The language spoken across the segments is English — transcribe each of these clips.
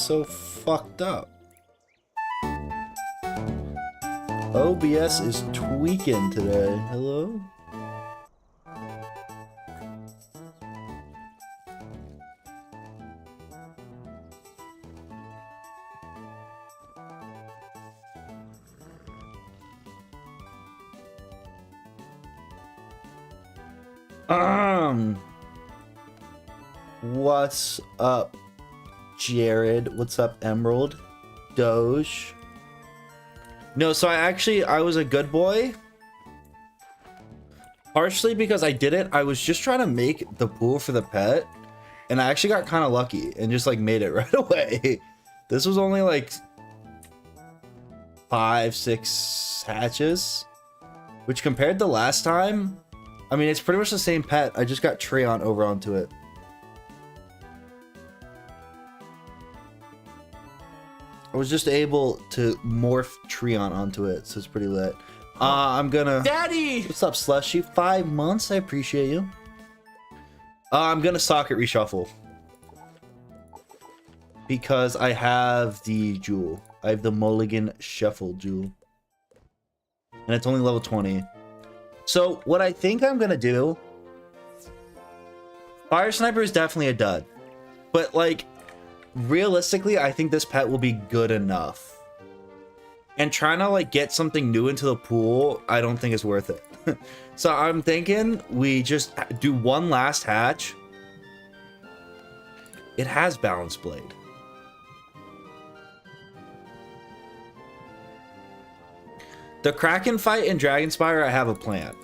so fucked up? OBS is tweaking today. Hello? What's up, Jared? What's up, Emerald? Doge? No, so I was a good boy. Partially because I did it. I was just trying to make the pool for the pet, and I actually got kind of lucky and just like made it right away. This was only like 5-6 hatches, which compared to last time, I mean, it's pretty much the same pet. I just got Treant over onto it. I was just able to morph Treant onto it, so it's pretty lit. I'm gonna... Daddy! What's up, Slushy? 5 months? I appreciate you. I'm gonna socket reshuffle. Because I have the jewel. I have the Mulligan Shuffle jewel. And it's only level 20. So, what I think I'm gonna do... Fire Sniper is definitely a dud. But, like... realistically, I think this pet will be good enough. And trying to like get something new into the pool, I don't think is worth it. So I'm thinking we just do one last hatch. It has Balance Blade. The Kraken fight in Dragonspyre, I have a plan.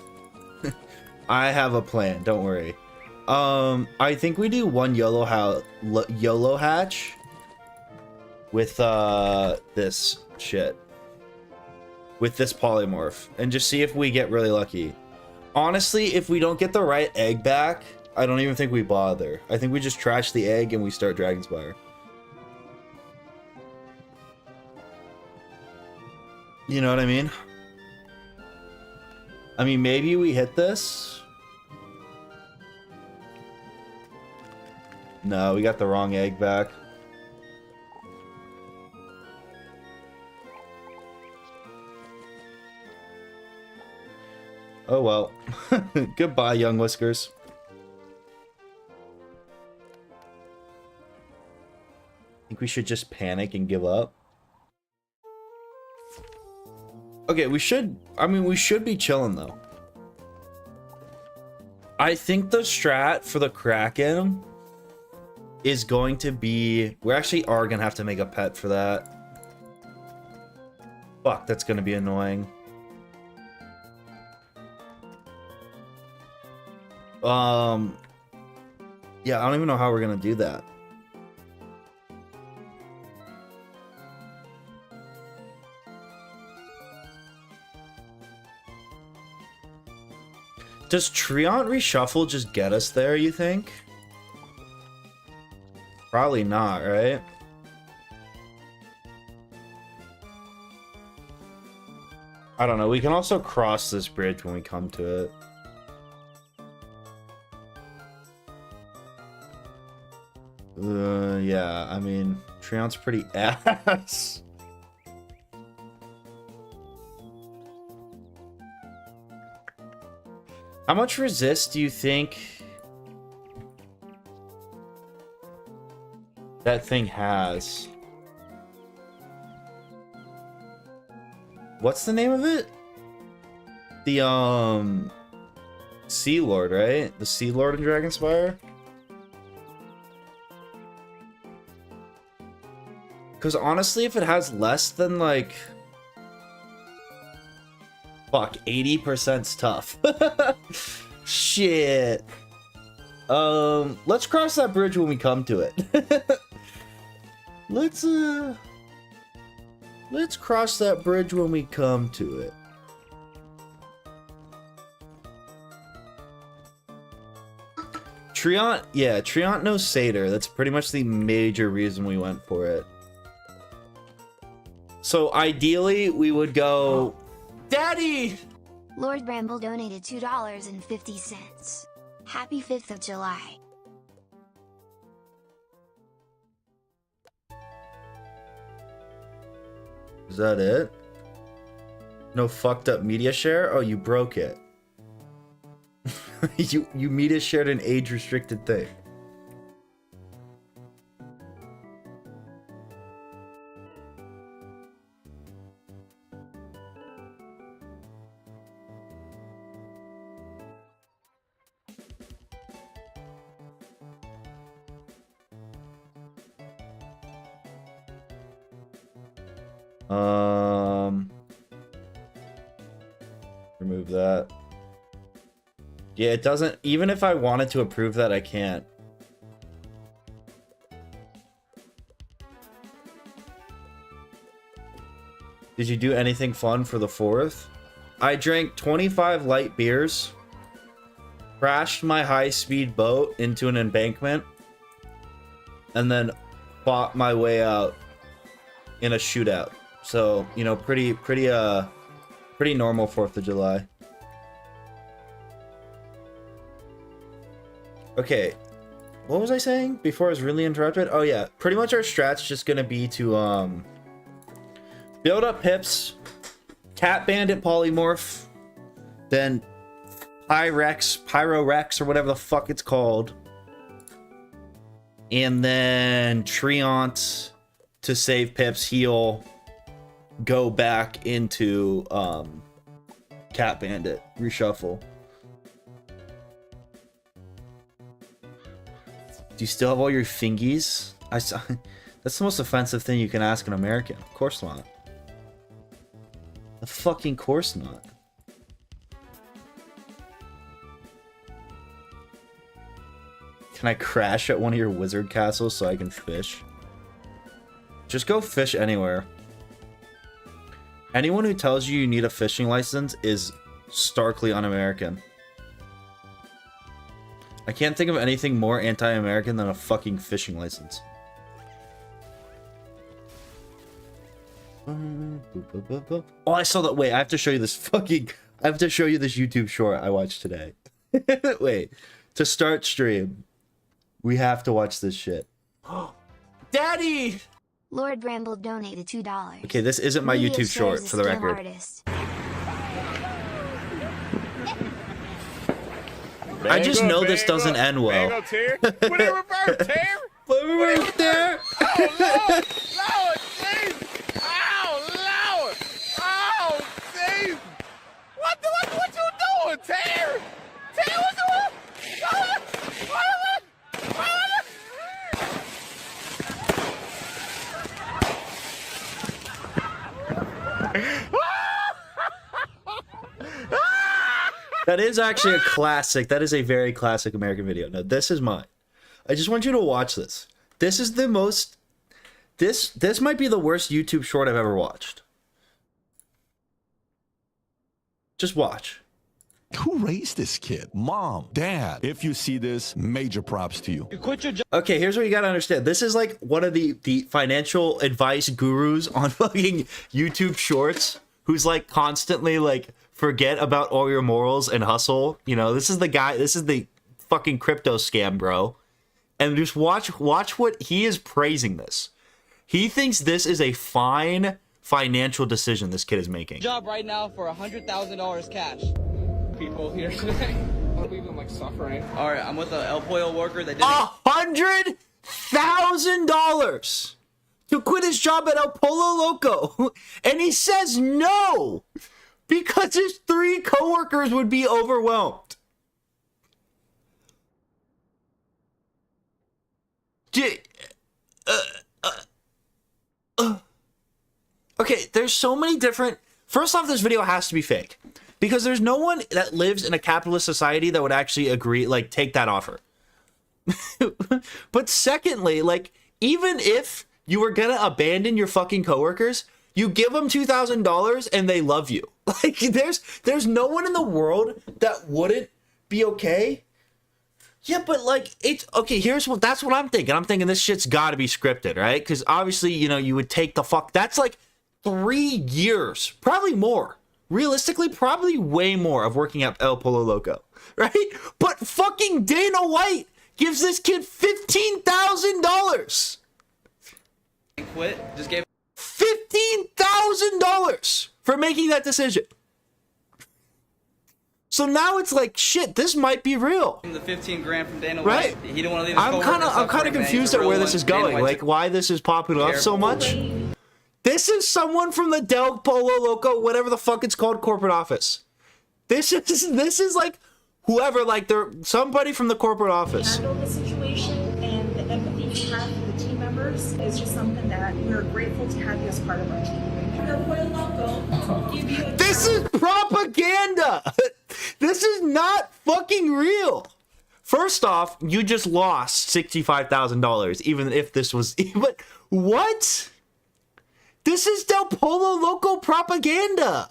I have a plan, don't worry. I think we do one YOLO hatch with this shit, with this polymorph, and just see if we get really lucky. Honestly, if we don't get the right egg back, I don't even think we bother. I think we just trash the egg and we start Dragonspyre. You know what I mean? I mean, maybe we hit this. No, we got the wrong egg back. Oh well. Goodbye, young whiskers. Think we should just panic and give up? Okay, we should... I mean, we should be chilling, though. I think the strat for the Kraken... is going to be... we actually are going to have to make a pet for that. Fuck, that's going to be annoying. Yeah, I don't even know how we're going to do that. Does Treant reshuffle just get us there, you think? Probably not, right? I don't know. We can also cross this bridge when we come to it. Yeah, I mean, Treant's pretty ass. How much resist do you think that thing has? What's the name of it? The Sea Lord, right? The Sea Lord in Dragonspyre? Because honestly, if it has less than like... fuck, 80%'s tough. Shit. Let's cross that bridge when we come to it. Let's cross that bridge when we come to it. Treant, yeah, Treant knows Satyr. That's pretty much the major reason we went for it. So ideally, we would go... Daddy! Lord Bramble donated $2.50. Happy 5th of July. Is that it? No fucked up media share? Oh, you broke it. you media shared an age restricted thing. Remove that. Yeah, it doesn't, even if I wanted to approve that, I can't. Did you do anything fun for the 4th? I drank 25 light beers, crashed my high-speed boat into an embankment, and then fought my way out in a shootout. So, you know, pretty normal 4th of July. Okay, what was I saying before I was really interrupted? Oh yeah, pretty much our strat's just gonna be to build up pips, cat bandit polymorph, then Pyrorex or whatever the fuck it's called, and then Treant to save pips, heal, go back into cat bandit, reshuffle. Do you still have all your fingies? That's the most offensive thing you can ask an American. Of course not. Of fucking course not. Can I crash at one of your wizard castles so I can fish? Just go fish anywhere. Anyone who tells you you need a fishing license is starkly un-American. I can't think of anything more anti-American than a fucking fishing license. Oh, I saw that. Wait, I have to show you this fucking... I have to show you this YouTube short I watched today. Wait. To start stream, we have to watch this shit. Daddy! Lord Bramble donated $2. Okay, this isn't my YouTube short, for the record. Artist. I just know this doesn't end well. Put it reverse, Tear! Put it reverse there! Oh, Lord! Lord, jeez! Oh, Lord! Oh, jeez! What you doing, Tear? Tear, what you doing? That is actually a classic. That is a very classic American video. No, this is mine. I just want you to watch this. This is the most... This might be the worst YouTube short I've ever watched. Just watch. Who raised this kid? Mom, dad. If you see this, major props to you. Okay, here's what you gotta understand. This is like one of the financial advice gurus on fucking YouTube shorts who's like constantly like, forget about all your morals and hustle. You know, this is the guy, this is the fucking crypto scam, bro. And just watch what he is praising this. He thinks this is a fine financial decision this kid is making. Job right now for $100,000 cash. People here today. I believe them like suffering. All right, I'm with a El Pollo worker that did $100,000 to quit his job at El Pollo Loco, and he says no because his 3 coworkers would be overwhelmed. Okay, there's so many different... First off, this video has to be fake. Because there's no one that lives in a capitalist society that would actually agree, like, take that offer. But secondly, like, even if you were gonna abandon your fucking coworkers, you give them $2,000 and they love you. Like, there's no one in the world that wouldn't be okay. Yeah, but like, it's okay. That's what I'm thinking. I'm thinking this shit's got to be scripted, right? Because obviously, you know, you would take the fuck. That's like 3 years, probably more. Realistically, probably way more of working at El Pollo Loco, right? But fucking Dana White gives this kid $15,000. quit. Just gave $15,000 for making that decision. So now it's like, shit, this might be real. The 15 grand from Dana Right? White. He didn't want to leave his I'm kind of confused at where this is going. Like, why this is popping up so much. This is someone from the Del Polo Loco, whatever the fuck it's called, corporate office. This is like whoever, like they're somebody from the corporate office. Handle the situation, and the empathy you have for the team members is just something that we're grateful to have you as part of our team. This is propaganda. This is not fucking real. First off, you just lost $65,000, even if this was. But what? This is Del Polo Loco propaganda.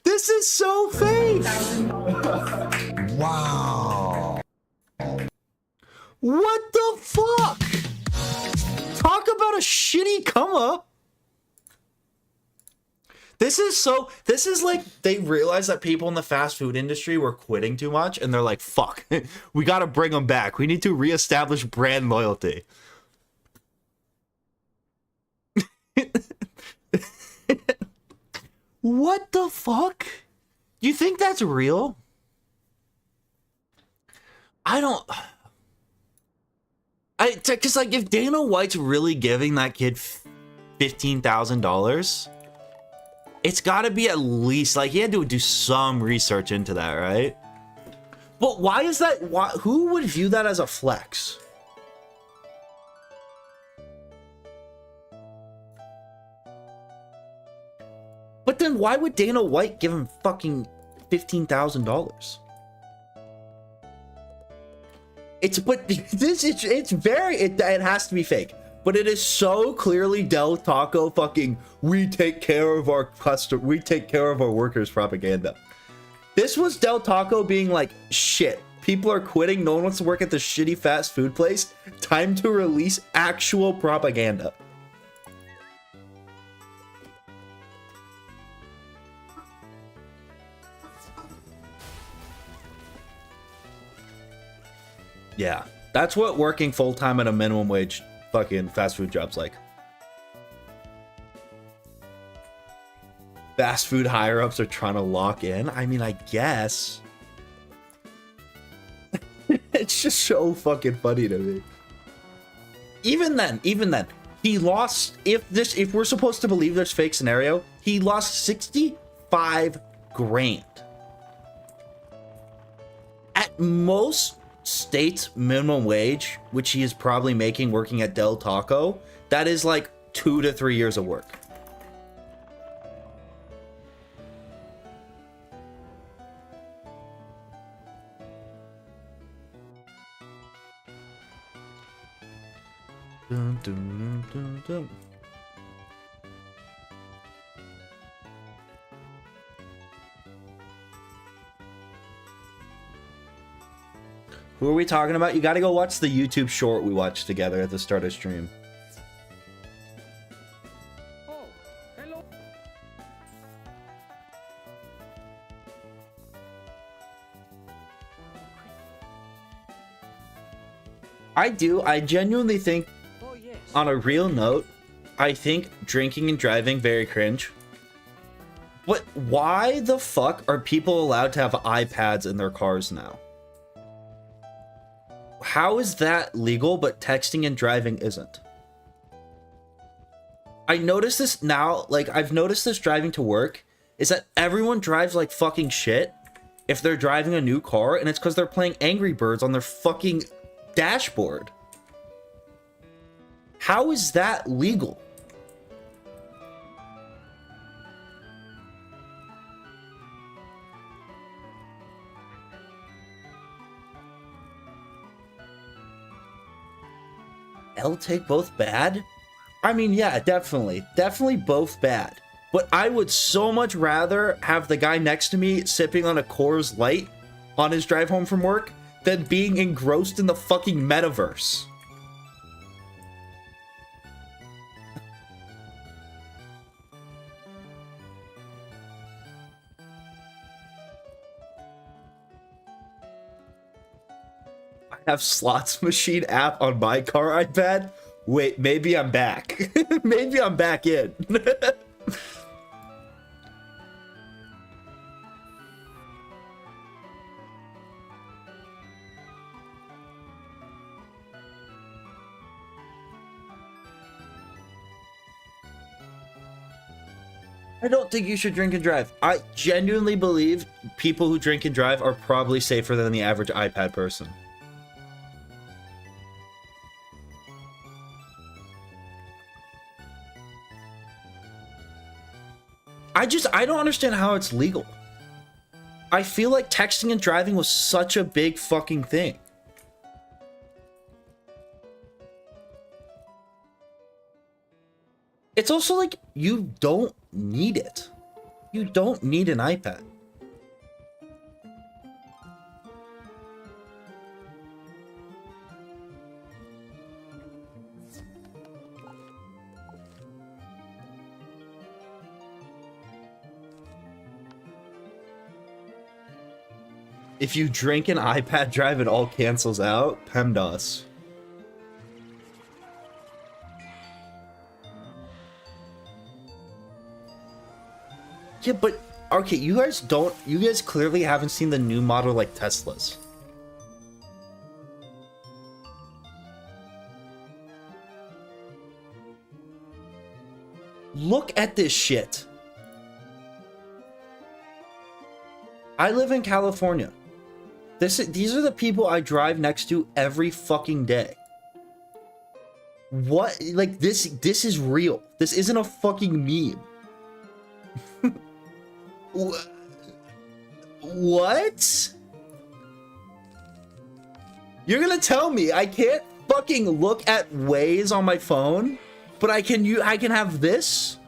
This is so fake. Wow. What the fuck? Talk about a shitty come up. This is like they realized that people in the fast food industry were quitting too much, and they're like, fuck, we gotta bring them back. We need to reestablish brand loyalty. What the fuck? You think that's real? Cause like if Dana White's really giving that kid $15,000, it's gotta be at least like he had to do some research into that, right? But why is that? Who would view that as a flex? But then why would Dana White give him fucking $15,000? It has to be fake. But it is so clearly Del Taco fucking we take care of our workers propaganda. This was Del Taco being like, shit, people are quitting, no one wants to work at this shitty fast food place. Time to release actual propaganda. Yeah, that's what working full-time at a minimum wage fucking fast food job's like. Fast food higher-ups are trying to lock in. I mean, I guess. It's just so fucking funny to me. Even then, he lost, if we're supposed to believe this fake scenario, he lost 65 grand. At most state's minimum wage, which he is probably making working at Del Taco, that is like 2 to 3 years of work. Dun, dun, dun, dun, dun. Who are we talking about? You gotta go watch the YouTube short we watched together at the start of stream. Oh, hello. I genuinely think, Oh, yes. on a real note, I think drinking and driving very cringe. But why the fuck are people allowed to have iPads in their cars now? How is that legal, but texting and driving isn't? I noticed this now, like, I've noticed this driving to work, is that everyone drives like fucking shit if they're driving a new car, and it's because they're playing Angry Birds on their fucking dashboard. How is that legal? I'll take both bad? I mean, yeah, definitely both bad. But I would so much rather have the guy next to me sipping on a Coors Light on his drive home from work than being engrossed in the fucking metaverse. I have slots machine app on my car iPad. Wait, maybe I'm back. Maybe I'm back in. I don't think you should drink and drive. I genuinely believe people who drink and drive are probably safer than the average iPad person. I don't understand how it's legal. I feel like texting and driving was such a big fucking thing. It's also like, you don't need it. You don't need an iPad. If you drink an iPad drive, it all cancels out. PEMDAS. Yeah, but okay, you guys clearly haven't seen the new model like Teslas. Look at this shit. I live in California. These are the people I drive next to every fucking day. What? Like, this is real. This isn't a fucking meme. What? You're gonna tell me I can't fucking look at Waze on my phone, but I can have this?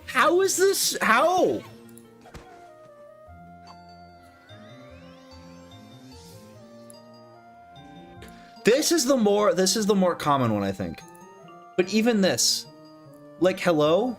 How is this? How? This is the more common one, I think. But even this, like, hello?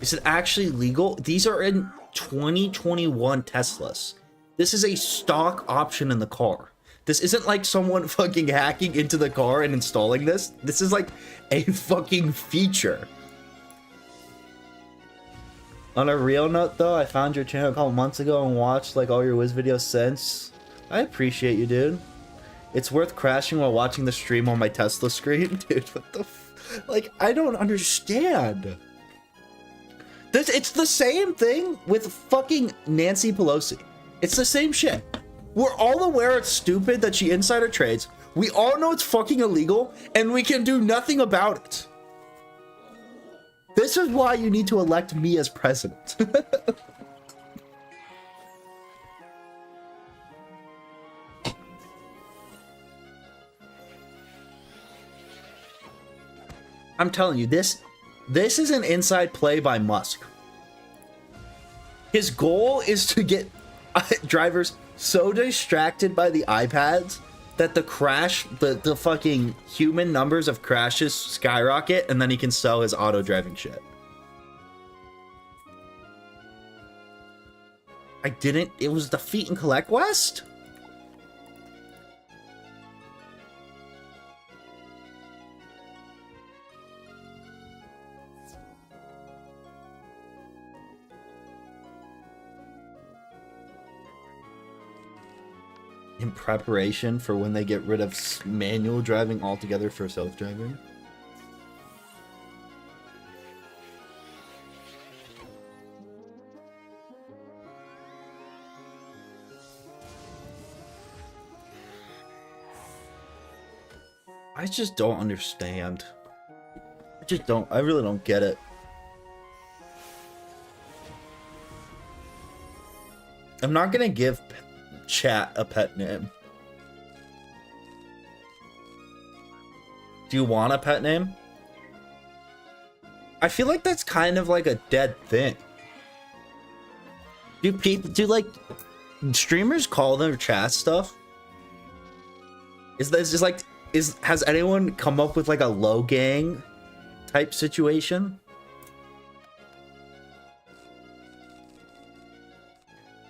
Is it actually legal? These are in 2021 Teslas. This is a stock option in the car. This isn't like someone fucking hacking into the car and installing this. This is like a fucking feature. On a real note though, I found your channel a couple months ago and watched like all your Wiz videos since. I appreciate you, dude. It's worth crashing while watching the stream on my Tesla screen. Dude, what the like, I don't understand. It's the same thing with fucking Nancy Pelosi. It's the same shit. We're all aware it's stupid that she insider trades. We all know it's fucking illegal, and we can do nothing about it. This is why you need to elect me as president. I'm telling you, this is an inside play by Musk. His goal is to get drivers so distracted by the iPads that the fucking human numbers of crashes skyrocket, and then he can sell his auto driving shit. It was Defeat and Collect West? In preparation for when they get rid of manual driving altogether for self-driving. I just don't understand. I really don't get it. I'm not gonna give chat a pet name. Do you want a pet name? I feel like that's kind of like a dead thing. Do streamers call their chat stuff? Is this just like, has anyone come up with like a low gang type situation?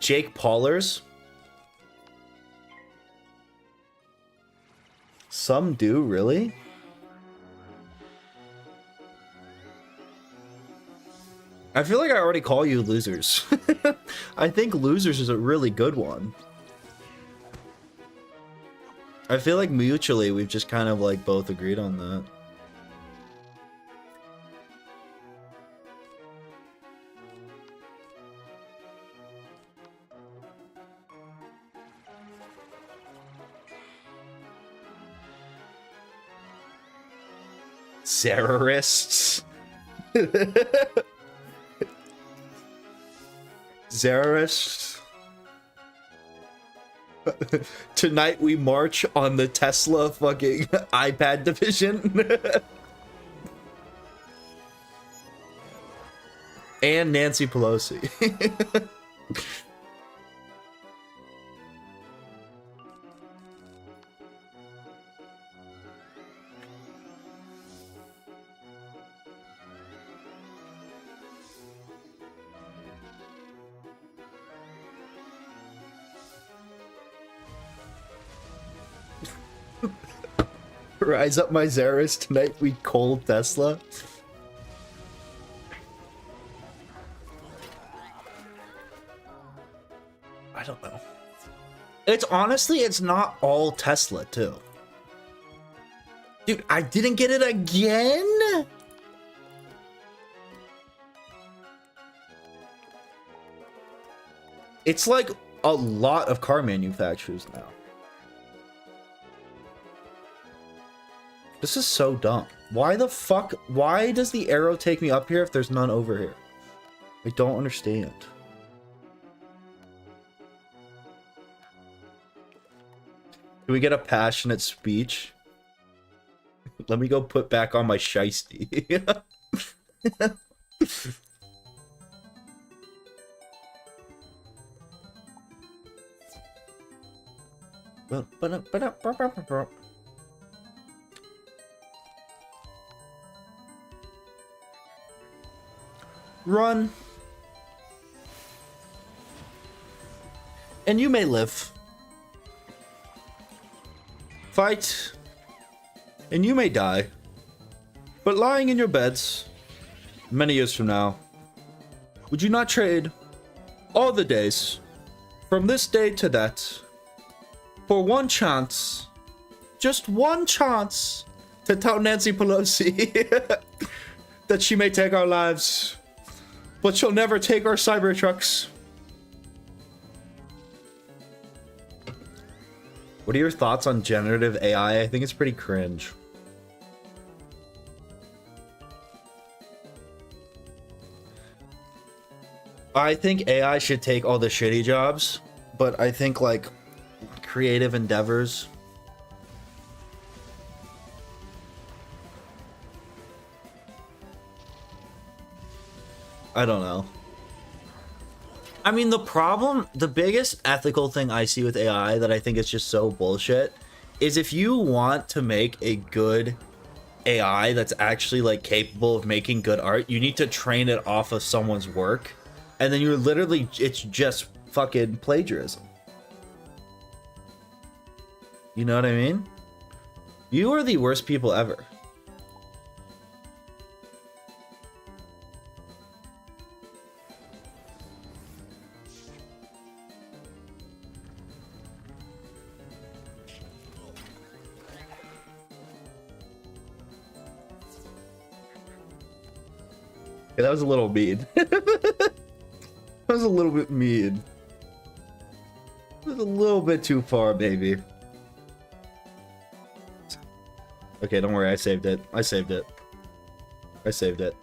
Jake Paulers? Some do, really? I feel like I already call you losers. I think losers is a really good one. I feel like mutually we've just kind of like both agreed on that. Zerarists. Zerarists. Tonight we march on the Tesla fucking iPad division. And Nancy Pelosi. Rise up, my Zaris. Tonight we cold Tesla. I don't know. It's honestly, it's not all Tesla too. Dude, I didn't get it again? It's like a lot of car manufacturers now. This is so dumb. Why the fuck? Why does the arrow take me up here if there's none over here? I don't understand. Do we get a passionate speech? Let me go put back on my shiesty. Run. And you may live. Fight. And you may die. But lying in your beds, many years from now, would you not trade all the days from this day to that for one chance, just one chance, to tell Nancy Pelosi that she may take our lives, but she'll never take our Cybertrucks? What are your thoughts on generative AI? I think it's pretty cringe. I think AI should take all the shitty jobs, but I think like creative endeavors, I don't know. I mean, the biggest ethical thing I see with AI that I think is just so bullshit is if you want to make a good AI that's actually like capable of making good art, you need to train it off of someone's work. And then you're literally, it's just fucking plagiarism. You know what I mean? You are the worst people ever. Okay, that was a little mean. That was a little bit mean. It was a little bit too far, baby. Okay, don't worry, I saved it. I saved it. I saved it.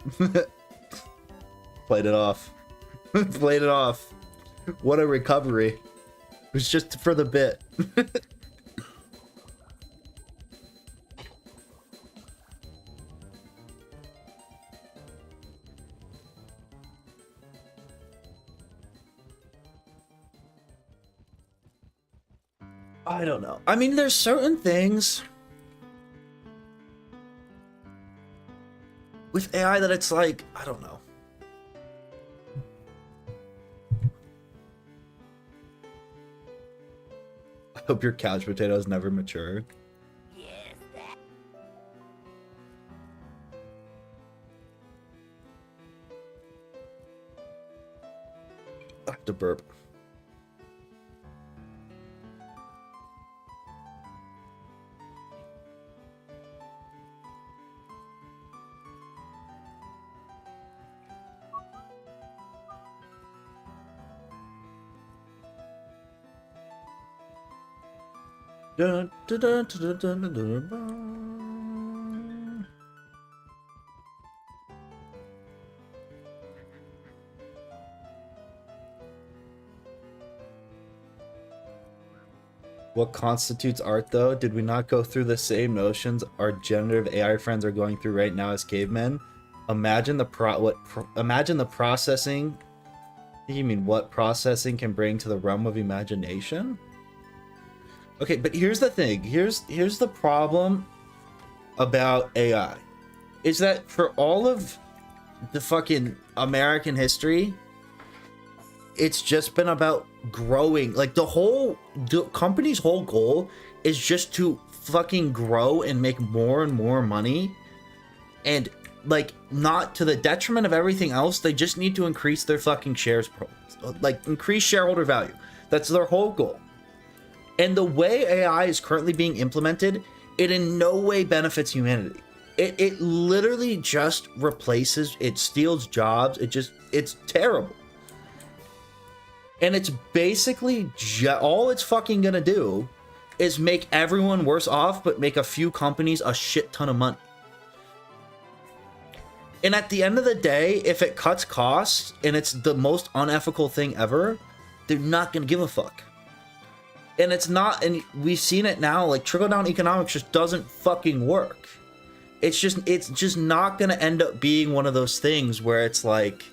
Played it off. Played it off. What a recovery. It was just for the bit. I don't know. I mean, there's certain things with AI that it's like, I don't know. I hope your couch potatoes never mature. I have to burp. Dun, dun, dun, dun, dun, dun, dun, dun. What constitutes art, though? Did we not go through the same notions our generative AI friends are going through right now as cavemen? Imagine the processing. You mean what processing can bring to the realm of imagination? Okay, but here's the thing. Here's the problem about AI. Is that for all of the fucking American history, it's just been about growing. Like the company's whole goal is just to fucking grow and make more and more money. And like not to the detriment of everything else. They just need to increase their fucking shares, like increase shareholder value. That's their whole goal. And the way AI is currently being implemented, it in no way benefits humanity. It literally just replaces, it steals jobs. It's terrible. And it's basically all it's fucking gonna do is make everyone worse off, but make a few companies a shit ton of money. And at the end of the day, if it cuts costs and it's the most unethical thing ever, they're not gonna give a fuck. And it's not, and we've seen it now, like trickle-down economics just doesn't fucking work. It's just not gonna end up being one of those things where it's like,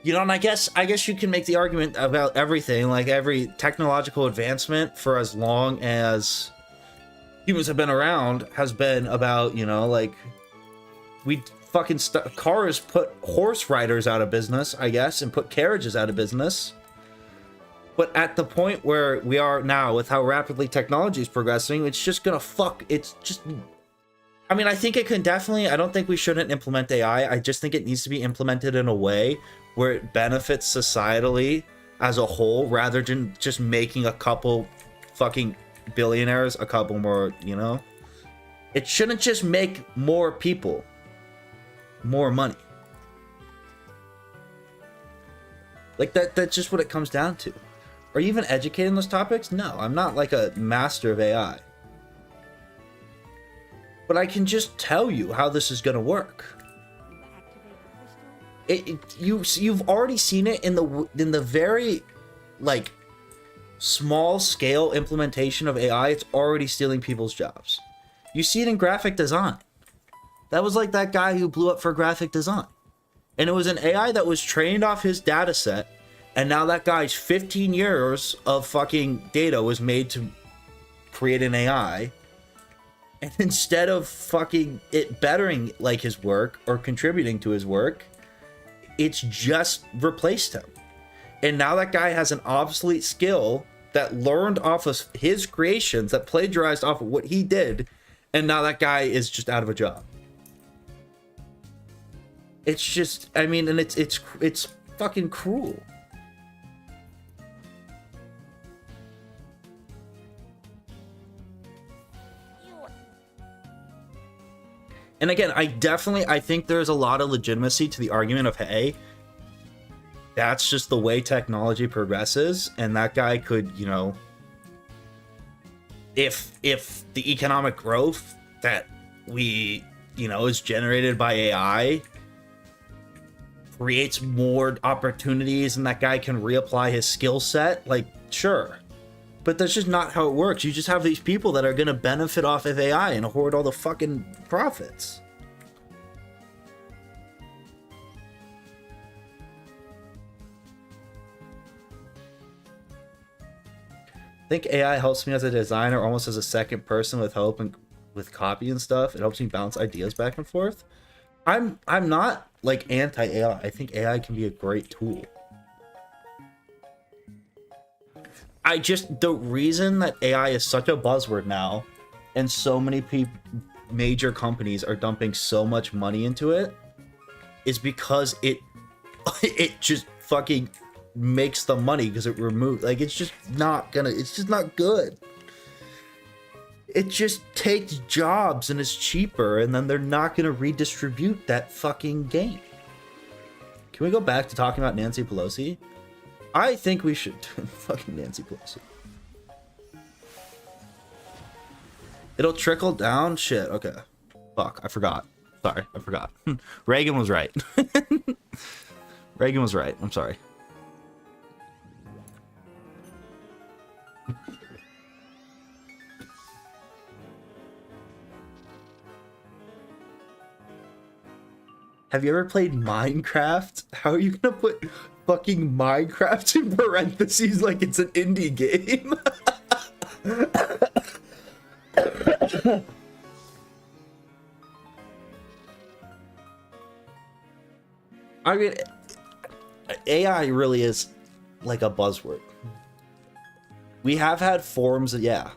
you know, and I guess you can make the argument about everything, like every technological advancement for as long as humans have been around has been about, you know, like we fucking cars put horse riders out of business, I guess, and put carriages out of business. But at the point where we are now with how rapidly technology is progressing, it's just gonna I mean, I think it can definitely, I don't think we shouldn't implement AI. I just think it needs to be implemented in a way where it benefits societally as a whole, rather than just making a couple fucking billionaires a couple more, you know? It shouldn't just make more people more money. Like that's just what it comes down to. Are you even educated in those topics? No, I'm not like a master of AI. But I can just tell you how this is going to work. You've already seen it in the very like small scale implementation of AI. It's already stealing people's jobs. You see it in graphic design. That was like that guy who blew up for graphic design. And it was an AI that was trained off his data set. And now that guy's 15 years of fucking data was made to create an AI. And instead of fucking it bettering like his work or contributing to his work, it's just replaced him. And now that guy has an obsolete skill that learned off of his creations, that plagiarized off of what he did. And now that guy is just out of a job. It's just, I mean, and it's fucking cruel. And again, I think there's a lot of legitimacy to the argument of, hey, that's just the way technology progresses, and that guy could, you know, if the economic growth that we, you know, is generated by AI creates more opportunities and that guy can reapply his skill set, like, sure. But that's just not how it works. You just have these people that are going to benefit off of AI and hoard all the fucking profits. I think AI helps me as a designer almost as a second person with help and with copy and stuff. It helps me bounce ideas back and forth. I'm not like anti-AI. I think AI can be a great tool. The reason that AI is such a buzzword now and so many major companies are dumping so much money into it is because it just fucking makes the money because it removes, like, it's just not good. It just takes jobs and is cheaper, and then they're not gonna redistribute that fucking gain. Can we go back to talking about Nancy Pelosi? I think we should. Fucking Nancy Pelosi. It'll trickle down? Shit, okay. Fuck, I forgot. Sorry, I forgot. Reagan was right. Reagan was right. I'm sorry. Have you ever played Minecraft? How are you gonna put fucking Minecraft in parentheses like it's an indie game? I mean, AI really is like a buzzword. We have had forms of, yeah.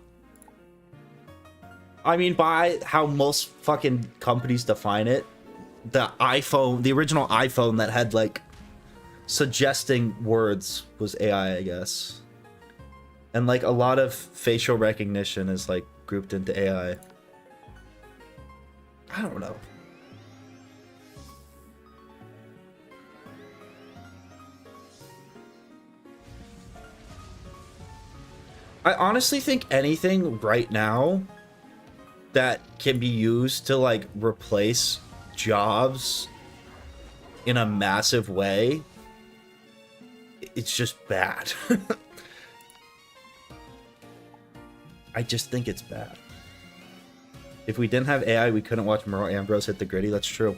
I mean, by how most fucking companies define it, the iPhone, the original iPhone that had like suggesting words was AI, I guess. And like a lot of facial recognition is like grouped into AI. I don't know. I honestly think anything right now that can be used to like replace jobs in a massive way, it's just bad. I just think it's bad. If we didn't have AI, we couldn't watch Merle Ambrose hit the gritty. That's true.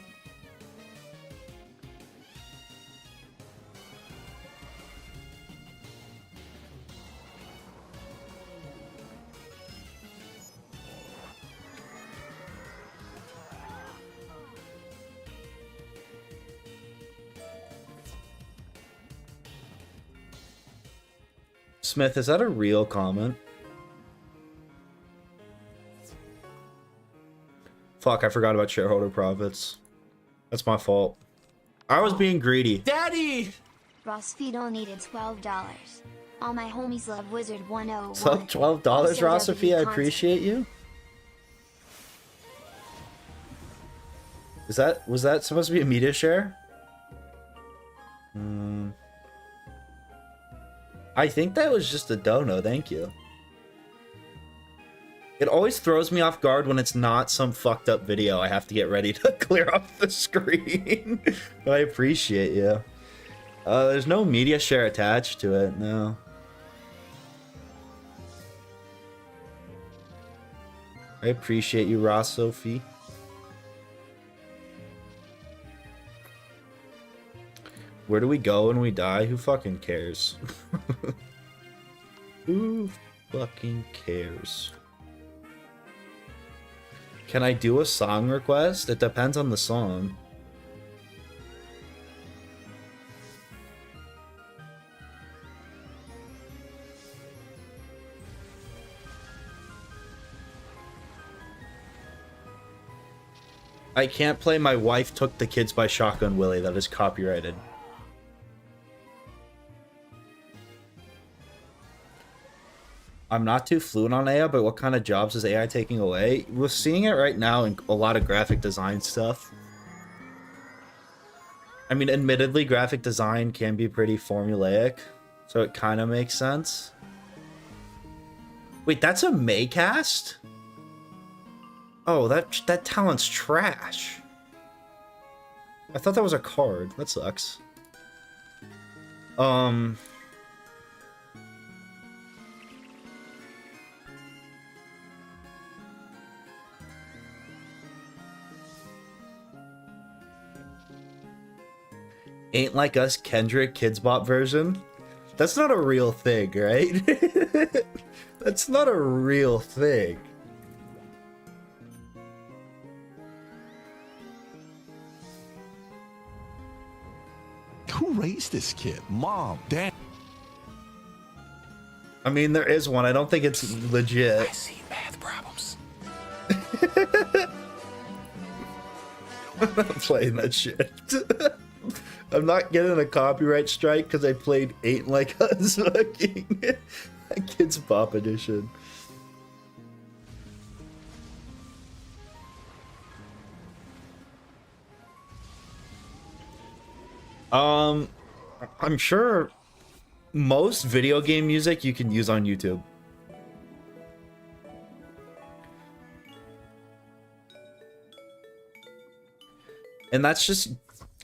Smith, is that a real comment? Fuck, I forgot about shareholder profits. That's my fault. I was being greedy. Daddy! Rossfi donated $12. All my homies love Wizard101. Sub $12, Rossfi, I appreciate you. Was that supposed to be a media share? I think that was just a dono, thank you. It always throws me off guard when it's not some fucked up video I have to get ready to clear off the screen. But I appreciate you. There's no media share attached to it, no. I appreciate you, Ross Sophie. Where do we go when we die? Who fucking cares? Who fucking cares? Can I do a song request? It depends on the song. I can't play My Wife Took the Kids by Shotgun Willie. That is copyrighted. I'm not too fluent on AI, but what kind of jobs is AI taking away? We're seeing it right now in a lot of graphic design stuff. I mean, admittedly, graphic design can be pretty formulaic, so it kind of makes sense. Wait, that's a Maycast? Oh, that talent's trash. I thought that was a card. That sucks. Ain't Like Us Kendrick Kids Bop version. That's not a real thing, right? That's not a real thing. Who raised this kid? Mom, dad. I mean, there is one. I don't think it's legit. I see math problems. I'm not playing that shit. I'm not getting a copyright strike because I played Ain't Like Us fucking Kids Bop Edition. I'm sure most video game music you can use on YouTube. And that's just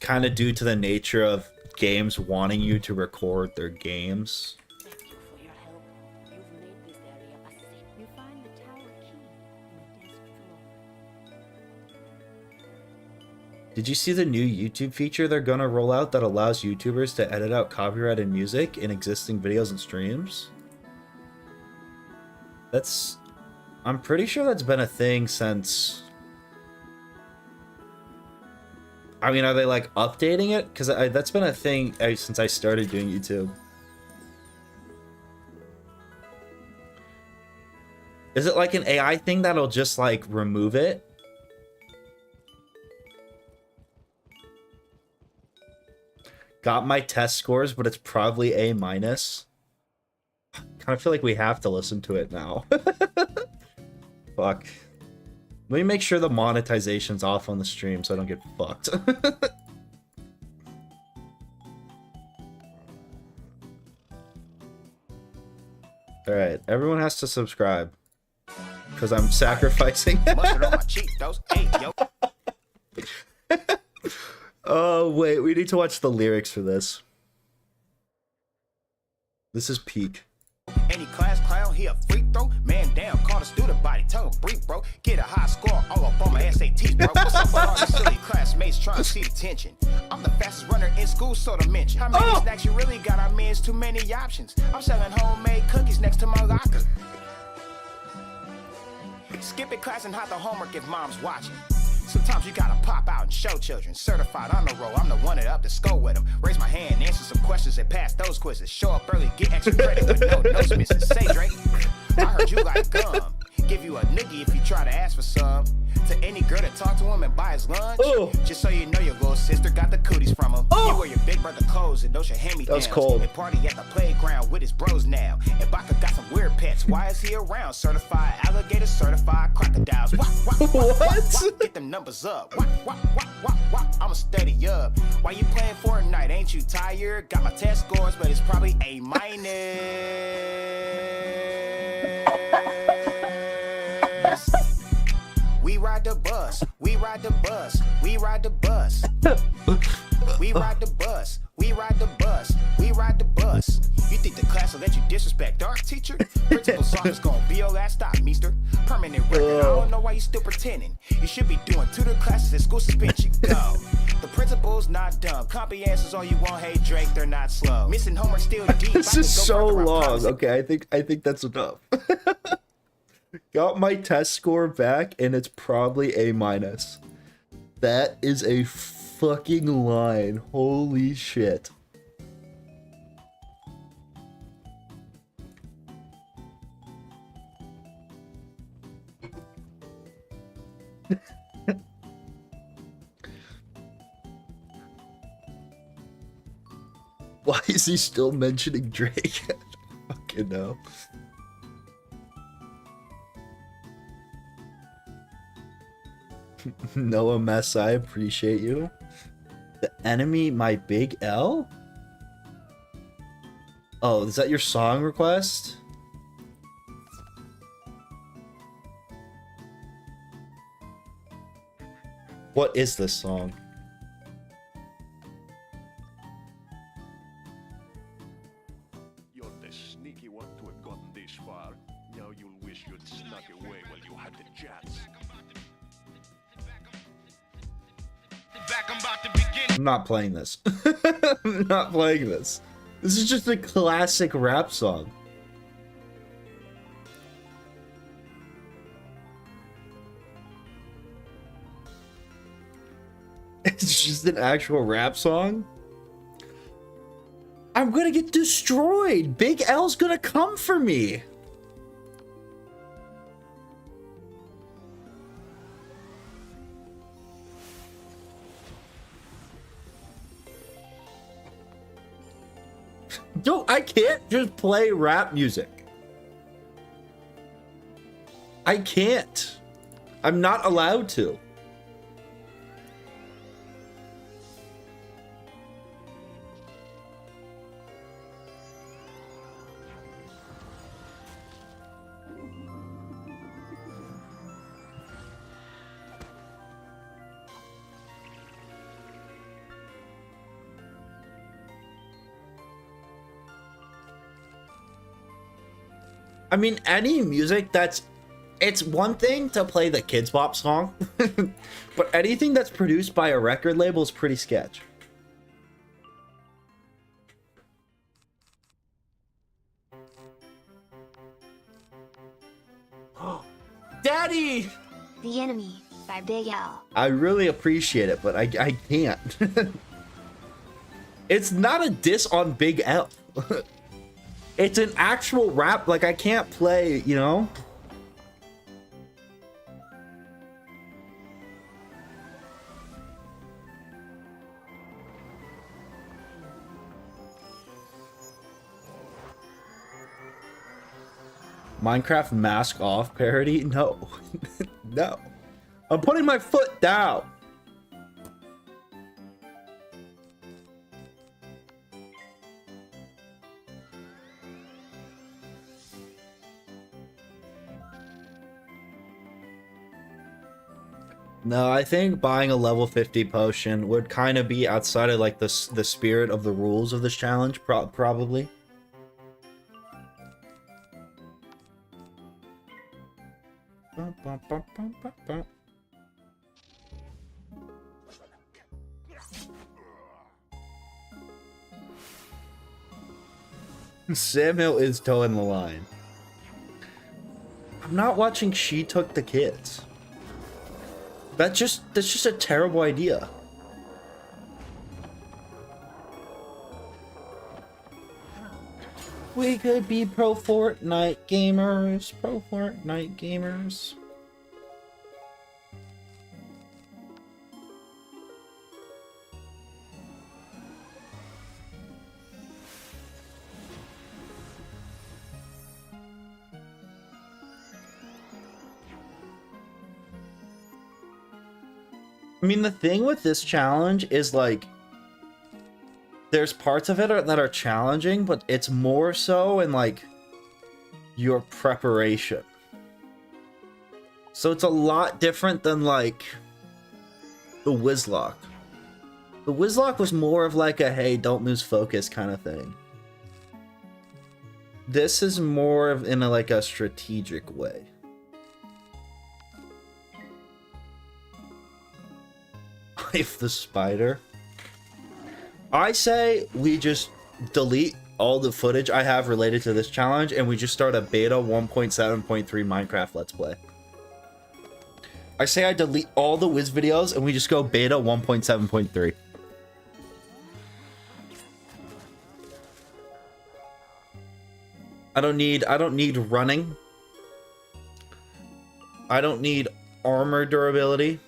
kind of due to the nature of games wanting you to record their games. Thank you for your help. You've made this area a safe. You find the tower key in the desk drawer. Did you see the new YouTube feature they're gonna roll out that allows YouTubers to edit out copyrighted music in existing videos and streams? I'm pretty sure that's been a thing since... I mean, are they like updating it? Because that's been a thing since I started doing YouTube. Is it like an AI thing that'll just like remove it? Got my test scores, but it's probably A-. Kind of feel like we have to listen to it now. Fuck. Let me make sure the monetization's off on the stream so I don't get fucked. Alright, everyone has to subscribe. Because I'm sacrificing. Oh, wait, we need to watch the lyrics for this. This is peak. Any class clown, he a free throw. Man down, call the student body, tell him brief, bro. Get a high score all up on my SATs, bro. What's up with all these silly classmates trying to see the tension? I'm the fastest runner in school, so to mention. How many snacks you really got? I mean, it's too many options. I'm selling homemade cookies next to my locker. Skipping class and hide the homework if mom's watching. Sometimes you gotta pop out and show children. Certified on the roll, I'm the one that up to school with them. Raise my hand, answer some questions and pass those quizzes. Show up early, get extra credit with no notes missing. Say, Drake, I heard you like gum. Give you a noogie if you try to ask for some. To any girl that talk to him and buy his lunch. Just so you know, your little sister got the cooties from him. You wear your big brother clothes and those your hand-me-downs. That's cold. And party at the playground with his bros now. And Baka got some weird pets. Why is he around? Certified alligators, certified crocodiles. What? Get them numbers up. I'ma steady up. Why you playing Fortnite? Ain't you tired? Got my test scores, but it's probably A-. We ride the bus, we ride the bus, we ride the bus. We ride the bus, we ride the bus, we ride the bus. You think the class will let you disrespect our teacher? Principal's office gonna be your last stop, meester. Permanent record, I don't know why you still pretending. You should be doing tutor classes and school suspension. Go. The principal's not dumb. Copy answers all you want. Hey Drake, they're not slow. Missing homework still deep. This is so long. Okay, I think that's enough. Got my test score back and it's probably A-. That is a fucking line. Holy shit. Why is he still mentioning Drake? I don't fucking know. Noah Mess, I appreciate you. The enemy, my big L? Oh, is that your song request? What is this song? You're the sneaky one to have gotten this far. Now you'll wish you'd snuck away while you had the chance. I'm not playing this. I'm not playing this. This is just a classic rap song. It's just an actual rap song. I'm gonna get destroyed. Big L's gonna come for me. No, I can't just play rap music. I can't. I'm not allowed to. I mean, any music that's... It's one thing to play the Kids Bop song, but anything that's produced by a record label is pretty sketch. Daddy! The Enemy by Big L. I really appreciate it, but I can't. It's not a diss on Big L. It's an actual rap, like I can't play, you know? Minecraft mask off parody? No. No. I'm putting my foot down. No, I think buying a level 50 potion would kind of be outside of like the spirit of the rules of this challenge, probably. Samuel is towing the line. I'm not watching She Took the Kids. That's just a terrible idea. We could be pro Fortnite gamers. Pro Fortnite gamers. I mean, the thing with this challenge is, like, there's parts of it that are challenging, but it's more so in, like, your preparation. So it's a lot different than, like, the Nuzlocke. The Nuzlocke was more of, like, a, hey, don't lose focus kind of thing. This is more of in, like, a strategic way. If the spider. I say we just delete all the footage I have related to this challenge and we just start a beta 1.7.3 Minecraft Let's Play. I say I delete all the Wiz videos and we just go beta 1.7.3. I don't need running. I don't need armor durability.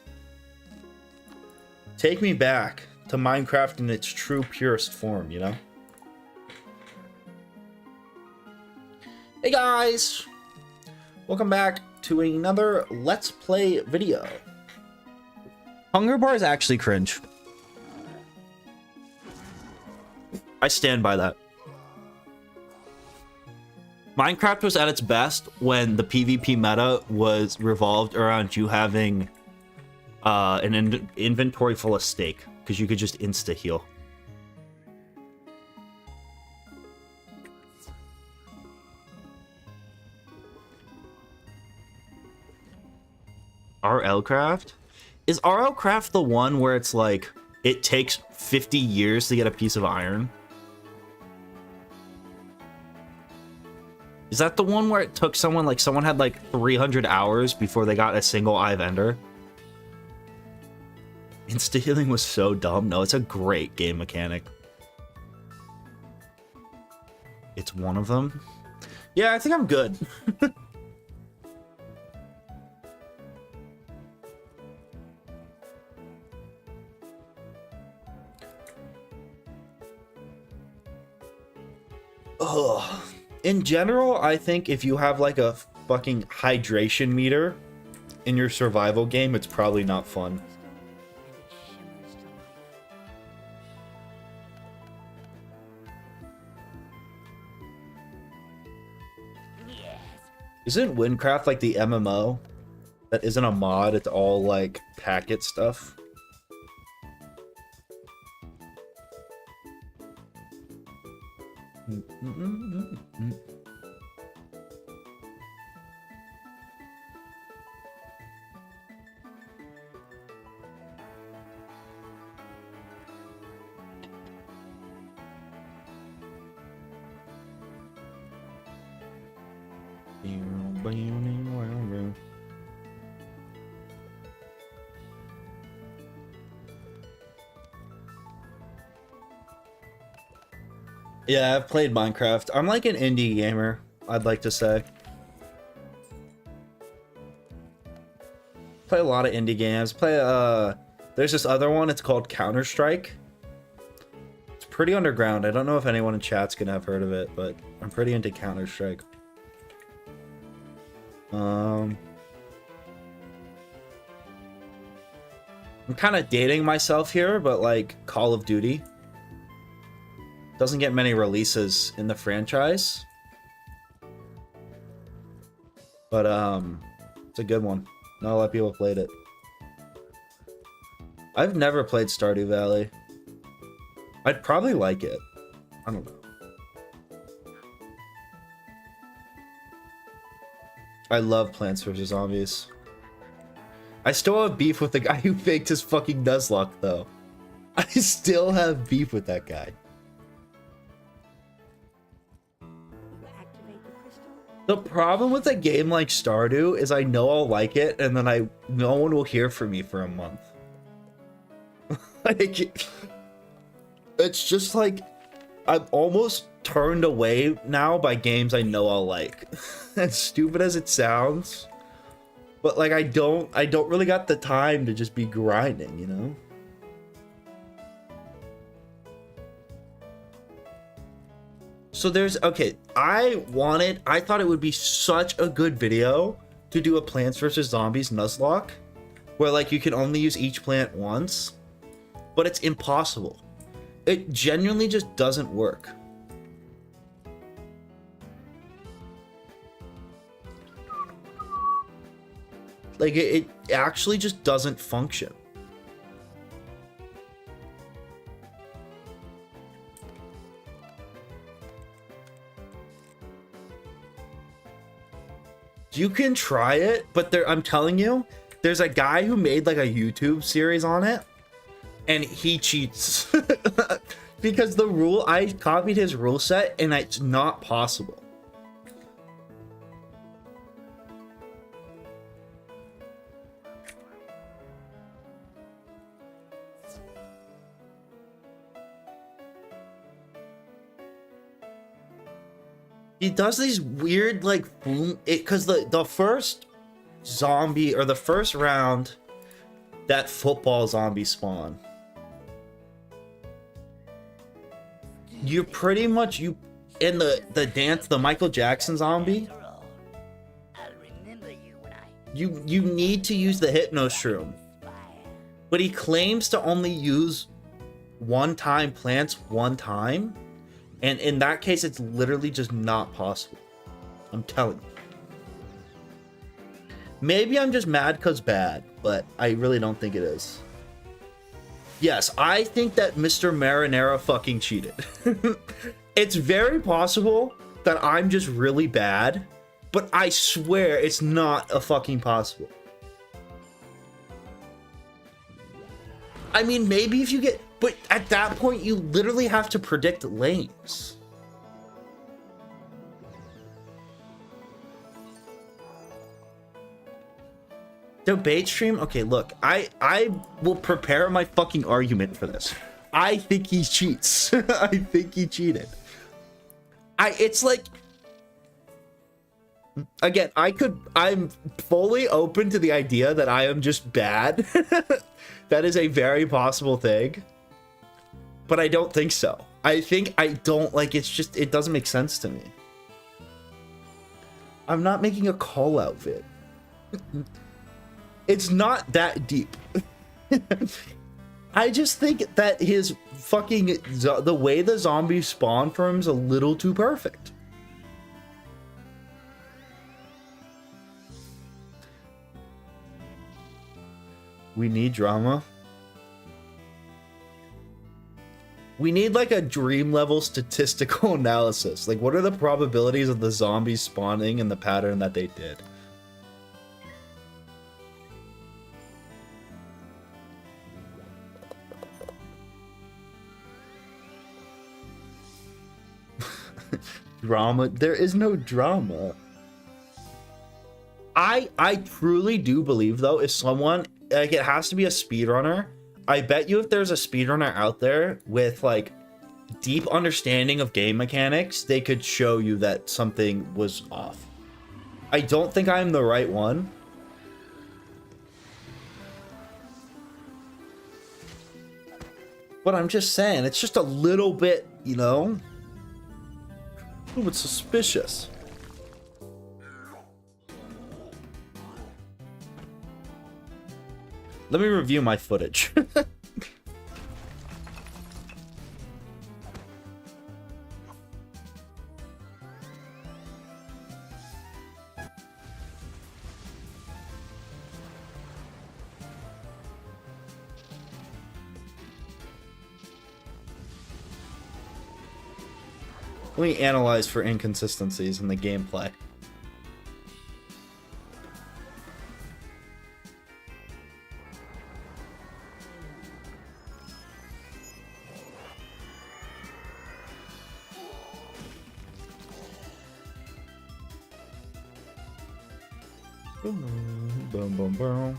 Take me back to Minecraft in its true purest form, you know? Hey guys! Welcome back to another Let's Play video. Hunger bar is actually cringe. I stand by that. Minecraft was at its best when the PvP meta was revolved around you having an inventory full of steak, because you could just insta-heal. RL Craft? Is RL Craft the one where it's like, it takes 50 years to get a piece of iron? Is that the one where it took someone, like, someone had like 300 hours before they got a single eye vendor? Insta-healing was so dumb. No, it's a great game mechanic. It's one of them. Yeah, I think I'm good. Ugh. In general, I think if you have like a fucking hydration meter in your survival game, it's probably not fun. Isn't Windcraft like the MMO? That isn't a mod, it's all like packet stuff. Yeah, I've played Minecraft. I'm like an indie gamer, I'd like to say. Play a lot of indie games. There's this other one, it's called Counter-Strike. It's pretty underground. I don't know if anyone in chat's gonna have heard of it, but I'm pretty into Counter-Strike. I'm kind of dating myself here, but like Call of Duty doesn't get many releases in the franchise, but it's a good one. Not a lot of people played it. I've never played Stardew Valley. I'd probably like it. I don't know. I love Plants vs. Zombies. I still have beef with the guy who faked his fucking Nuzlocke, though. I still have beef with that guy. The problem with a game like Stardew is I know I'll like it, and then no one will hear from me for a month. Like, it's just like I'm almost turned away now by games I know I'll like. As stupid as it sounds, but like I don't really got the time to just be grinding, you know? So I thought it would be such a good video to do a Plants vs. Zombies Nuzlocke, where like you can only use each plant once, but it's impossible. It genuinely just doesn't work. Like it actually just doesn't function. You can try it, but I'm telling you, there's a guy who made like a YouTube series on it, and he cheats. Because I copied his rule set, and it's not possible. He does these weird, like, boom, because the first zombie, or the first round, that football zombie spawn, you pretty much, in the dance, the Michael Jackson zombie, you need to use the Hypno Shroom. But he claims to only use one-time plants one time. And in that case, it's literally just not possible. I'm telling you. Maybe I'm just mad because bad, but I really don't think it is. Yes, I think that Mr. Marinara fucking cheated. It's very possible that I'm just really bad, but I swear it's not a fucking possible. I mean, maybe if you get... But at that point, you literally have to predict lanes. Debate stream? Okay, look, I will prepare my fucking argument for this. I think he cheats. I think he cheated. It's like, again, I'm fully open to the idea that I am just bad. That is a very possible thing. But I don't think so. It's just, it doesn't make sense to me. I'm not making a call out vid. It's not that deep. I just think that his fucking, the way the zombies spawn for him is a little too perfect. We need drama. We need like a dream level statistical analysis. Like, what are the probabilities of the zombies spawning in the pattern that they did? Drama? There is no drama. I truly do believe, though, if someone, like, it has to be a speedrunner. I bet you if there's a speedrunner out there with, like, deep understanding of game mechanics, they could show you that something was off. I don't think I'm the right one. But I'm just saying, it's just a little bit, you know? A little bit suspicious. Let me review my footage. Let me analyze for inconsistencies in the gameplay. Boom, boom, boom, boom.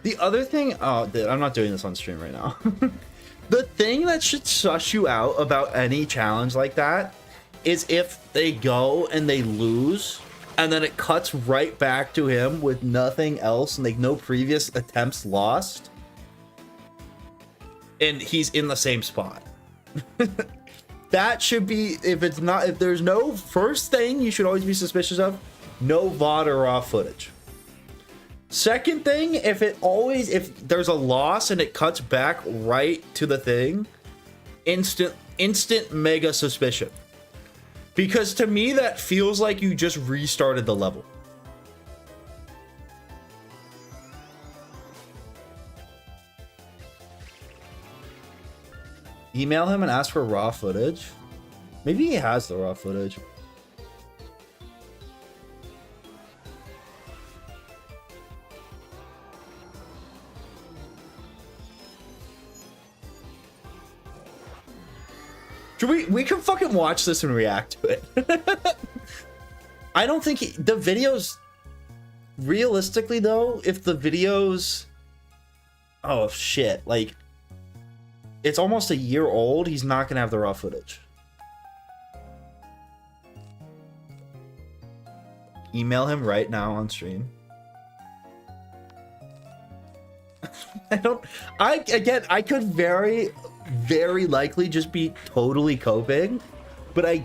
The other thing, oh, I'm not doing this on stream right now. The thing that should suss you out about any challenge like that is if they go and they lose, and then it cuts right back to him with nothing else, and like no previous attempts lost, and he's in the same spot. That should be, if there's no first thing you should always be suspicious of, no VOD or raw footage. Second thing, if there's a loss and it cuts back right to the thing, instant mega suspicion. Because to me, that feels like you just restarted the level. Email him and ask for raw footage. Maybe he has the raw footage. We can fucking watch this and react to it. I don't think the videos, realistically though, if the videos, oh shit, like it's almost a year old, he's not gonna have the raw footage. Email him right now on stream. I could very likely just be totally coping, but I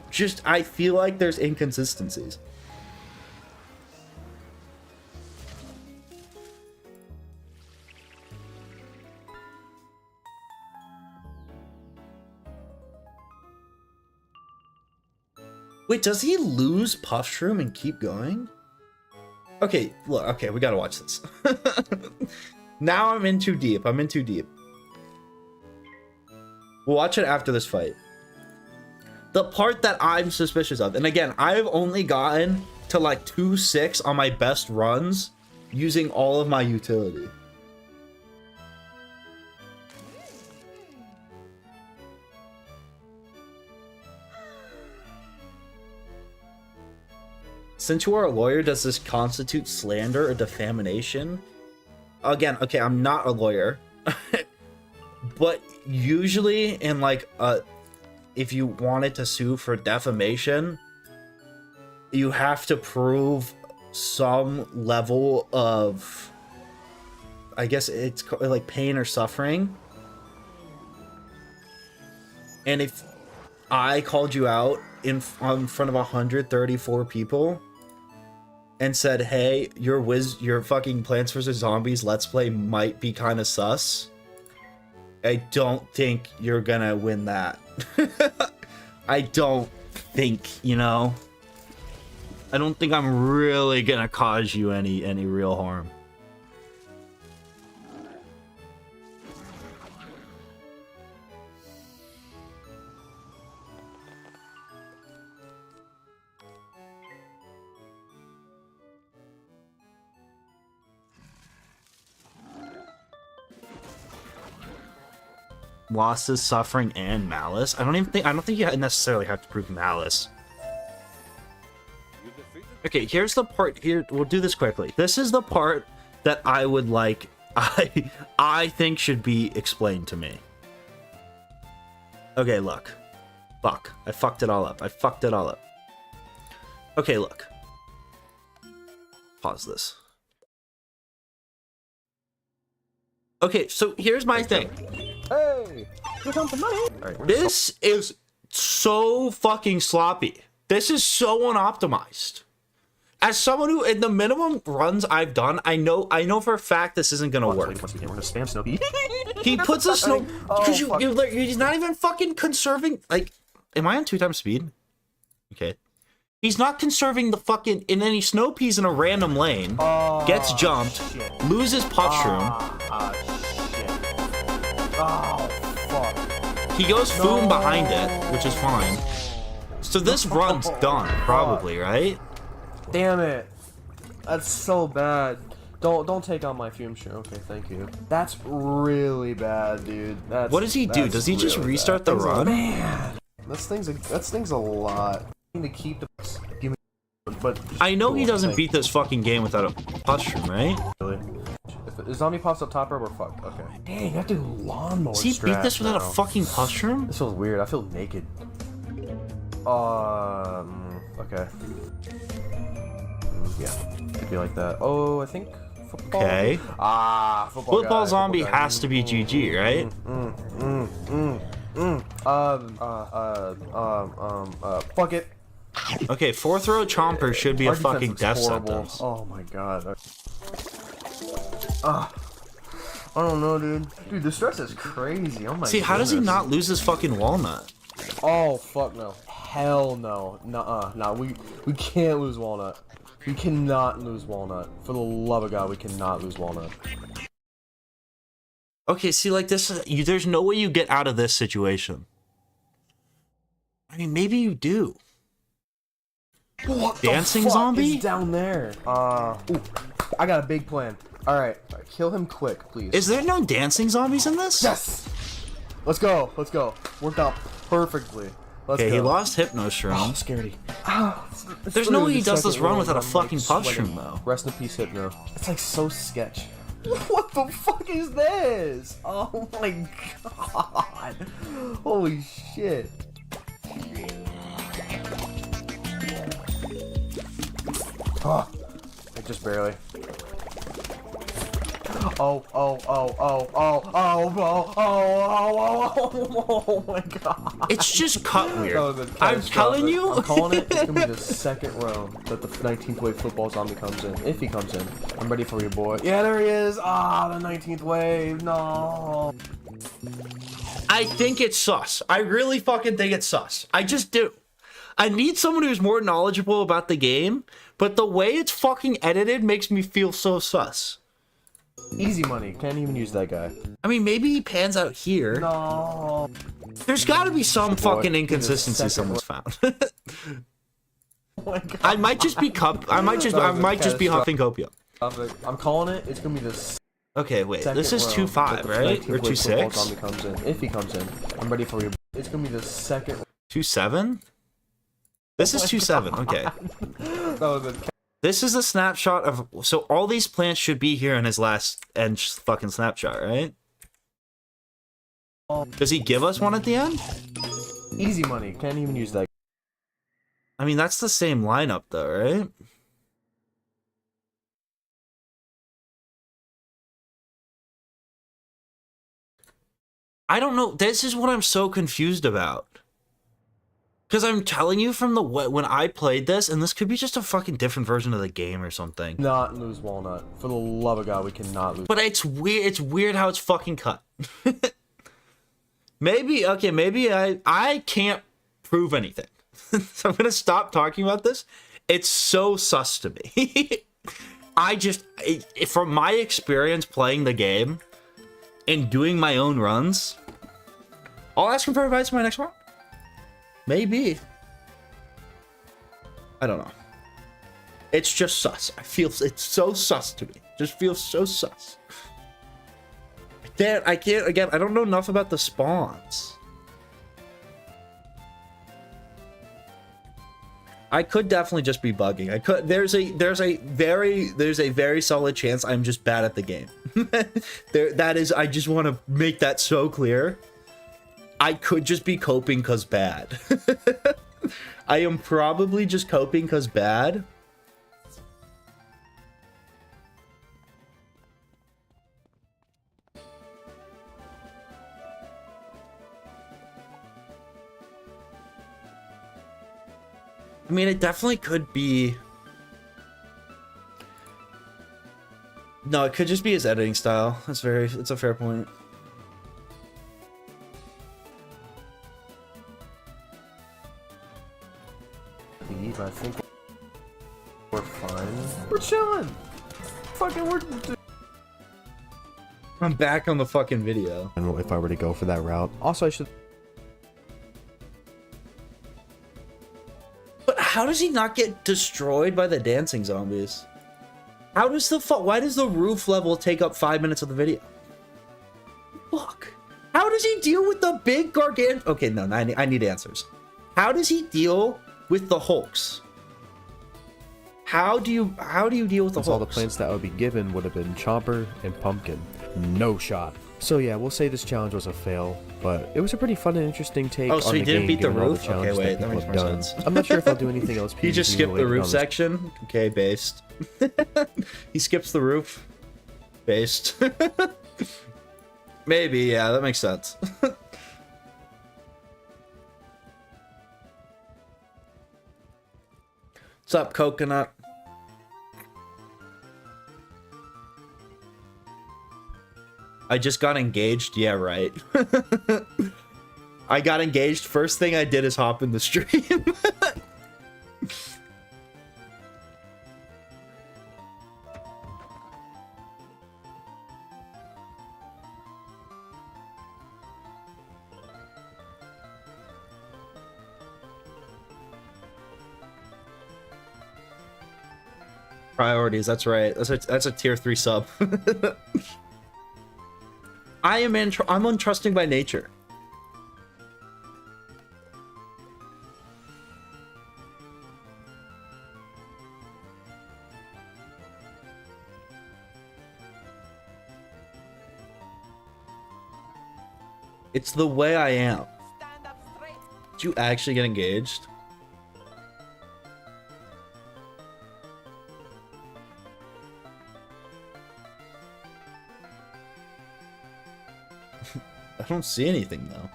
feel like there's inconsistencies. Wait, does he lose Puffshroom and keep going? Okay, look, okay, we gotta watch this. Now I'm in too deep. We'll watch it after this fight. The part that I'm suspicious of, and again, I've only gotten to like 2-6 on my best runs using all of my utility. Since you are a lawyer, does this constitute slander or defamation? Again, okay, I'm not a lawyer. But usually in like if you wanted to sue for defamation, you have to prove some level of, I guess it's like pain or suffering. And if I called you out in front of 134 people and said, hey, your fucking Plants vs. Zombies Let's Play might be kind of sus, I don't think you're gonna win that. I don't think, you know? I don't think I'm really gonna cause you any real harm. Losses, suffering, and malice. I don't think you necessarily have to prove malice. Okay, here's the part here. We'll do this quickly. This is the part that I would like, I think should be explained to me. Okay, look. Fuck. I fucked it all up. Okay, look. Pause this. Okay, so here's my thing. Hey, here comes the money. Right, this is so fucking sloppy. This is so unoptimized. As someone who, in the minimum runs I've done, I know for a fact this isn't gonna work. Once again, we're gonna spam Snoopy. He puts a snow because he's not even fucking conserving. Like, am I on 2x speed? Okay. He's not conserving the fucking in any snow peas in a random lane. Gets jumped, loses Pushroom. Oh, fuck. He goes Foom behind it, which is fine. So this run's done, probably, right? Damn it. That's so bad. Don't take on my fume shroom. Okay, thank you. That's really bad, dude. What does he do? Does he just restart the run? Man, that's thing's a lot. I need to keep the but I know he doesn't beat this fucking game without a Pushroom, right? Really? If a zombie pops up top row, we're fucked. Okay. Dang, I have to do lawnmower. Does he beat this without a fucking Pushroom? This feels weird. I feel naked. Okay. Yeah, could be like that. Oh, I think football. Okay. Football zombie has to be GG, right? Fuck it. Okay, fourth row Chomper should be a fucking death sentence. Oh my god. I don't know, dude. Dude, the stress is crazy. Oh my. See, how does he not lose his fucking walnut? Oh fuck no. Hell no. Nuh-uh. Nah, we can't lose walnut. We cannot lose walnut. For the love of God, we cannot lose walnut. Okay, see, like this, there's no way you get out of this situation. I mean, maybe you do. What Dancing the fuck zombie is down there? Ooh, I got a big plan. All right, kill him quick, please. Is there no dancing zombies in this? Yes. Let's go. Let's go. Worked out perfectly. Let's go. He lost Hypno Shroom. Oh, scaredy. There's no way he does this run without a fucking Pushroom, though. Rest in peace, Hypno. It's like so sketch. What the fuck is this? Oh my god. Holy shit. Oh, just barely. Oh my god. It's just cut weird. I'm telling you. I'm calling it. It's gonna be the second round that the 19th wave football zombie comes in. If he comes in. I'm ready for you, boy. Yeah, there he is. Ah, the 19th wave. No. I think it's sus. I really fucking think it's sus. I just do. I need someone who's more knowledgeable about the game, but the way it's fucking edited makes me feel so sus. Easy money. Can't even use that guy. I mean, maybe he pans out here. No. There's got to be some Boy, fucking inconsistency someone's found. Oh my God. I might just be I might just be huffing copium. I'm calling it. It's gonna be this. Okay, wait. Second This is round 2-5, that the right? 19th Or wave football 2-6? zombie comes in. If he comes in, I'm ready for you. It's gonna be the second. 2-7? This is 2-7. Okay. That was a. This is a snapshot of. So all these plants should be here in his last end fucking snapshot, right? Does he give us one at the end? Easy money. Can't even use that. I mean, that's the same lineup, though, right? I don't know. This is what I'm so confused about. Because I'm telling you from the when I played this, and this could be just a fucking different version of the game or something. Not lose Walnut. For the love of God, we cannot lose. But it's weird. It's weird how it's fucking cut. Maybe, okay, maybe I can't prove anything. So I'm gonna stop talking about this. It's so sus to me. From my experience playing the game and doing my own runs, I'll ask him for advice in my next round. Maybe. I don't know. It's just sus. It's so sus to me. Just feels so sus. I can't, again, I don't know enough about the spawns. I could definitely just be bugging. There's a very solid chance I'm just bad at the game. I just want to make that so clear. I could just be coping cause bad. I am probably just coping cause bad. I mean, it definitely could be. No, it could just be his editing style. It's a fair point. I think we're fine. We're chilling. Fucking we're. I'm back on the fucking video. I don't know if I were to go for that route. Also, I should. But how does he not get destroyed by the dancing zombies? How does why does the roof level take up 5 minutes of the video? Fuck. How does he deal with the big gargant? Okay, no, I need answers. How does he deal with the Hulks? How do you deal with the Hulks? All the plants that would be given would have been Chomper and Pumpkin. No shot. So yeah, we'll say this challenge was a fail, but it was a pretty fun and interesting take on the game. Oh, so he didn't beat the given all roof? Okay, challenges wait, that people makes have more done. sense. I'm not sure if I'll do anything else. He just skipped the roof section? Okay, based. He skips the roof. Based. Maybe, yeah, that makes sense. What's up, Coconut? I just got engaged. Yeah, right. I got engaged. First thing I did is hop in the stream. Priorities, that's right. That's a tier 3 sub. I'm untrusting by nature. It's the way I am. Did you actually get engaged? I don't see anything though.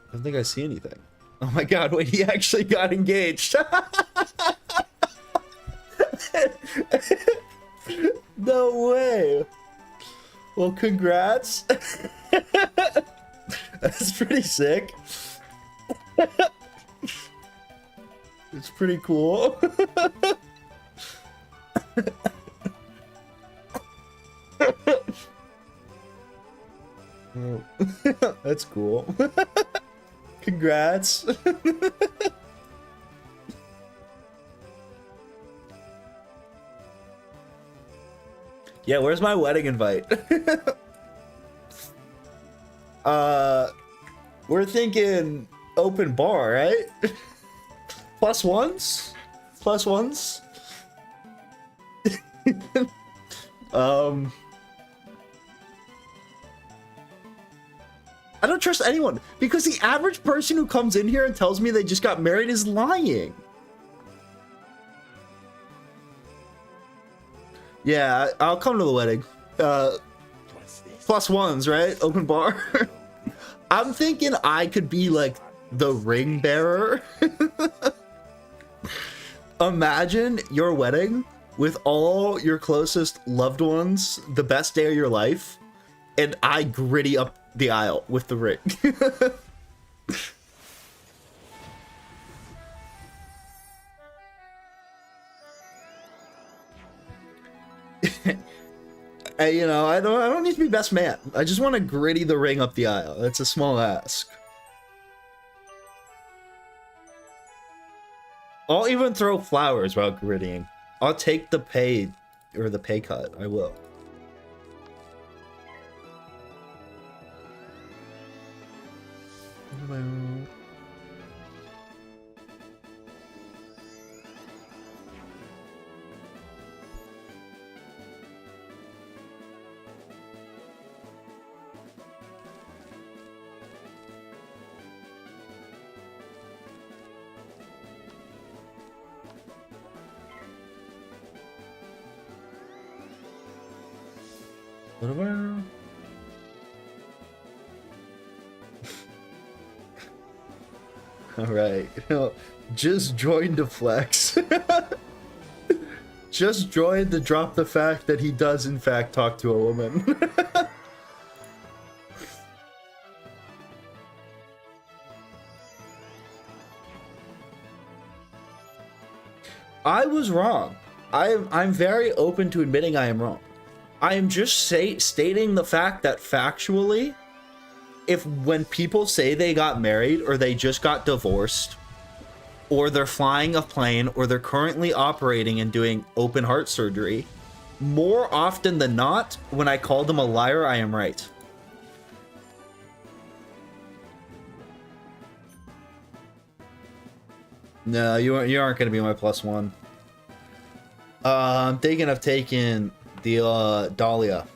I don't think I see anything. Oh my god, wait, he actually got engaged. No way. Well, congrats. That's pretty sick. It's pretty cool. That's cool. Congrats. Yeah, where's my wedding invite? We're thinking open bar, right? Plus ones? Plus ones? I don't trust anyone because the average person who comes in here and tells me they just got married is lying. Yeah, I'll come to the wedding. Plus ones, right? Open bar. I'm thinking I could be like the ring bearer. Imagine your wedding with all your closest loved ones, the best day of your life, and I gritty up the aisle with the ring. You know, I don't need to be best man. I just want to gritty the ring up the aisle. That's a small ask. I'll even throw flowers while grittying. I'll take the pay or the pay cut. I will. Whatever. All right, just join to flex. Just join to drop the fact that he does in fact talk to a woman. I was wrong. I'm very open to admitting I am wrong. I am just stating the fact that factually, when people say they got married or they just got divorced or they're flying a plane or they're currently operating and doing open heart surgery, more often than not, when I call them a liar, I am right. No, you aren't going to be my plus one. I'm thinking of taking the Dahlia.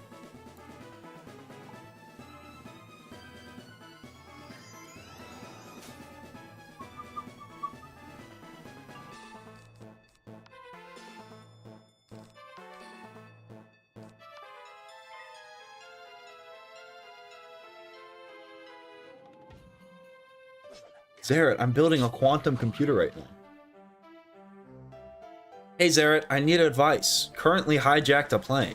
Zaret, I'm building a quantum computer right now. Hey Zaret, I need advice. Currently hijacked a plane.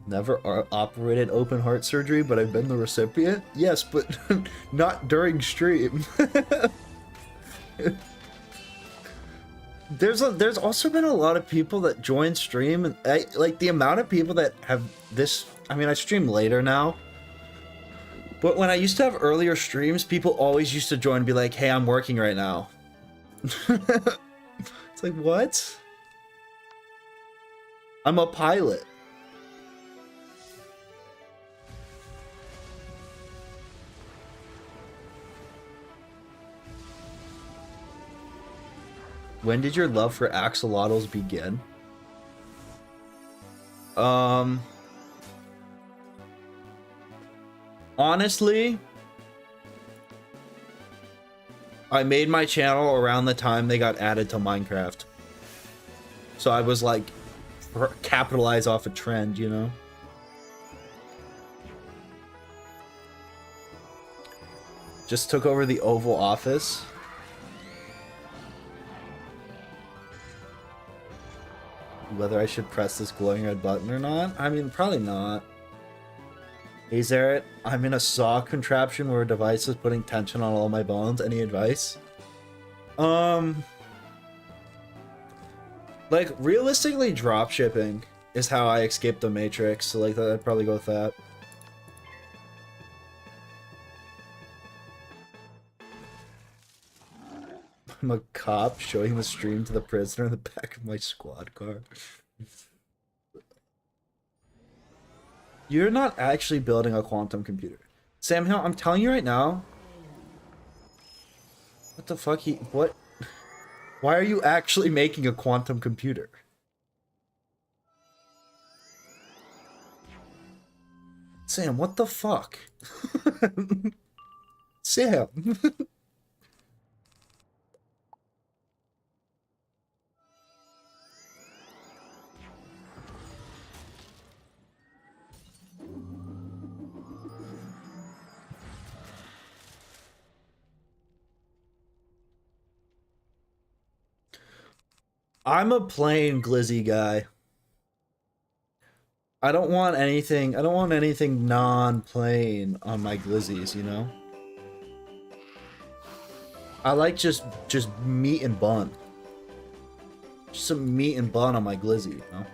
Never operated open heart surgery, but I've been the recipient? Yes, but not during stream. There's also been a lot of people that join stream, and like the amount of people that have this. I mean, I stream later now, but when I used to have earlier streams, people always used to join and be like, "Hey, I'm working right now." It's like, what? I'm a pilot. When did your love for axolotls begin? Honestly, I made my channel around the time they got added to Minecraft. So I was like, capitalize off a trend, you know? Just took over the Oval Office. Whether I should press this glowing red button or not? I mean, probably not. Hey Zaret, I'm in a saw contraption where a device is putting tension on all my bones. Any advice? Like, realistically, drop shipping is how I escape the Matrix, so like, I'd probably go with that. I'm a cop showing the stream to the prisoner in the back of my squad car. You're not actually building a quantum computer. Sam Hill, I'm telling you right now. What the fuck? What? Why are you actually making a quantum computer? Sam, what the fuck? Sam. I'm a plain glizzy guy. I don't want anything non-plain on my glizzies, you know? I like just meat and bun. Just some meat and bun on my glizzy, you know?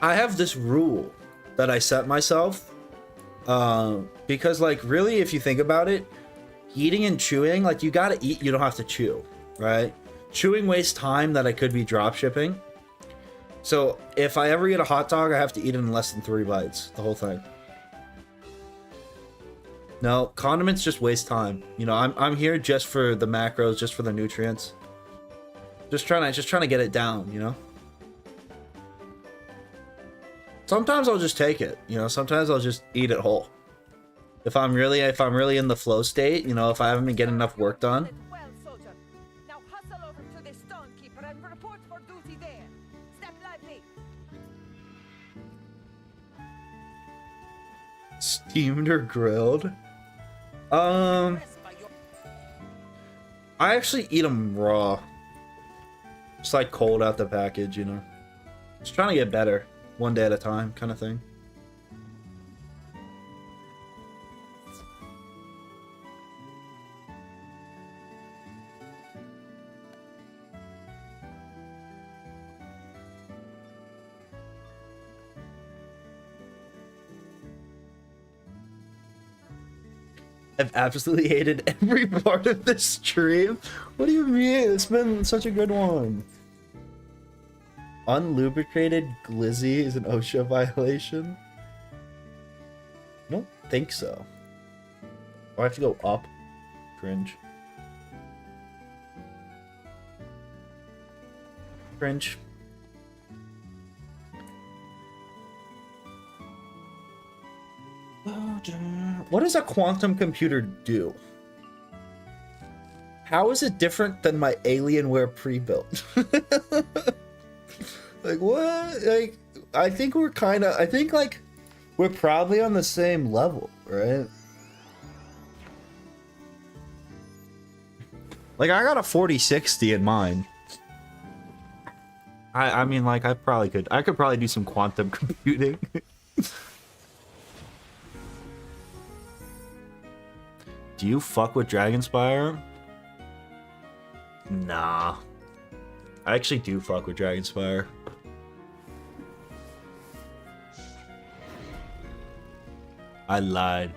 I have this rule that I set myself. Because like really if you think about it, eating and chewing, like you gotta eat, you don't have to chew, right? Chewing wastes time that I could be drop shipping. So if I ever eat a hot dog, I have to eat it in less than 3 bites, the whole thing. No, condiments just waste time. You know, I'm here just for the macros, just for the nutrients. Just trying to get it down, you know? Sometimes I'll just take it, you know. Sometimes I'll just eat it whole. If I'm really in the flow state, you know, if I haven't been getting enough work done. Well, soldier. Now hustle over to the stonekeeper and report for duty there. Step lively. Steamed or grilled? I actually eat them raw. Just like cold out the package, you know. Just trying to get better. One day at a time, kind of thing. I've absolutely hated every part of this stream. What do you mean? It's been such a good one. Unlubricated glizzy is an OSHA violation? I don't think so. Oh, I have to go up. Cringe. Cringe. What does a quantum computer do? How is it different than my Alienware pre-built? Like, what? Like, I think we're probably on the same level, right? Like, I got a 4060 in mine. I mean, like, I could probably do some quantum computing. Do you fuck with DRAGONSPYRE? Nah. I actually do fuck with DRAGONSPYRE. I lied.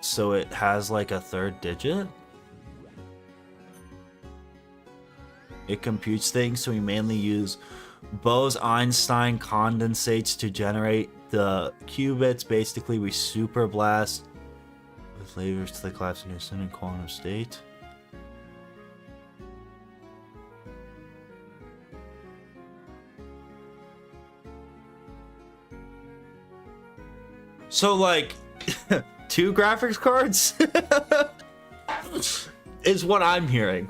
So it has like a third digit? It computes things, so we mainly use Bose-Einstein condensates to generate the qubits. Basically, we super blast with lasers to the collapse in a quantum state. So, like, 2 graphics cards is what I'm hearing.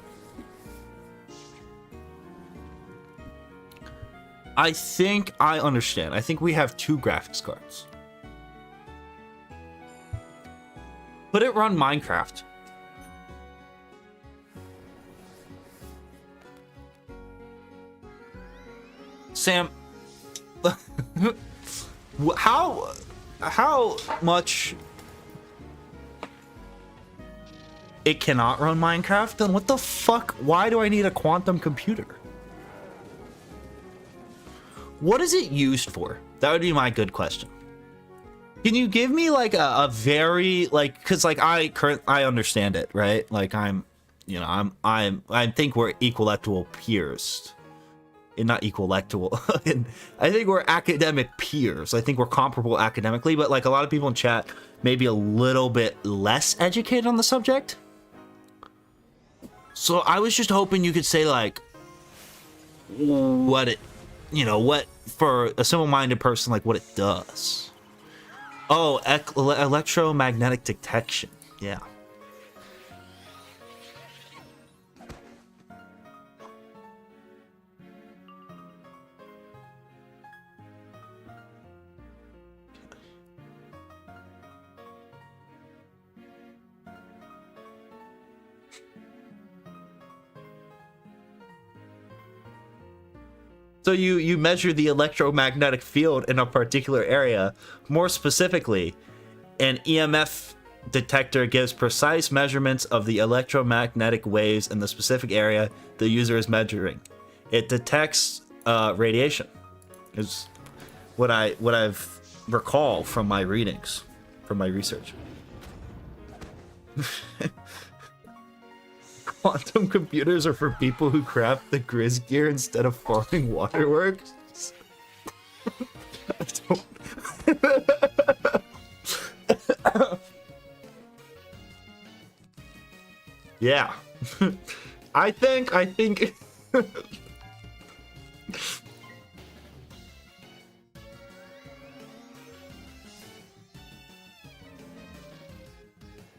I think I understand. I think we have 2 graphics cards. Put it run Minecraft. Sam, how much it cannot run Minecraft? Then what the fuck? Why do I need a quantum computer? What is it used for? That would be my good question. Can you give me like a very like, because like I understand it, right? Like I think we're equalectual peers. And not equalectual. I think we're academic peers. I think we're comparable academically, but like a lot of people in chat may be a little bit less educated on the subject. So I was just hoping you could say like what it, what for a simple-minded person, like what it does. Oh, electromagnetic detection. Yeah. So you measure the electromagnetic field in a particular area. More specifically, an EMF detector gives precise measurements of the electromagnetic waves in the specific area the user is measuring. It detects radiation, is what I've recall from my readings, from my research. Quantum computers are for people who craft the Grizz gear instead of farming waterworks. I don't... Yeah. I think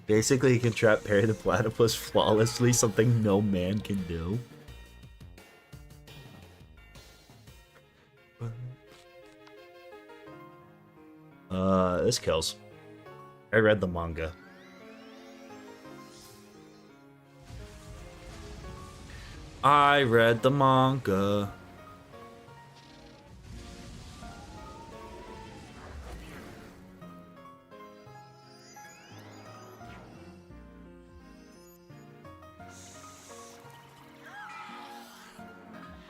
basically, he can trap Perry the Platypus flawlessly, something no man can do. This kills. I read the manga. I read the manga.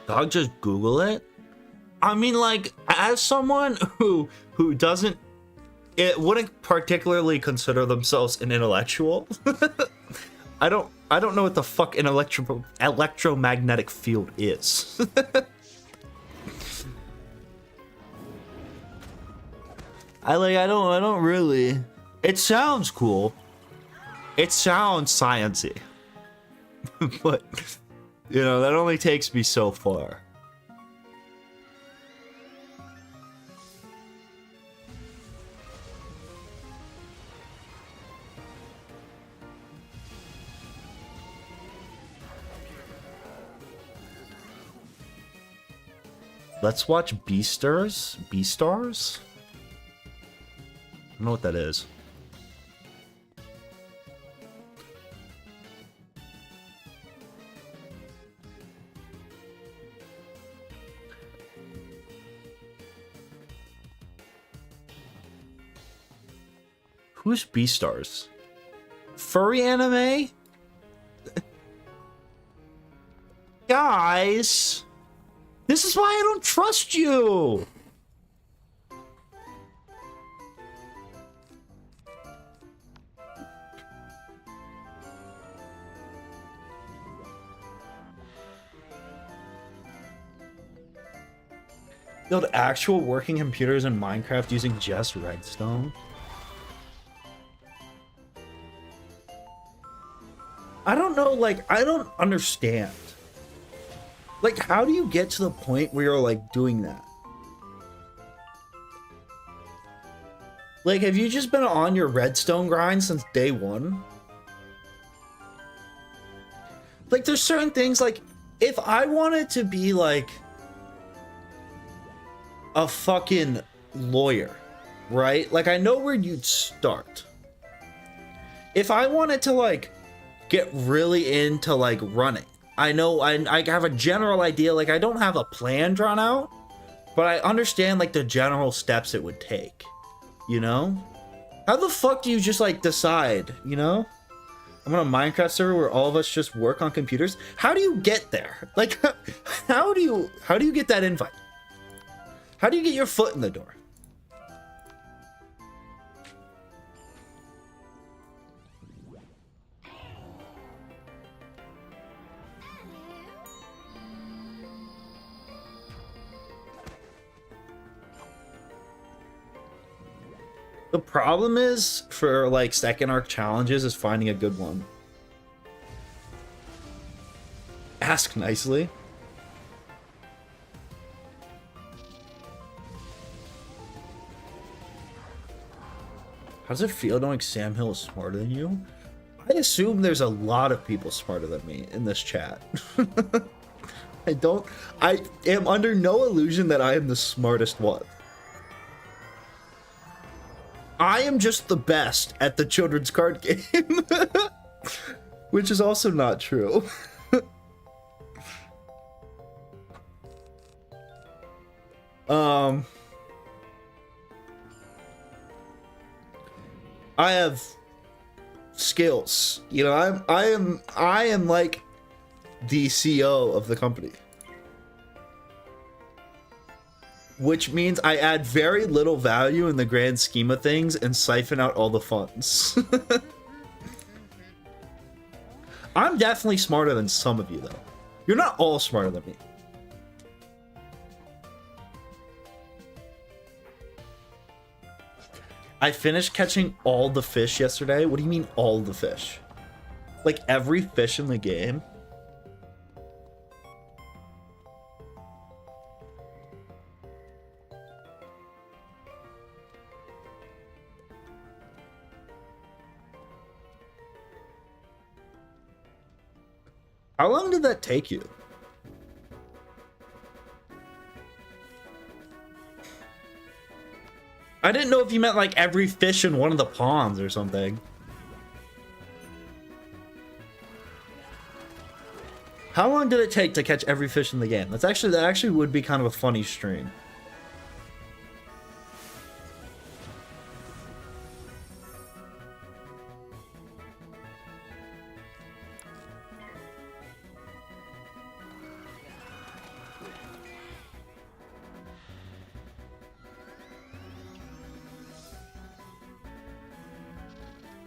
Dog, just Google it. I mean, like, as someone who doesn't, it wouldn't particularly consider themselves an intellectual. I don't know what the fuck an electromagnetic field is. I don't really. It sounds cool. It sounds sciencey. But that only takes me so far. Let's watch Beastars? Beastars? I don't know what that is. Who's Beastars? Furry anime? Guys! This is why I don't trust you! Build actual working computers in Minecraft using just redstone? I don't know, like, I don't understand. Like, how do you get to the point where you're, like, doing that? Like, have you just been on your redstone grind since day one? Like, there's certain things, like, if I wanted to be, like, a fucking lawyer, right? Like, I know where you'd start. If I wanted to, like, get really into, like, running, I know I have a general idea, like, I don't have a plan drawn out, But I understand like the general steps it would take, you know? How the fuck do you just like decide, you know? I'm on a Minecraft server where all of us just work on computers. How do you get there? Like, how do you get that invite? How do you get your foot in the door? The problem is for like second arc challenges is finding a good one. Ask nicely. How does it feel knowing Sam Hill is smarter than you? I assume there's a lot of people smarter than me in this chat. I am under no illusion that I am the smartest one. I am just the best at the children's card game. Which is also not true. I have skills. You know, I am like the CEO of the company. Which means I add very little value in the grand scheme of things and siphon out all the funds. I'm definitely smarter than some of you, though. You're not all smarter than me. I finished catching all the fish yesterday. What do you mean all the fish? Like every fish in the game? How long did that take you? I didn't know if you meant like every fish in one of the ponds or something. How long did it take to catch every fish in the game? That actually would be kind of a funny stream.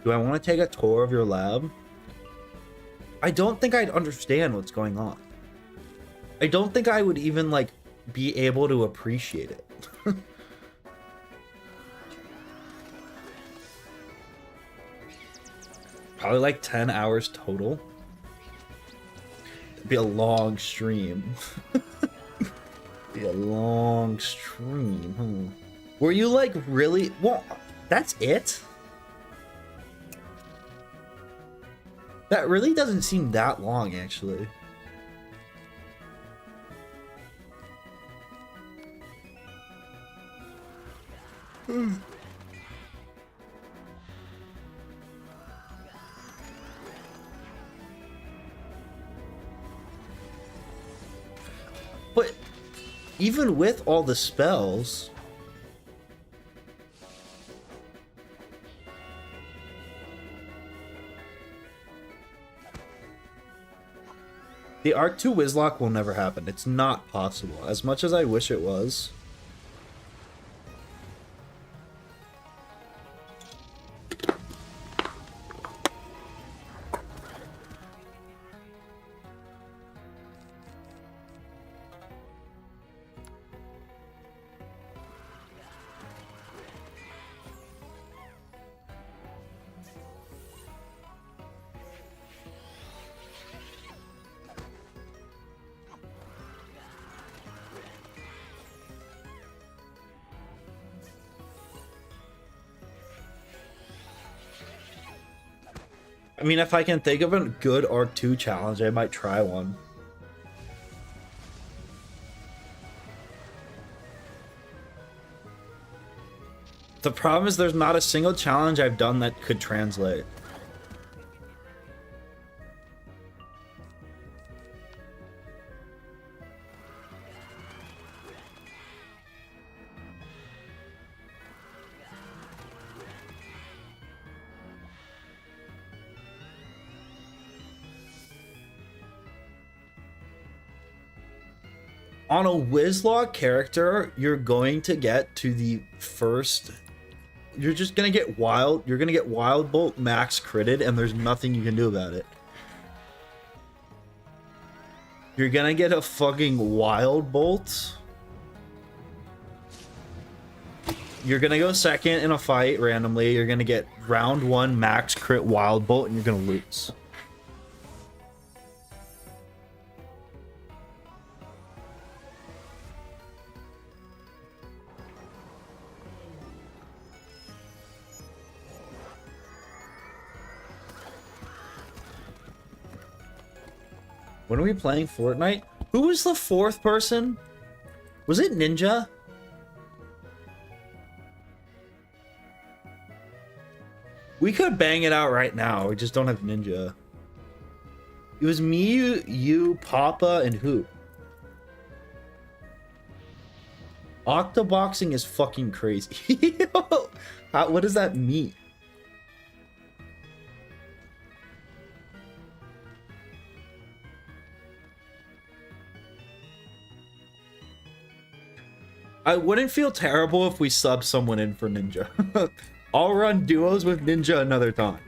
Do I want to take a tour of your lab? I don't think I'd understand what's going on. I don't think I would even, like, be able to appreciate it. Probably like 10 hours total. It'd be a long stream. Be a long stream, huh? Were you like really? Well, that's it? That really doesn't seem that long, actually. But even with all the spells, the Arc 2 Nuzlocke will never happen. It's not possible. As much as I wish it was. I mean, if I can think of a good Arc 2 challenge, I might try one. The problem is there's not a single challenge I've done that could translate. On a Nuzlocke character, you're going to get to the first. You're just gonna get wild. You're gonna get Wild Bolt max critted, and there's nothing you can do about it. You're gonna get a fucking Wild Bolt. You're gonna go second in a fight randomly. You're gonna get round 1 max crit Wild Bolt, and you're gonna lose. When are we playing Fortnite? Who was the 4th person? Was it Ninja? We could bang it out right now. We just don't have Ninja. It was me, you, Papa, and who? Octoboxing is fucking crazy. What does that mean? I wouldn't feel terrible if we sub someone in for Ninja. I'll run duos with Ninja another time.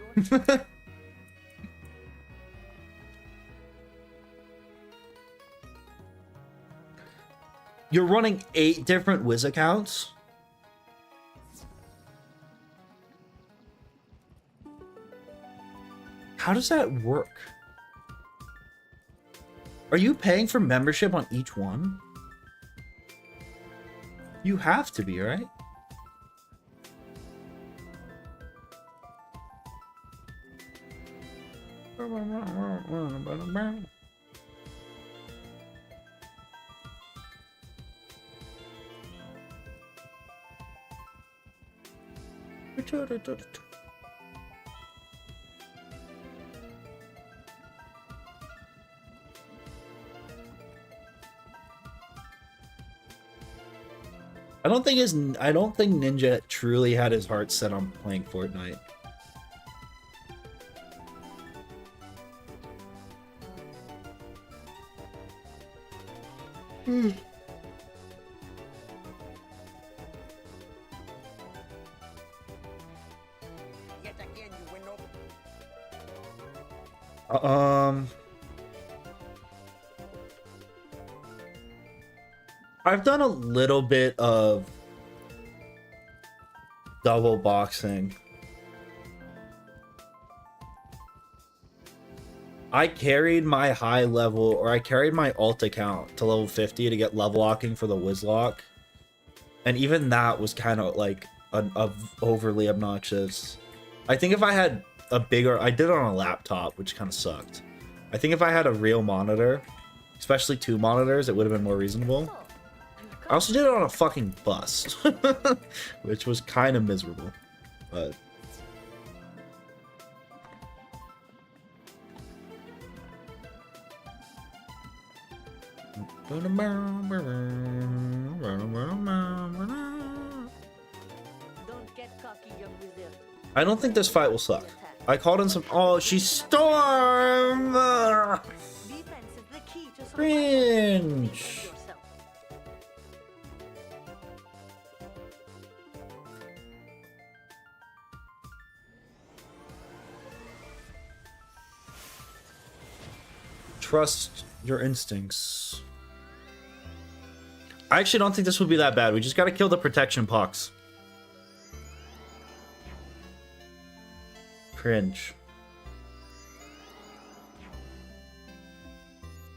You're running 8 different Wiz accounts? How does that work? Are you paying for membership on each one? You have to be, right? I don't think Ninja truly had his heart set on playing Fortnite. I've done a little bit of double boxing. I carried my high level, or I carried my alt account to level 50 to get level locking for the Nuzlocke. And even that was kind of like overly obnoxious. I think if I had a bigger, I did it on a laptop, which kind of sucked. I think if I had a real monitor, especially 2 monitors, it would have been more reasonable. I also did it on a fucking bus, which was kind of miserable, but... Don't get cocky, young wizard. I don't think this fight will suck. I called in some... Oh, she's Storm! Defense is the key to Cringe! Trust your instincts. I actually don't think this would be that bad. We just gotta kill the protection pox. Cringe.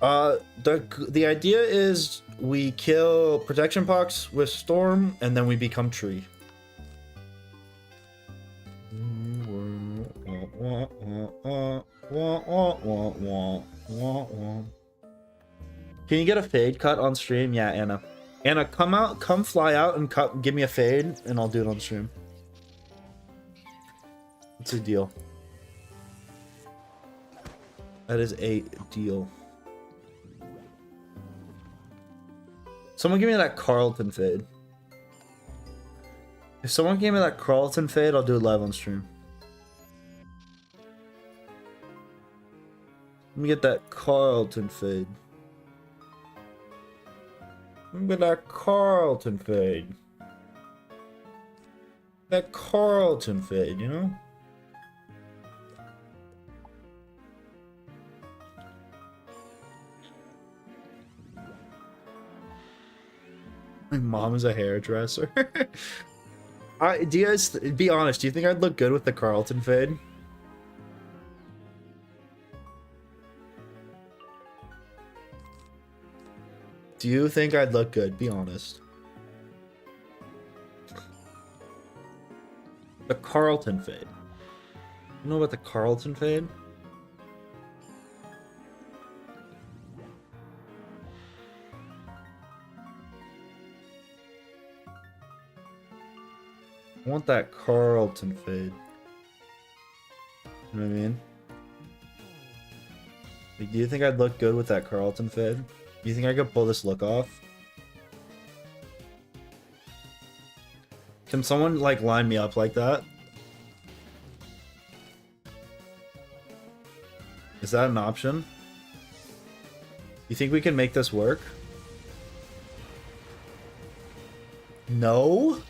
The idea is we kill protection pox with storm and then we become tree. Can you get a fade cut on stream? Yeah, Anna. Anna, come fly out and give me a fade, and I'll do it on stream. It's a deal. That is a deal. Someone give me that Carlton fade. If someone gave me that Carlton fade, I'll do it live on stream. Let me get that Carlton fade. Look at that Carlton fade. That Carlton fade, you know? My mom is a hairdresser. Do you guys, be honest, do you think I'd look good with the Carlton fade? Do you think I'd look good? Be honest. The Carlton fade. You know about the Carlton fade? I want that Carlton fade. You know what I mean? Like, do you think I'd look good with that Carlton fade? Do you think I could pull this look off? Can someone, like, line me up like that? Is that an option? You think we can make this work? No?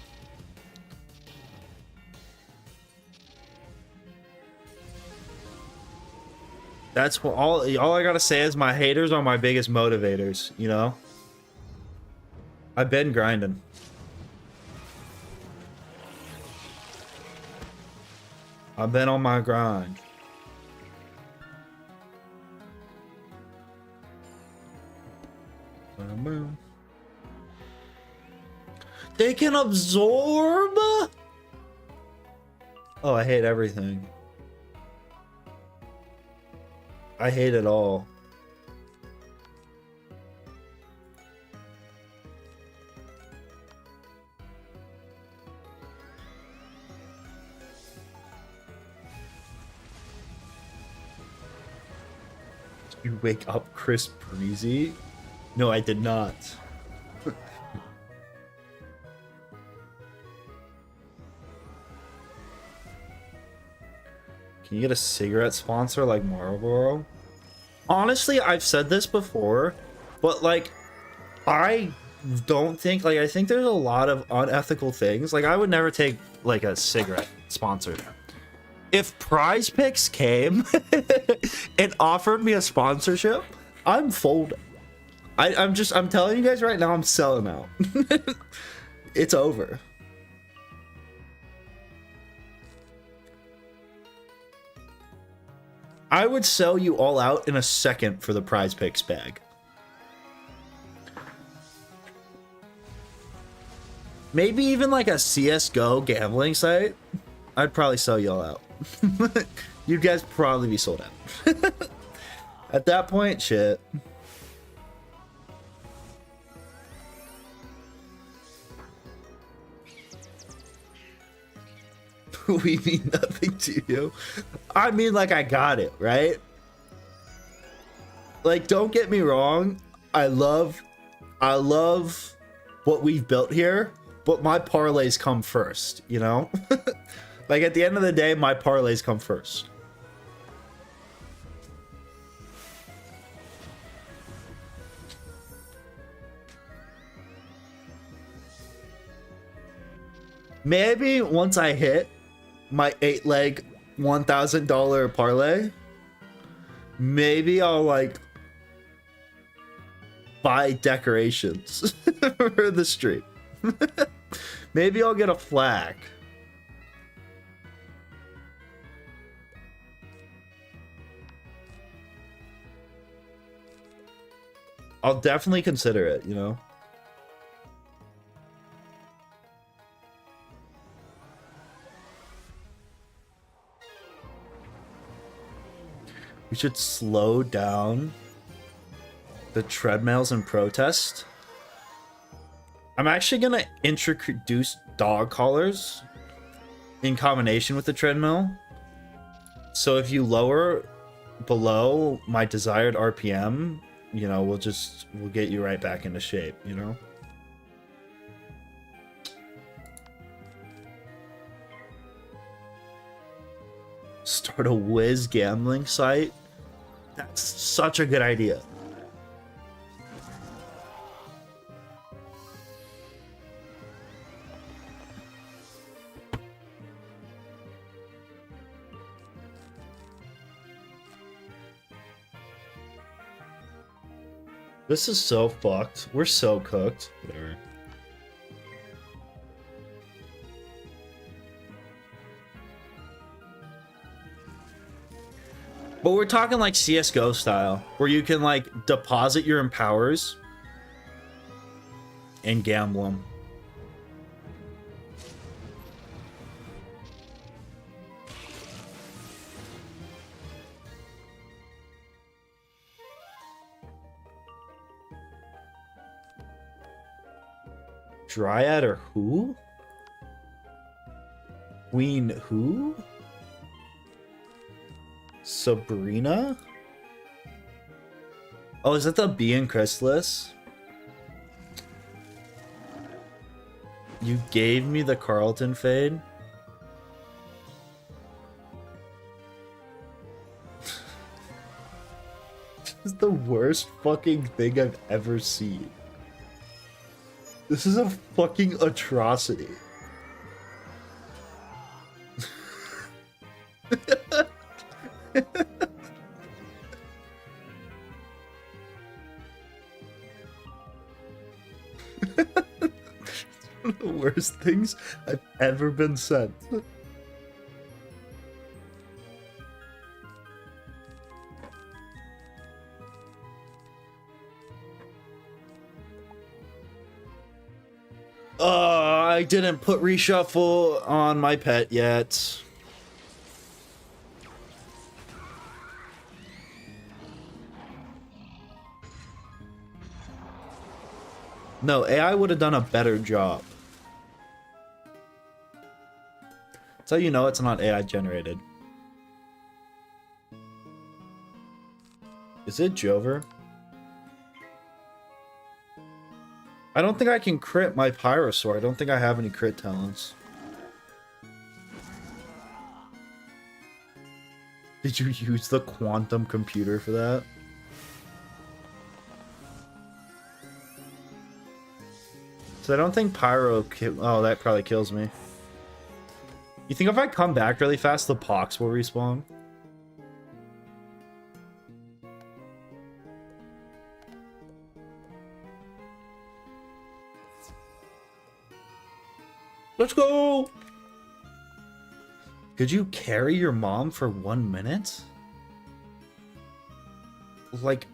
That's what all I gotta say is my haters are my biggest motivators, you know? I've been grinding. I've been on my grind. They can absorb? Oh, I hate everything. I hate it all. Did you wake up Chris Breezy? No, I did not. Can you get a cigarette sponsor like Marlboro? Honestly, I've said this before, but like, I don't think, like, I think there's a lot of unethical things. Like, I would never take like a cigarette sponsor. If Prize Picks came and offered me a sponsorship, I'm folding. I'm telling you guys right now, I'm selling out. It's over. I would sell you all out in a second for the Prize Picks bag. Maybe even like a CSGO gambling site. I'd probably sell you all out. You guys probably be sold out. At that point, shit. We mean nothing to you. I mean, like, I got it, right? Like, don't get me wrong. I love what we've built here, but my parlays come first, you know? Like, at the end of the day, my parlays come first. Maybe once I hit my 8-leg $1,000 parlay, maybe I'll like buy decorations for the stream. Maybe I'll get a flag. I'll definitely consider it, you know? We should slow down the treadmills and protest. I'm actually going to introduce dog collars in combination with the treadmill. So if you lower below my desired RPM, you know, we'll get you right back into shape, you know? Start a Wiz gambling site? That's such a good idea. This is so fucked. We're so cooked. Whatever. But we're talking like CSGO style, where you can like deposit your empowers and gamble them. Dryad or who? Queen who? Sabrina? Oh, is that the Bee and Chrysalis? You gave me the Carlton fade? This is the worst fucking thing I've ever seen. This is a fucking atrocity. One of the worst things I've ever been sent. I didn't put reshuffle on my pet yet. No, AI would have done a better job. That's how you know it's not AI generated. Is it Jover? I don't think I can crit my Pyrosaur. I don't think I have any crit talents. Did you use the quantum computer for that? So I don't think Pyro... Oh, that probably kills me. You think if I come back really fast, the Pox will respawn? Let's go! Could you carry your mom for 1 minute? Like,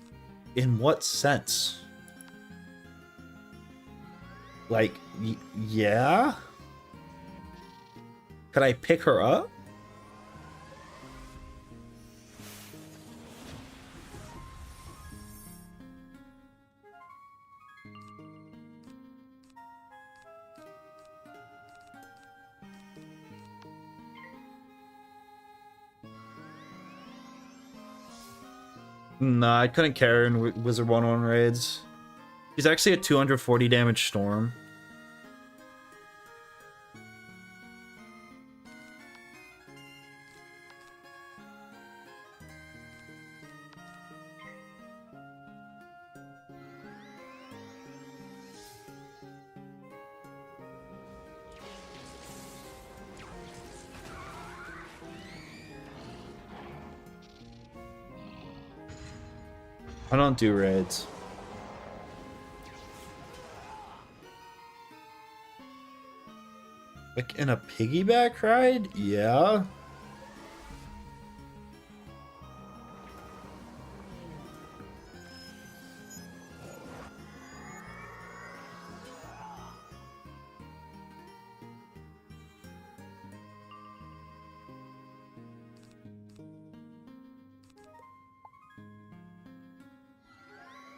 in what sense? Like, yeah? Could I pick her up? Nah, I couldn't carry her in Wizard101 raids. He's actually a 240 damage storm. I don't do raids. Like in a piggyback ride? Yeah.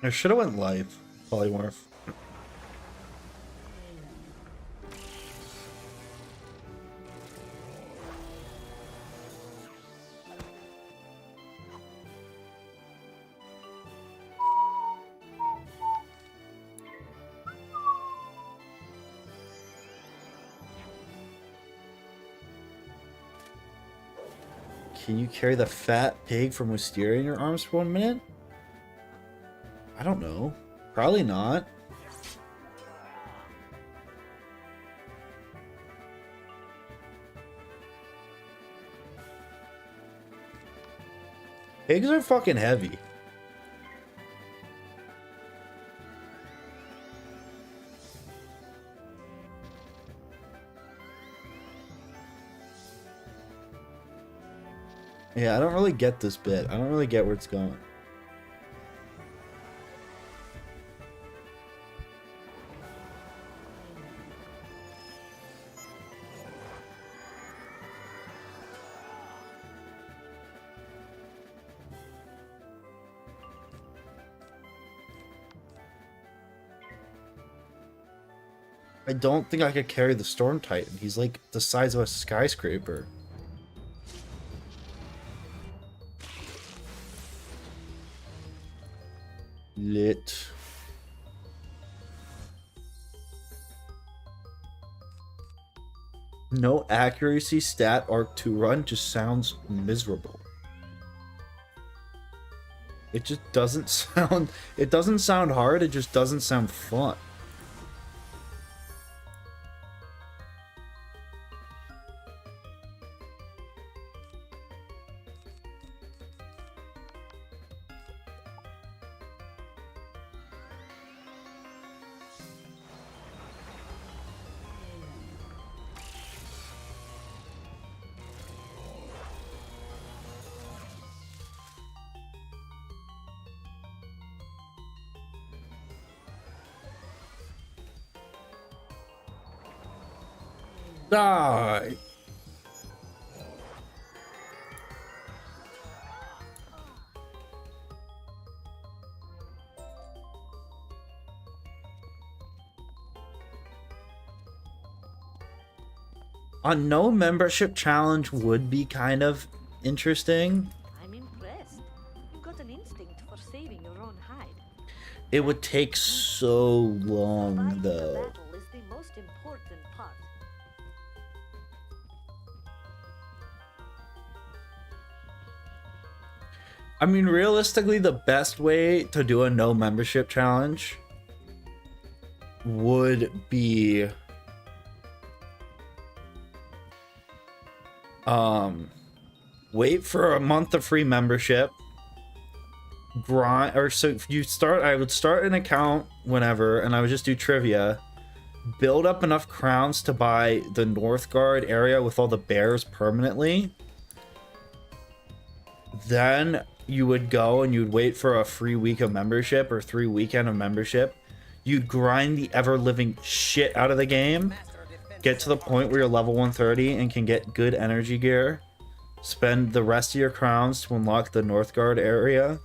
I should have went live, polymorph. Can you carry the fat pig from Wisteria in your arms for 1 minute? I don't know. Probably not. Pigs are fucking heavy. Yeah, I don't really get this bit. I don't really get where it's going. I don't think I could carry the Storm Titan. He's like the size of a skyscraper. Lit. No accuracy stat arc to run just sounds miserable. It just doesn't sound, it doesn't sound hard, it just doesn't sound fun. Die. A no membership challenge would be kind of interesting. I'm impressed. You've got an instinct for saving your own hide. It would take so long Fighting the though. battle is the most important part. I mean, realistically, the best way to do a no membership challenge would be wait for a month of free membership, grind, or so if you start, I would start an account whenever, and I would just do trivia, build up enough crowns to buy the Northgard area with all the bears permanently. Then you would go and you'd wait for a free week of membership or 3 weekend of membership. You'd grind the ever-living shit out of the game, get to the point where you're level 130 and can get good energy gear, spend the rest of your crowns to unlock the Northgard area,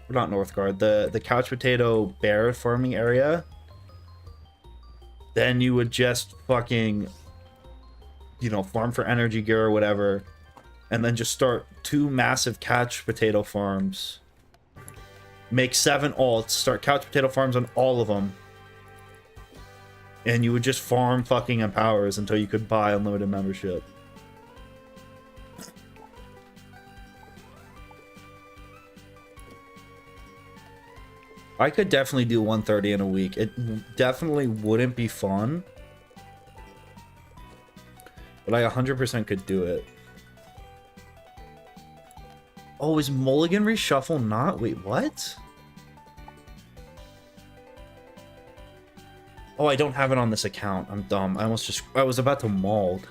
or not Northgard, the couch potato bear farming area. Then you would just fucking, you know, farm for energy gear or whatever, and then just start 2 massive couch potato farms. Make 7 alts, start couch potato farms on all of them. And you would just farm fucking empowers until you could buy unlimited membership. I could definitely do 130 in a week. It definitely wouldn't be fun, but I 100% could do it. Oh, is Mulligan Reshuffle not? Wait, what? Oh, I don't have it on this account. I'm dumb. I was about to mauled.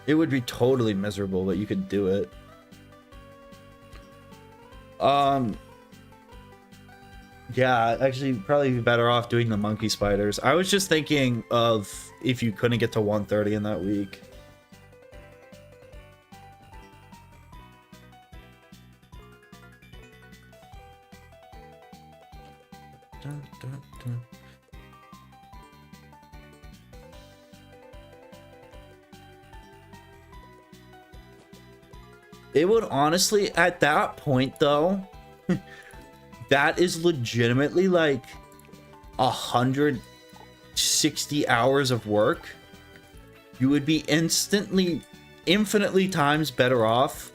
It would be totally miserable, but you could do it. Yeah, actually, probably be better off doing the monkey spiders. I was just thinking of if you couldn't get to 130 in that week. Dun, dun, dun. It would honestly, at that point though, that is legitimately like 160 hours of work. You would be infinitely times better off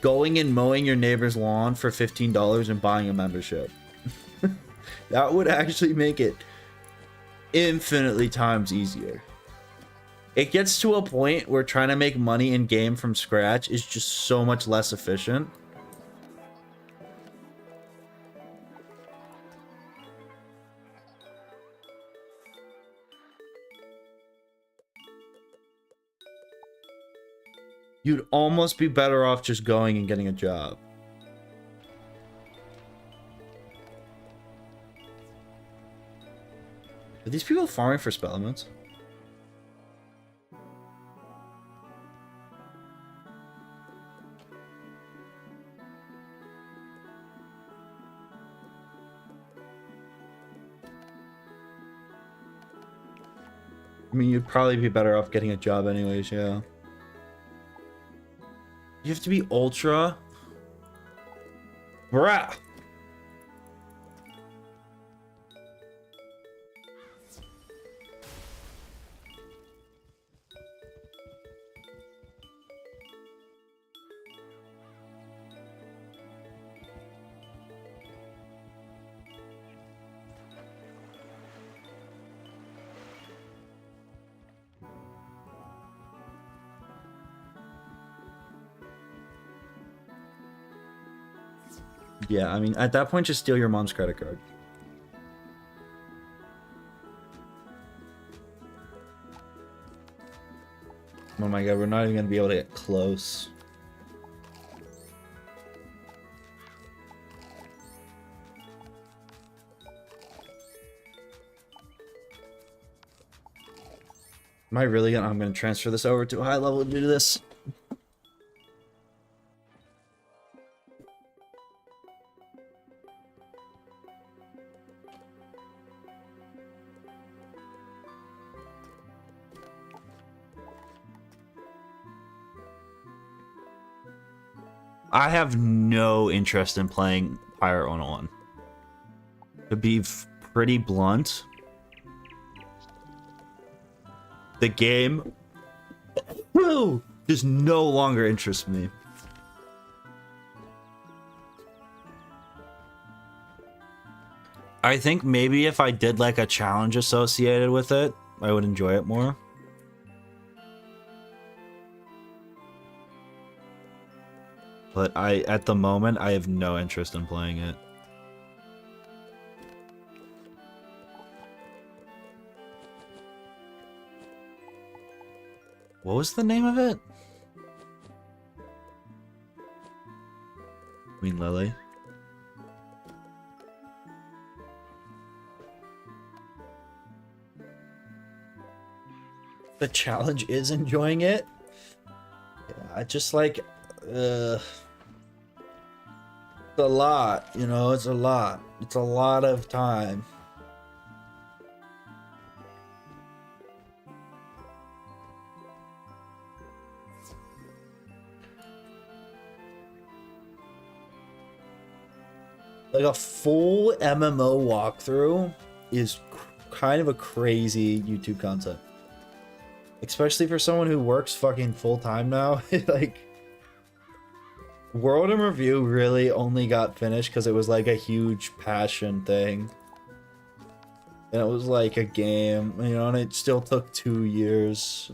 going and mowing your neighbor's lawn for $15 and buying a membership. That would actually make it infinitely times easier. It gets to a point where trying to make money in game from scratch is just so much less efficient. You'd almost be better off just going and getting a job. Are these people farming for spell emotes? I mean, you'd probably be better off getting a job anyways, yeah. You have to be ultra. Bruh. Yeah, I mean, at that point, just steal your mom's credit card. Oh my god, we're not even gonna be able to get close. Am I really gonna... I'm gonna transfer this over to a high level to do this. I have no interest in playing Pirate 101. To be pretty blunt, the game just no longer interests me. I think maybe if I did like a challenge associated with it, I would enjoy it more. But at the moment, I have no interest in playing it. What was the name of it? Queen Lily. The challenge is enjoying it. Yeah, I just like... it's a lot, you know, it's a lot. It's a lot of time. Like a full MMO walkthrough is kind of a crazy YouTube concept. Especially for someone who works fucking full-time now. Like, World in Review really only got finished because it was like a huge passion thing. And it was like a game, you know, and it still took 2 years.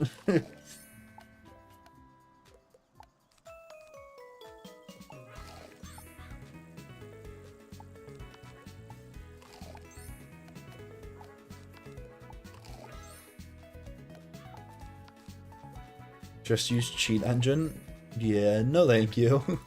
Just use cheat engine? Yeah, no thank you.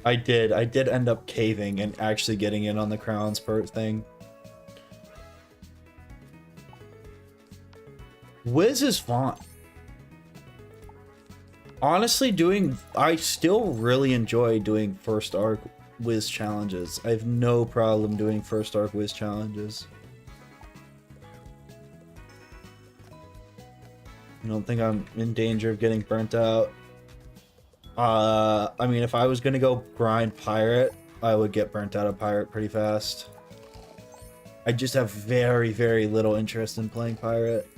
I did end up caving and actually getting in on the crowns per thing. Wiz is fun. Honestly, I still really enjoy doing first arc Wiz challenges. I have no problem doing first arc Wiz challenges. I don't think I'm in danger of getting burnt out. I mean, if I was gonna go grind pirate, I would get burnt out of pirate pretty fast. I just have very, very little interest in playing pirate.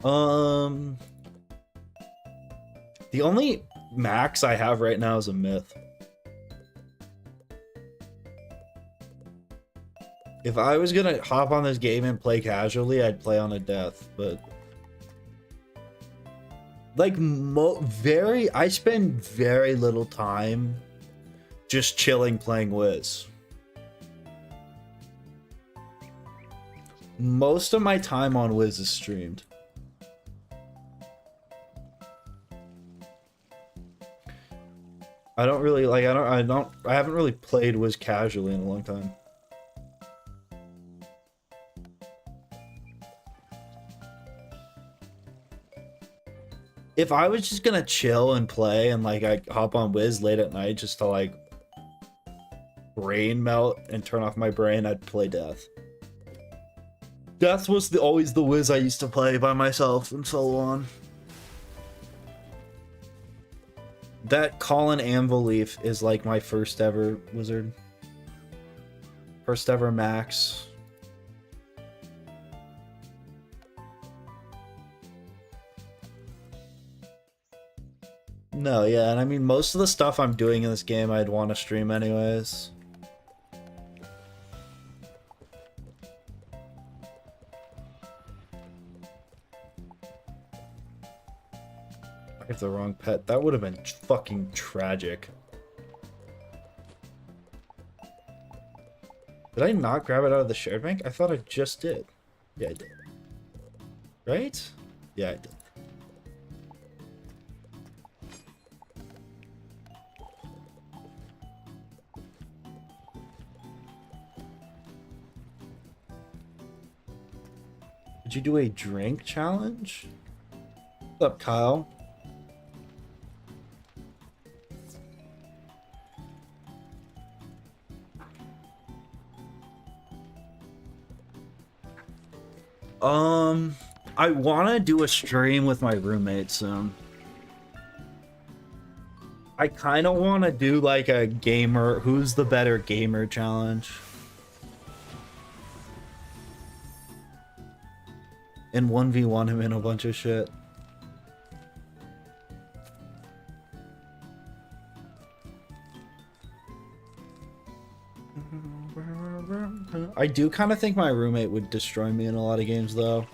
The only max I have right now is a myth. If I was gonna hop on this game and play casually, I'd play on a death, but like I spend very little time just chilling playing Wiz. Most of my time on Wiz is streamed. I don't really like I haven't really played Wiz casually in a long time. If I was just gonna chill and play and like I hop on Wiz late at night just to like brain melt and turn off my brain, I'd play Death. Death was always the Wiz I used to play by myself and so on. That Colin Anvil Leaf is like my first ever wizard. First ever max. No, yeah, and I mean most of the stuff I'm doing in this game I'd want to stream anyways. I have the wrong pet. That would have been fucking tragic. Did I not grab it out of the shared bank? I thought I just did. Yeah, I did. Right? Yeah, I did. Did you do a drink challenge? What's up, Kyle? I want to do a stream with my roommate soon. I kind of want to do like a gamer, who's the better gamer challenge. And 1v1 him in a bunch of shit. I do kind of think my roommate would destroy me in a lot of games though.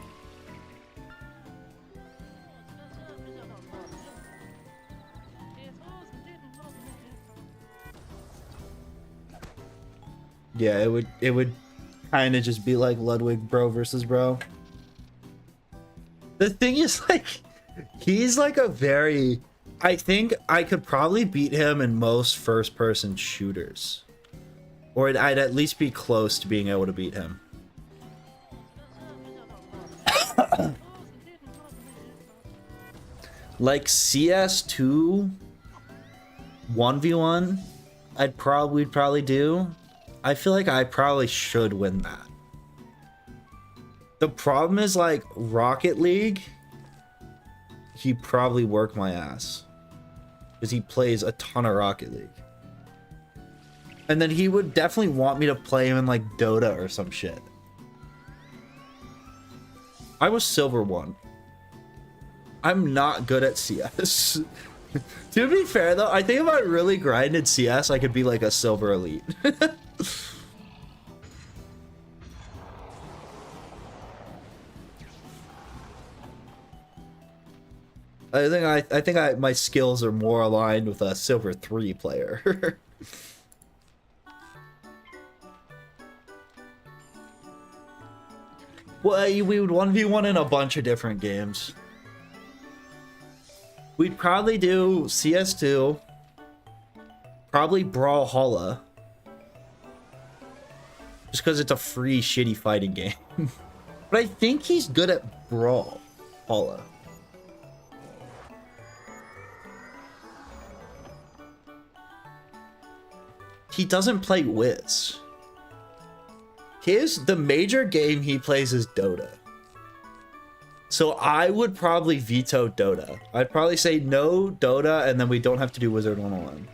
Yeah, it would kind of just be like Ludwig bro versus bro. The thing is, like, he's like a very... I think I could probably beat him in most first-person shooters. Or I'd at least be close to being able to beat him. Like CS2 1v1, we'd probably do. I feel like I probably should win that. The problem is, like, Rocket League, he'd probably work my ass. Because he plays a ton of Rocket League. And then he would definitely want me to play him in, like, Dota or some shit. I was Silver 1. I'm not good at CS. To be fair, though, I think if I really grinded CS, I could be, like, a Silver Elite. I think my skills are more aligned with a Silver 3 player. Well, we would 1v1 in a bunch of different games. We'd probably do CS2, probably Brawlhalla, just because it's a free shitty fighting game. But I think he's good at Brawlhalla. He doesn't play Wiz. The major game he plays is Dota. So I would probably veto Dota. I'd probably say no Dota, and then we don't have to do Wizard101.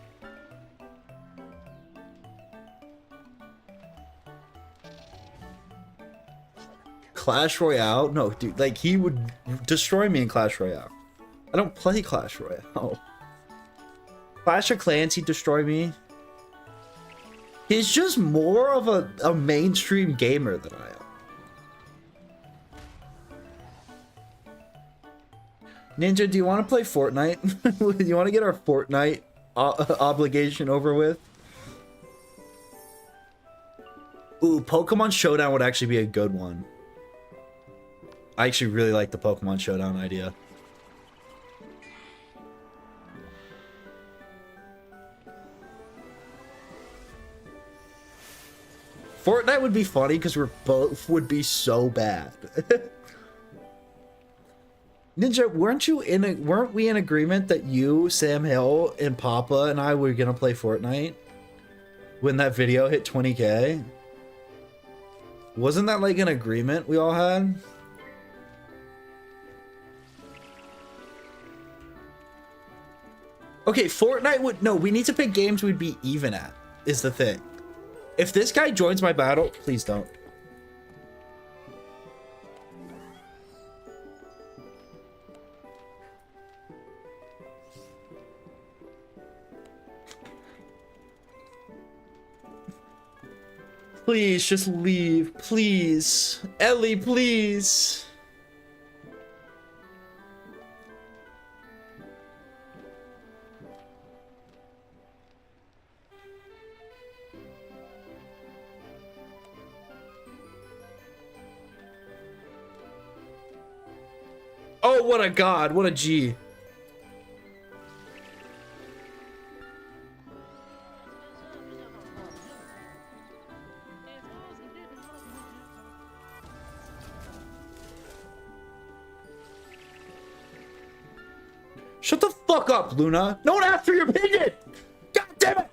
Clash Royale? No, dude, like he would destroy me in Clash Royale. I don't play Clash Royale. Clash of Clans, he'd destroy me. He's just more of a mainstream gamer than I am. Ninja, do you want to play Fortnite? Do you want to get our Fortnite obligation over with? Ooh, Pokemon Showdown would actually be a good one. I actually really like the Pokemon Showdown idea. Fortnite would be funny because we're both would be so bad. Ninja, weren't we in agreement that you, Sam Hill, and Papa and I were gonna play Fortnite when that video hit 20K? Wasn't that like an agreement we all had? Okay, Fortnite would... No, we need to pick games we'd be even at, is the thing. If this guy joins my battle, please don't. Please, just leave. Please. Ellie, please. Oh, what a god. What a G. Shut the fuck up, Luna. No one asked for your opinion. God damn it.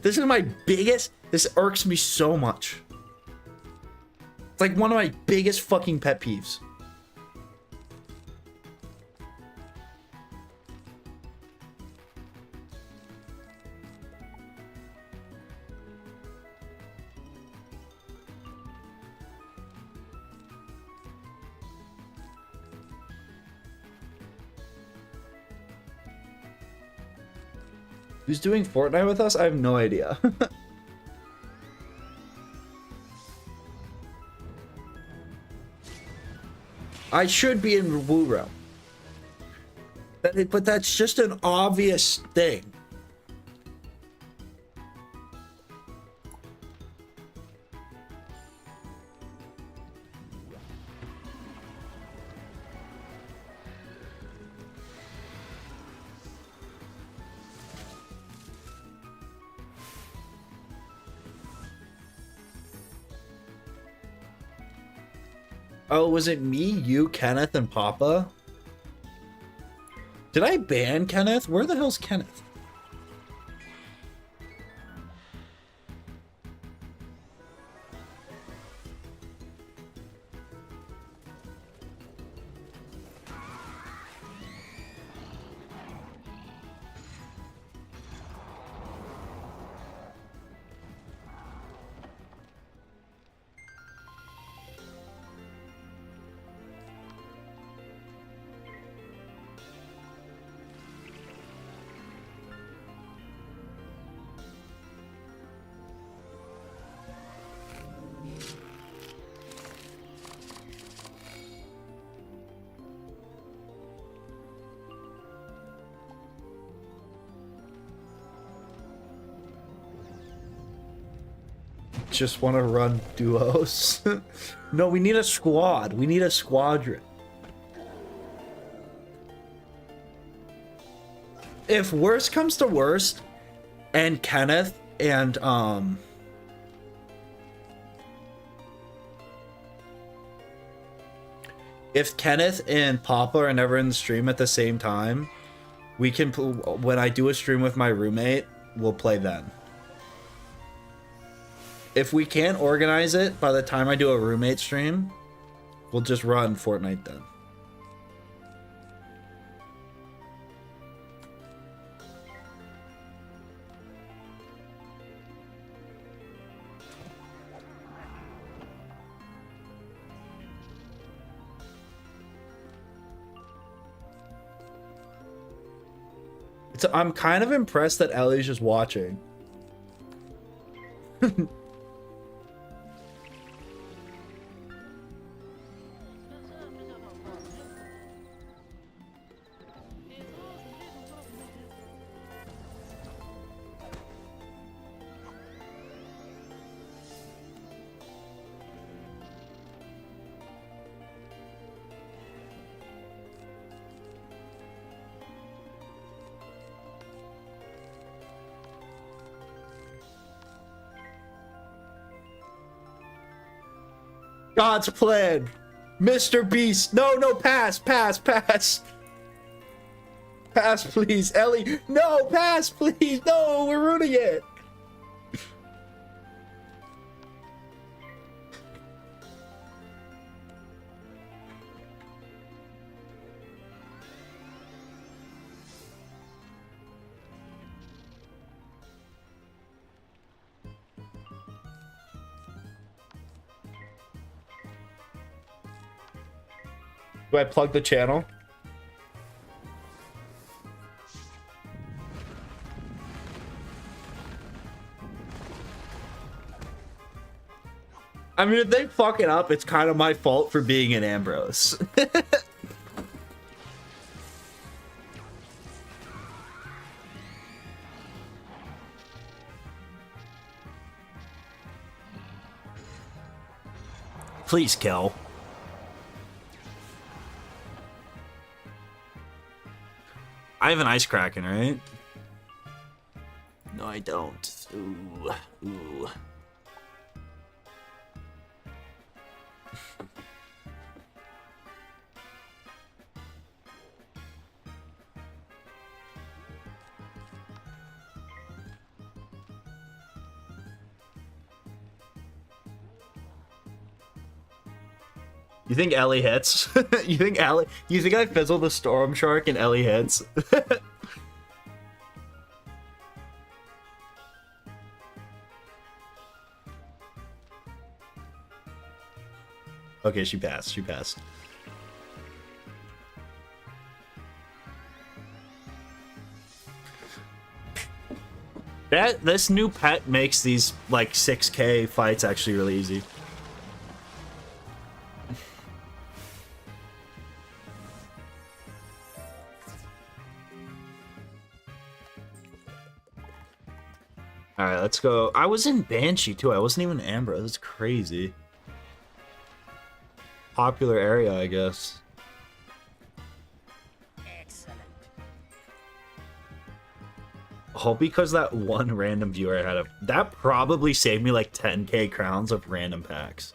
This is my biggest. This irks me so much. It's like one of my biggest fucking pet peeves. Who's doing Fortnite with us? I have no idea. I should be in Woo Realm. But that's just an obvious thing. Oh, was it me, you, Kenneth, and Papa? Did I ban Kenneth? Where the hell's Kenneth? Just want to run duos. No, we need a squad. We need a squadron. If worst comes to worst, and Kenneth and if Kenneth and Papa are never in the stream at the same time, we can when I do a stream with my roommate, we'll play then. If we can't organize it by the time I do a roommate stream, we'll just run Fortnite then. I'm kind of impressed that Ellie's just watching. God's plan. Mr. Beast. No, no, pass, pass, pass. Pass, please. Ellie. No, pass, please. No, we're ruining it. Do I plug the channel? I mean, if they fuck it up, it's kind of my fault for being an Ambrose. Please kill. I have an ice kraken, right? No, I don't. Ooh, ooh. You think Ellie hits? You think Ellie? You think I fizzle the Storm Shark and Ellie hits? Okay, she passed. She passed. This new pet makes these like 6K fights actually really easy. Alright, let's go. I was in Banshee too. I wasn't even Amber. That's crazy. Popular area, I guess. Excellent. All because that one random viewer I had that probably saved me like 10k crowns of random packs.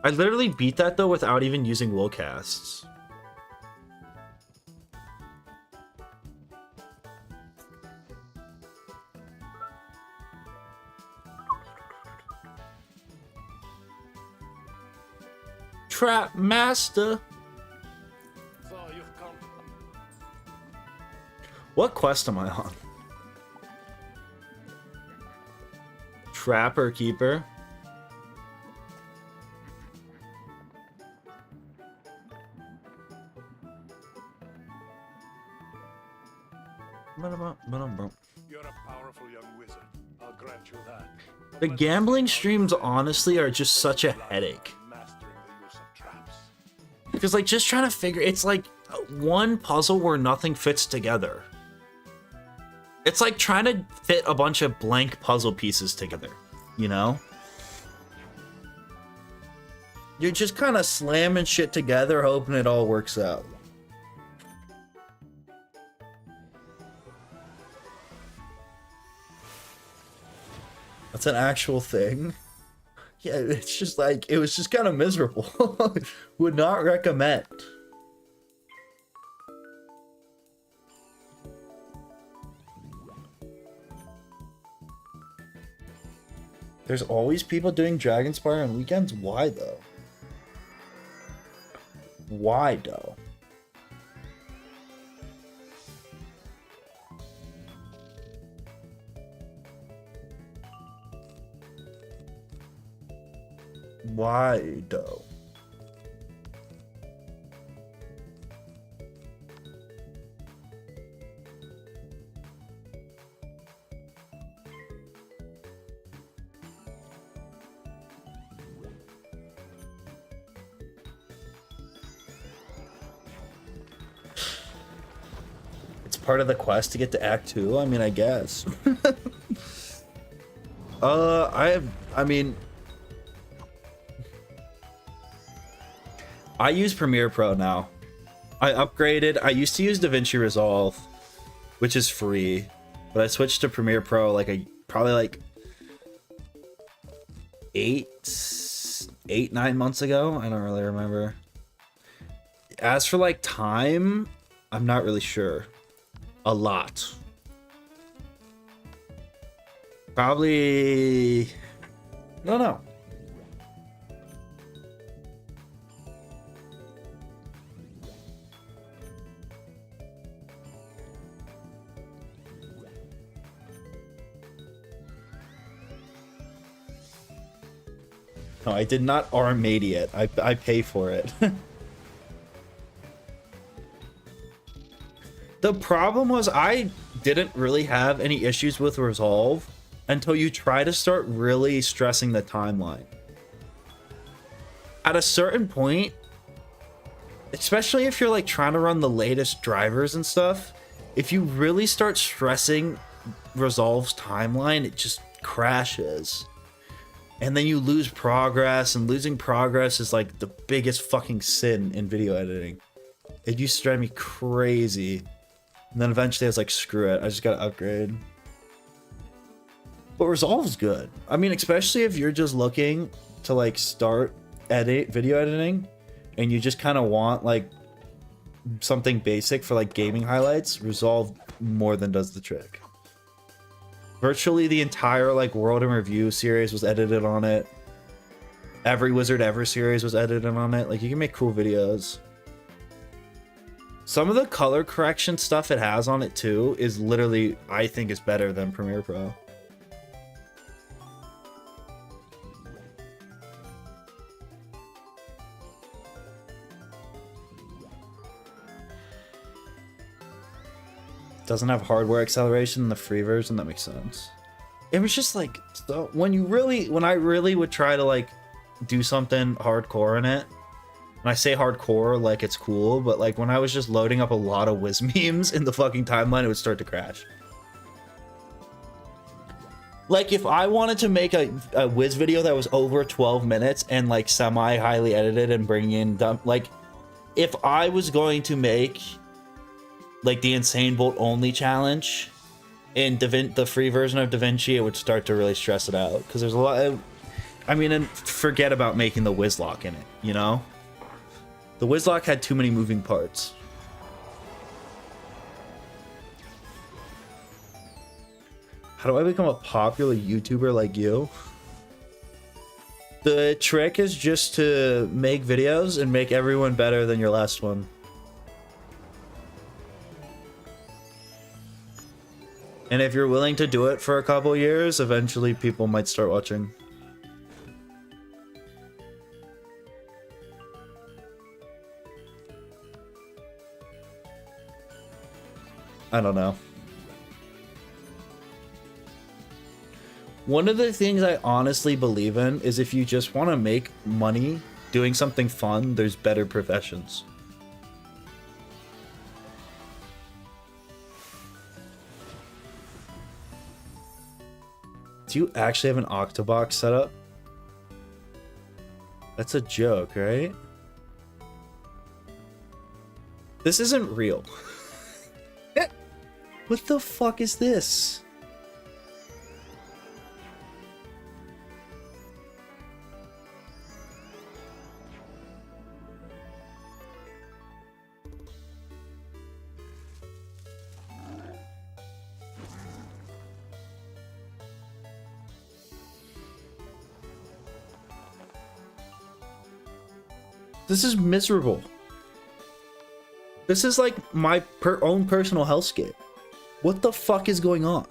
I literally beat that though without even using will casts. Trap Master. So you've come. What quest am I on? Trapper Keeper. You're a powerful young wizard. I'll grant you that. The gambling streams honestly are just such a headache. Mastering the use of traps. Because like just trying to figure, it's like one puzzle where nothing fits together. It's like trying to fit a bunch of blank puzzle pieces together, you know? You're just kind of slamming shit together, hoping it all works out. That's an actual thing. Yeah, it's just like, it was just kind of miserable. Would not recommend. There's always people doing DRAGONSPYRE on weekends? Why though? Why though? Why though? It's part of the quest to get to Act 2. I mean, I guess. I mean, I use Premiere Pro now. I upgraded. I used to use DaVinci Resolve, which is free, but I switched to Premiere Pro like probably like 9 months ago. I don't really remember. As for like time, I'm not really sure. A lot. Probably, I don't know. No, I did not R-made it. I pay for it. The problem was I didn't really have any issues with Resolve until you try to start really stressing the timeline. At a certain point, especially if you're like trying to run the latest drivers and stuff, if you really start stressing Resolve's timeline, it just crashes. And then you lose progress, and losing progress is like the biggest fucking sin in video editing. It used to drive me crazy. And then eventually I was like, screw it, I just gotta upgrade. But Resolve's good. I mean, especially if you're just looking to like start video editing and you just kind of want like something basic for like gaming highlights, Resolve more than does the trick. Virtually the entire like World in Review series was edited on it. Every Wizard Ever series was edited on it. Like, you can make cool videos. Some of the color correction stuff it has on it too is literally, I think, is better than Premiere Pro. Doesn't have hardware acceleration in the free version. That makes sense. It was just like, so when I really would try to like do something hardcore in it, and I say hardcore like it's cool, but like when I was just loading up a lot of Wiz memes in the fucking timeline, it would start to crash. Like if I wanted to make a Wiz video that was over 12 minutes and like semi highly edited and bring in like if I was going to make like the Insane Bolt only challenge in the free version of DaVinci, it would start to really stress it out because there's a lot of, I mean, and forget about making the Wizlock in it, you know? The Wizlock had too many moving parts. How do I become a popular YouTuber like you? The trick is just to make videos and make everyone better than your last one. And if you're willing to do it for a couple years, eventually people might start watching. I don't know. One of the things I honestly believe in is if you just want to make money doing something fun, there's better professions. Do you actually have an Octobox set up? That's a joke, right? This isn't real. What the fuck is this? This is miserable. This is like my own personal hellscape. What the fuck is going on?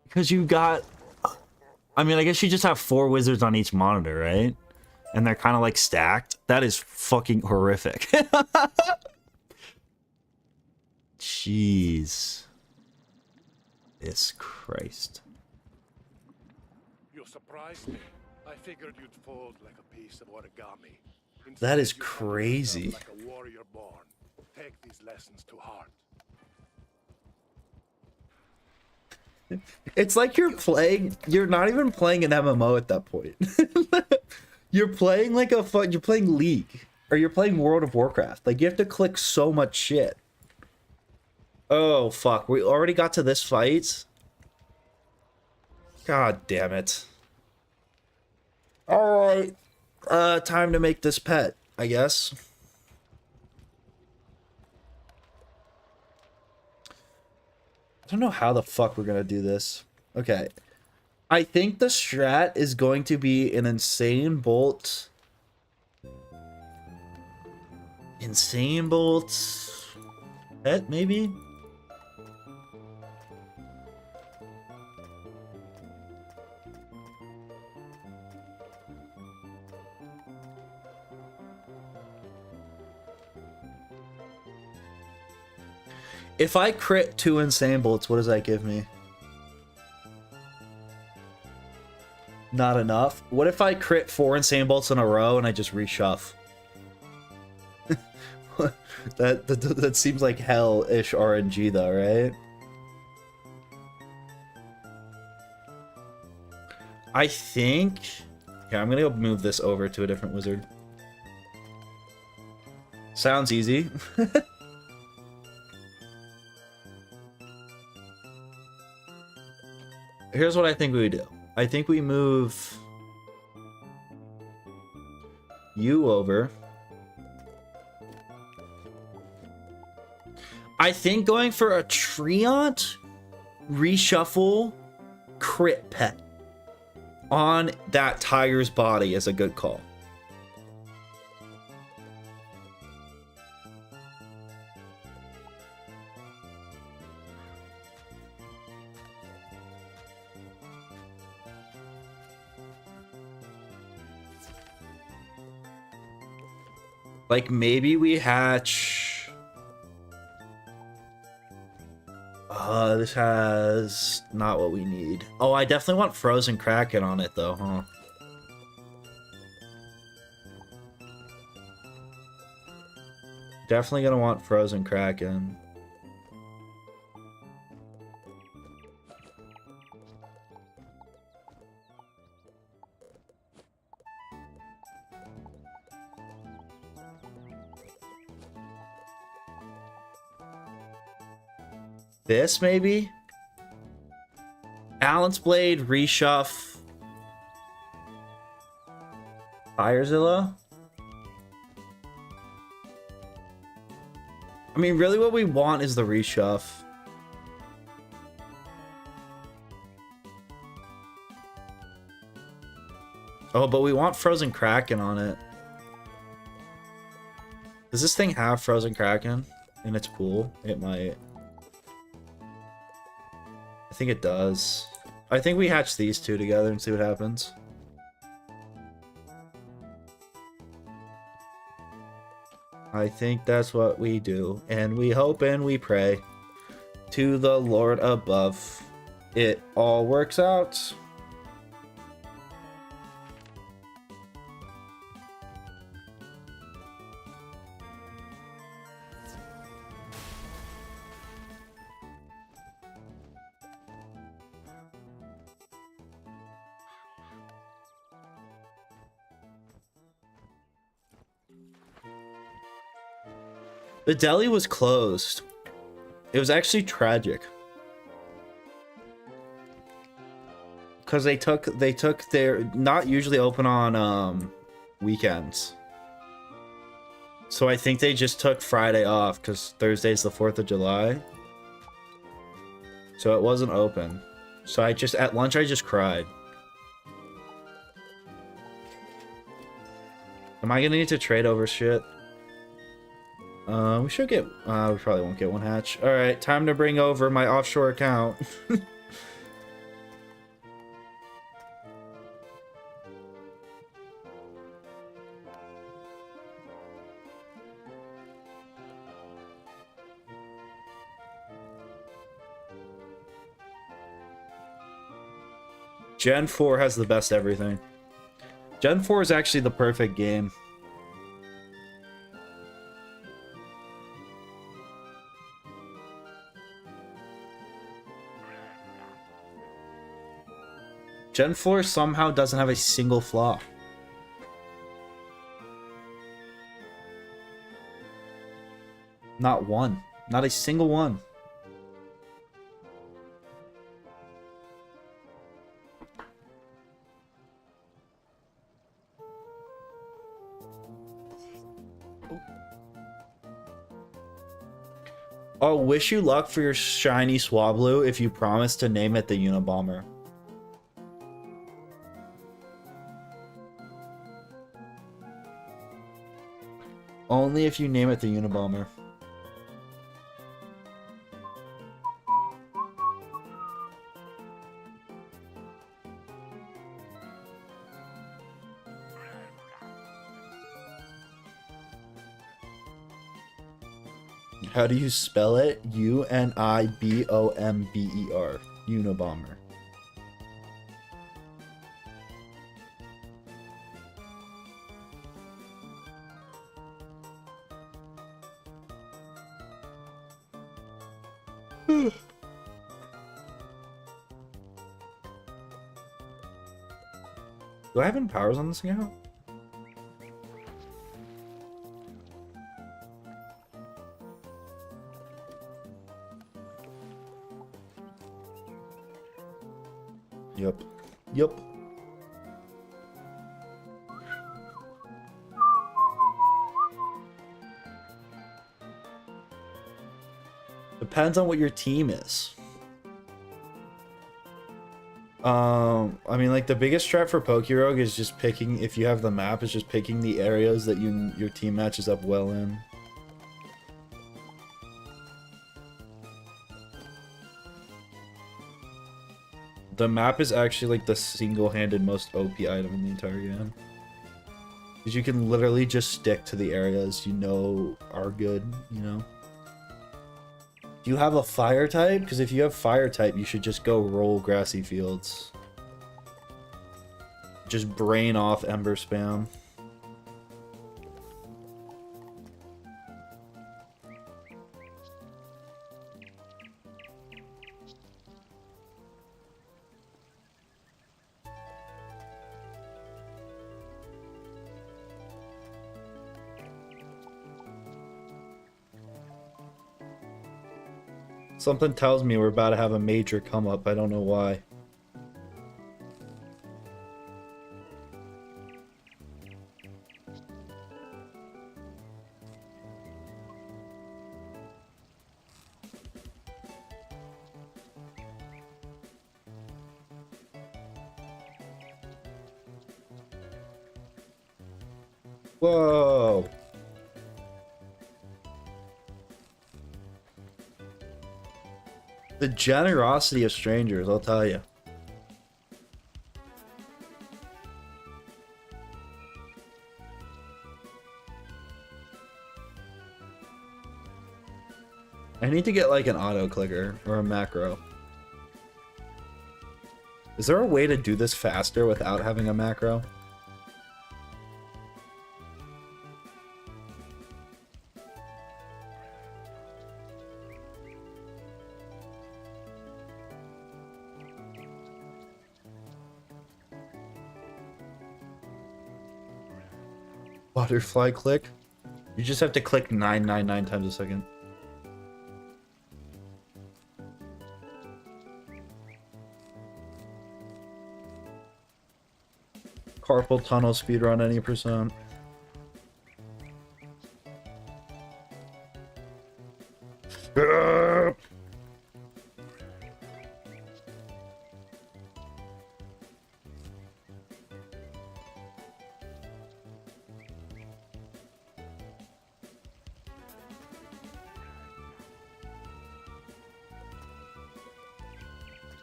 Because you got... I mean, I guess you just have 4 wizards on each monitor, right? And they're kind of like stacked. That is fucking horrific. Jeez. This Christ. You surprised me. I figured you'd fold like a piece of origami. That is Instead, you handled crazy. yourself like a warrior born. Take these lessons to heart. It's like you're not even playing an MMO at that point. You're playing like you're playing League. Or you're playing World of Warcraft. Like, you have to click so much shit. Oh, fuck. We already got to this fight? God damn it. Alright. Time to make this pet, I guess. I don't know how the fuck we're gonna do this. Okay. I think the strat is going to be an insane bolt. Insane bolt pet, maybe? If I crit 2 insane bolts, what does that give me? Not enough. What if I crit 4 insane bolts in a row and I just reshuff? that seems like hell-ish RNG though, right? I think... Yeah, I'm gonna go move this over to a different wizard. Sounds easy. Here's what I think we do. I think we move you over. I think going for a Treant reshuffle crit pet on that tiger's body is a good call. Like, maybe we hatch... this has not what we need. Oh, I definitely want Frozen Kraken on it, though, huh? Definitely gonna want Frozen Kraken. This, maybe? Balance Blade, Reshuff. Firezilla? I mean, really what we want is the Reshuff. Oh, but we want Frozen Kraken on it. Does this thing have Frozen Kraken in its pool? It might. I think it does. I think we hatch these two together and see what happens. I think that's what we do. And we hope and we pray to the Lord above. It all works out. The deli was closed. It was actually tragic. Because they took their not usually open on weekends. So I think they just took Friday off because Thursday's the 4th of July. So it wasn't open. So at lunch I just cried. Am I gonna need to trade over shit? We should get... we probably won't get one hatch. Alright, time to bring over my offshore account. Gen 4 has the best everything. Gen 4 is actually the perfect game. Gen 4 somehow doesn't have a single flaw. Not one. Not a single one. I'll wish you luck for your shiny Swablu if you promise to name it the Unabomber. Only if you name it the Unabomber. How do you spell it? U-N-I-B-O-M-B-E-R. Unabomber. Do I have any powers on this account? Yep. Yep. Depends on what your team is. I mean, like, the biggest strat for Pokerogue is just picking, if you have the map, is just picking the areas that your team matches up well in. The map is actually, like, the single-handed most OP item in the entire game. Because you can literally just stick to the areas you know are good, you know? Do you have a fire type? Because if you have fire type, you should just go roll grassy fields. Just brain off ember spam. Something tells me we're about to have a major come up. I don't know why. Whoa. The generosity of strangers, I'll tell you. I need to get like an auto clicker or a macro. Is there a way to do this faster without having a macro? Butterfly click? You just have to click 999 times a second. Carpal tunnel speedrun any percent.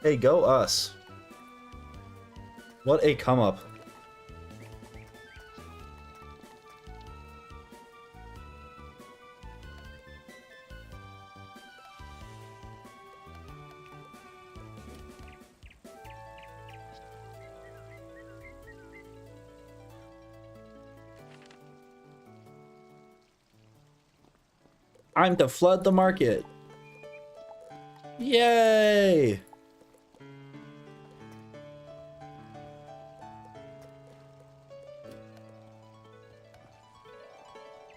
Hey, go us. What a come up. Time to flood the market. Yay!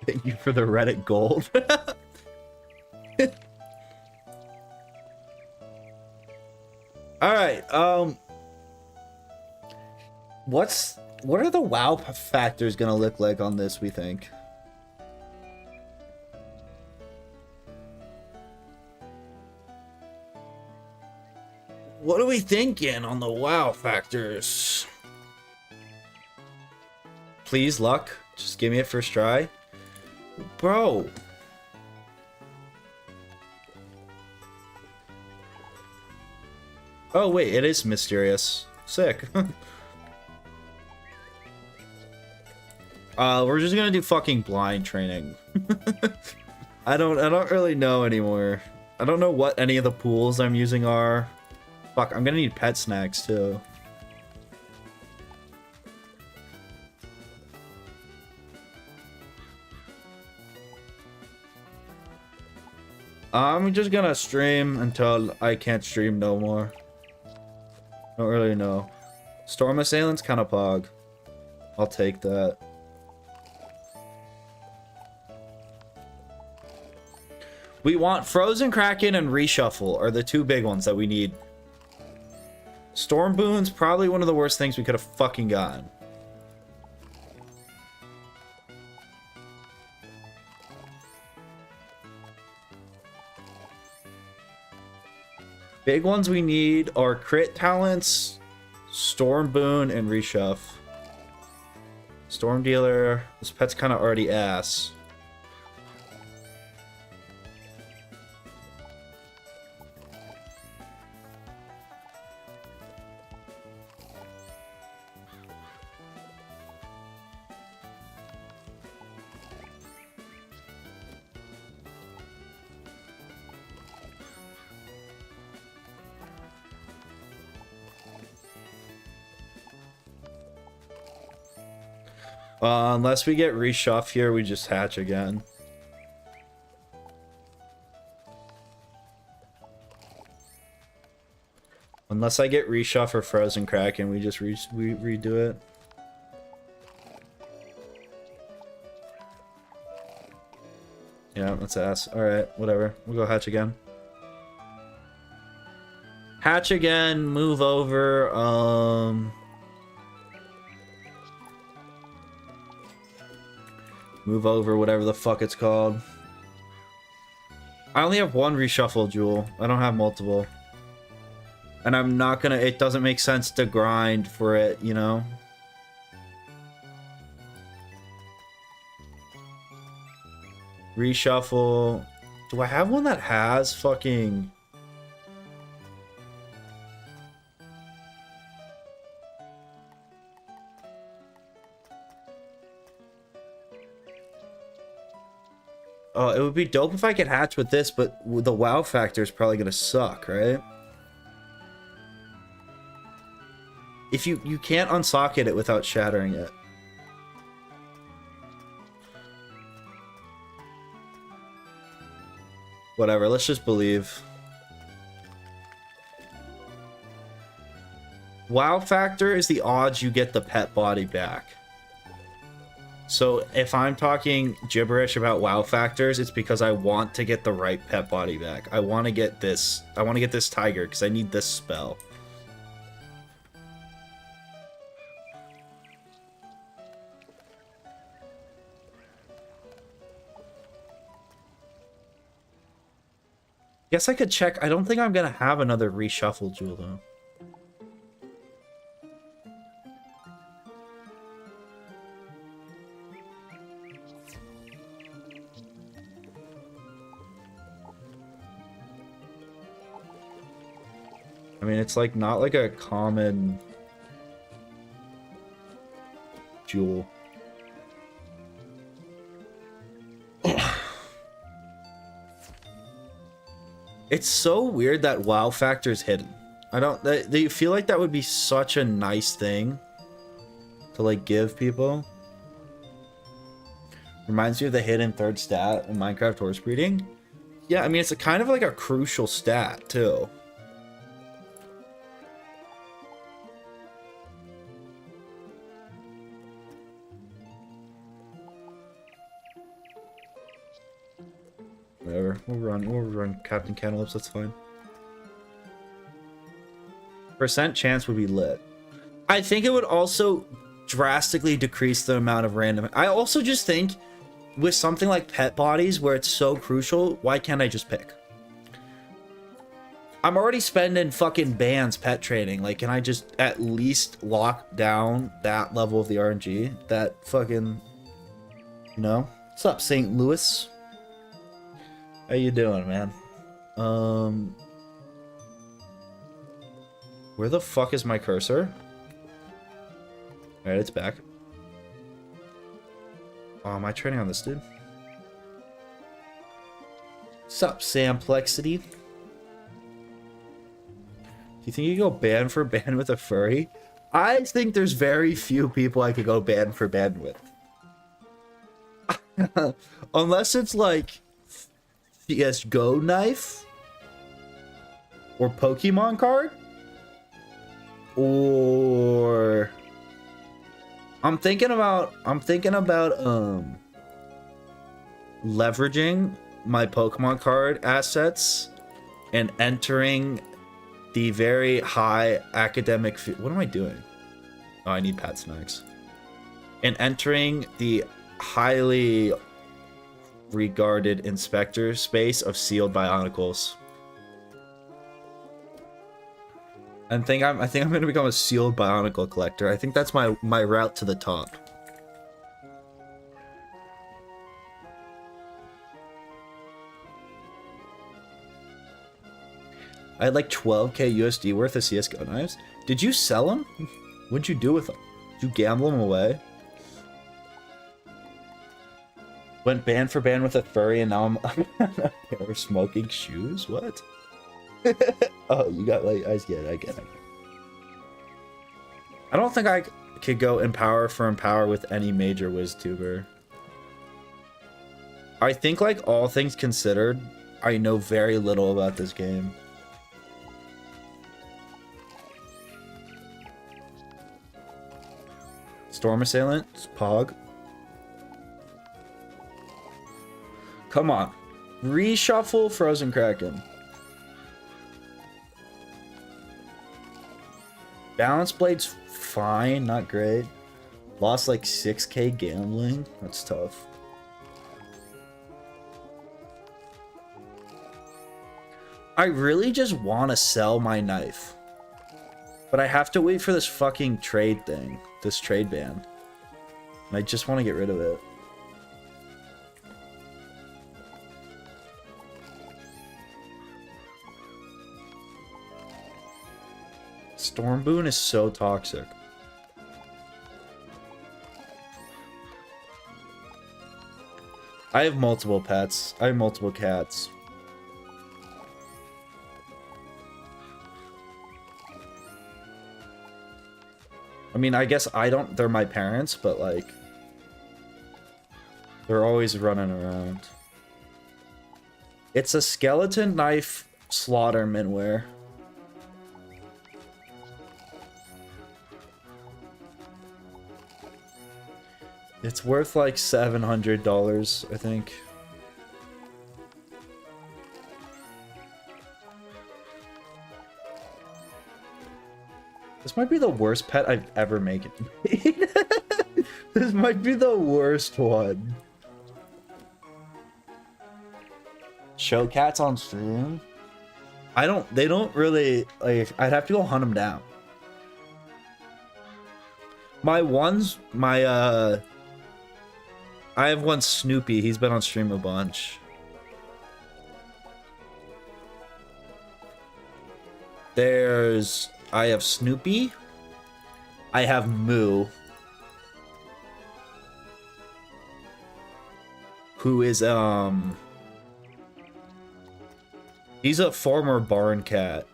Thank you for the Reddit gold. All right. What are the wow factors gonna look like on this, we think? What are we thinking on the wow factors? Please, luck. Just give me it first try. Bro. Oh, wait, it is mysterious. Sick. We're just gonna do fucking blind training. I don't really know anymore. I don't know what any of the pools I'm using are. Fuck, I'm gonna need pet snacks too. I'm just gonna stream until I can't stream no more. Don't really know. Storm Assailant's kind of pog. I'll take that. We want Frozen Kraken and Reshuffle are the two big ones that we need. Storm Boon's probably one of the worst things we could have fucking gotten. Big ones we need are Crit Talents, Storm Boon, and Reshuff. Storm Dealer. This pet's kind of already ass. Unless we get reshuff here, we just hatch again. Unless I get reshuff or Frozen Kraken, we just redo it. Yeah, that's ass. Alright, whatever. We'll go hatch again. Hatch again, move over, move over, whatever the fuck it's called. I only have one reshuffle jewel. I don't have multiple. And I'm not gonna... It doesn't make sense to grind for it, you know? Reshuffle. Do I have one that has fucking... Oh, it would be dope if I could hatch with this, but the wow factor is probably gonna suck, right? If you can't unsocket it without shattering it. Whatever, let's just believe. Wow factor is the odds you get the pet body back. So if I'm talking gibberish about wow factors, it's because I want to get the right pet body back. I want to get this. I want to get this tiger because I need this spell. Guess I could check. I don't think I'm gonna have another reshuffle jewel though. I mean, it's like not like a common jewel. It's so weird that wow factor is hidden. I don't... They feel like that would be such a nice thing to like give people. Reminds me of the hidden third stat in Minecraft horse breeding. Yeah, I mean, it's a kind of like a crucial stat, too. Whatever. We'll run Captain Cantaloupes, that's fine. Percent chance would be lit. I think it would also drastically decrease the amount of random. I also just think with something like pet bodies where it's so crucial, why can't I just pick? I'm already spending fucking bands pet trading. Like, can I just at least lock down that level of the RNG? That fucking, you know? What's up, St. Louis? How you doing, man? Where the fuck is my cursor? Alright, it's back. Oh, am I trading on this dude? What's up, Samplexity? Do you think you could go ban for ban with a furry? I think there's very few people I could go ban for ban with. Unless it's like CSGO knife or Pokemon card, or I'm thinking about leveraging my Pokemon card assets and entering the very high academic what am I doing? Oh, I need Pat Snacks. And entering the highly regarded inspector space of sealed bionicles. I think I'm gonna become a sealed bionicle collector. I think that's my route to the top. I had like 12k USD worth of CSGO knives. Did you sell them? What'd you do with them? Did you gamble them away? Went band for band with a furry and now I'm a pair of smoking shoes? What? Oh, you got like, I get it. I don't think I could go Empower for Empower with any major WizTuber. I think, like, all things considered, I know very little about this game. Storm Assailant, Pog. Come on. Reshuffle Frozen Kraken. Balance Blade's fine, not great. Lost like 6k gambling. That's tough. I really just want to sell my knife. But I have to wait for this fucking trade thing. This trade ban. And I just want to get rid of it. Stormboon is so toxic. I have multiple pets. I have multiple cats. I mean, I guess I don't... They're my parents, but, like... They're always running around. It's a skeleton knife slaughter minware. It's worth like $700, I think. This might be the worst pet I've ever made. This might be the worst one. Show cats on stream? They don't really, like, I'd have to go hunt them down. I have one Snoopy. He's been on stream a bunch. I have Snoopy. I have Moo. Who is, he's a former barn cat.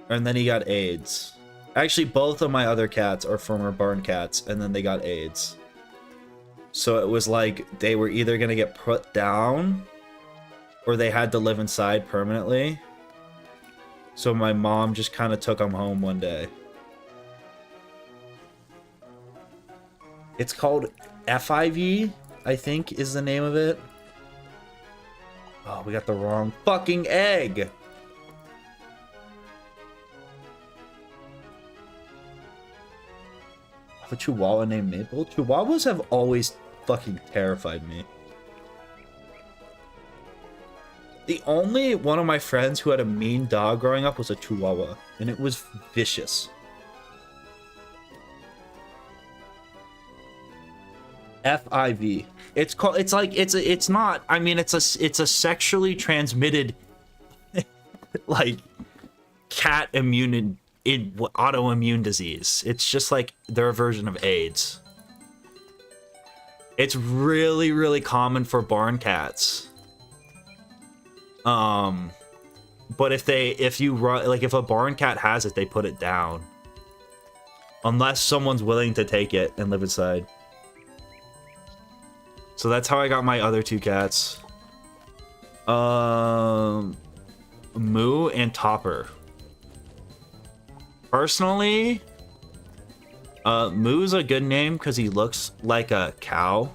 And then he got AIDS. Actually, both of my other cats are former barn cats, and then they got AIDS. So it was like they were either gonna get put down or they had to live inside permanently. So my mom just kind of took them home one day. It's called FIV, I think is the name of it. Oh, we got the wrong fucking egg. A Chihuahua named Maple? Chihuahuas have always fucking terrified me. The only one of my friends who had a mean dog growing up was a Chihuahua, and it was vicious. FIV. It's called. It's like it's not. I mean, it's a sexually transmitted, like, cat autoimmune disease. It's just like their version of AIDS. It's really, really common for barn cats. But if a barn cat has it, they put it down. Unless someone's willing to take it and live inside. So that's how I got my other two cats. Moo and Topper. Personally, Moo's a good name because he looks like a cow.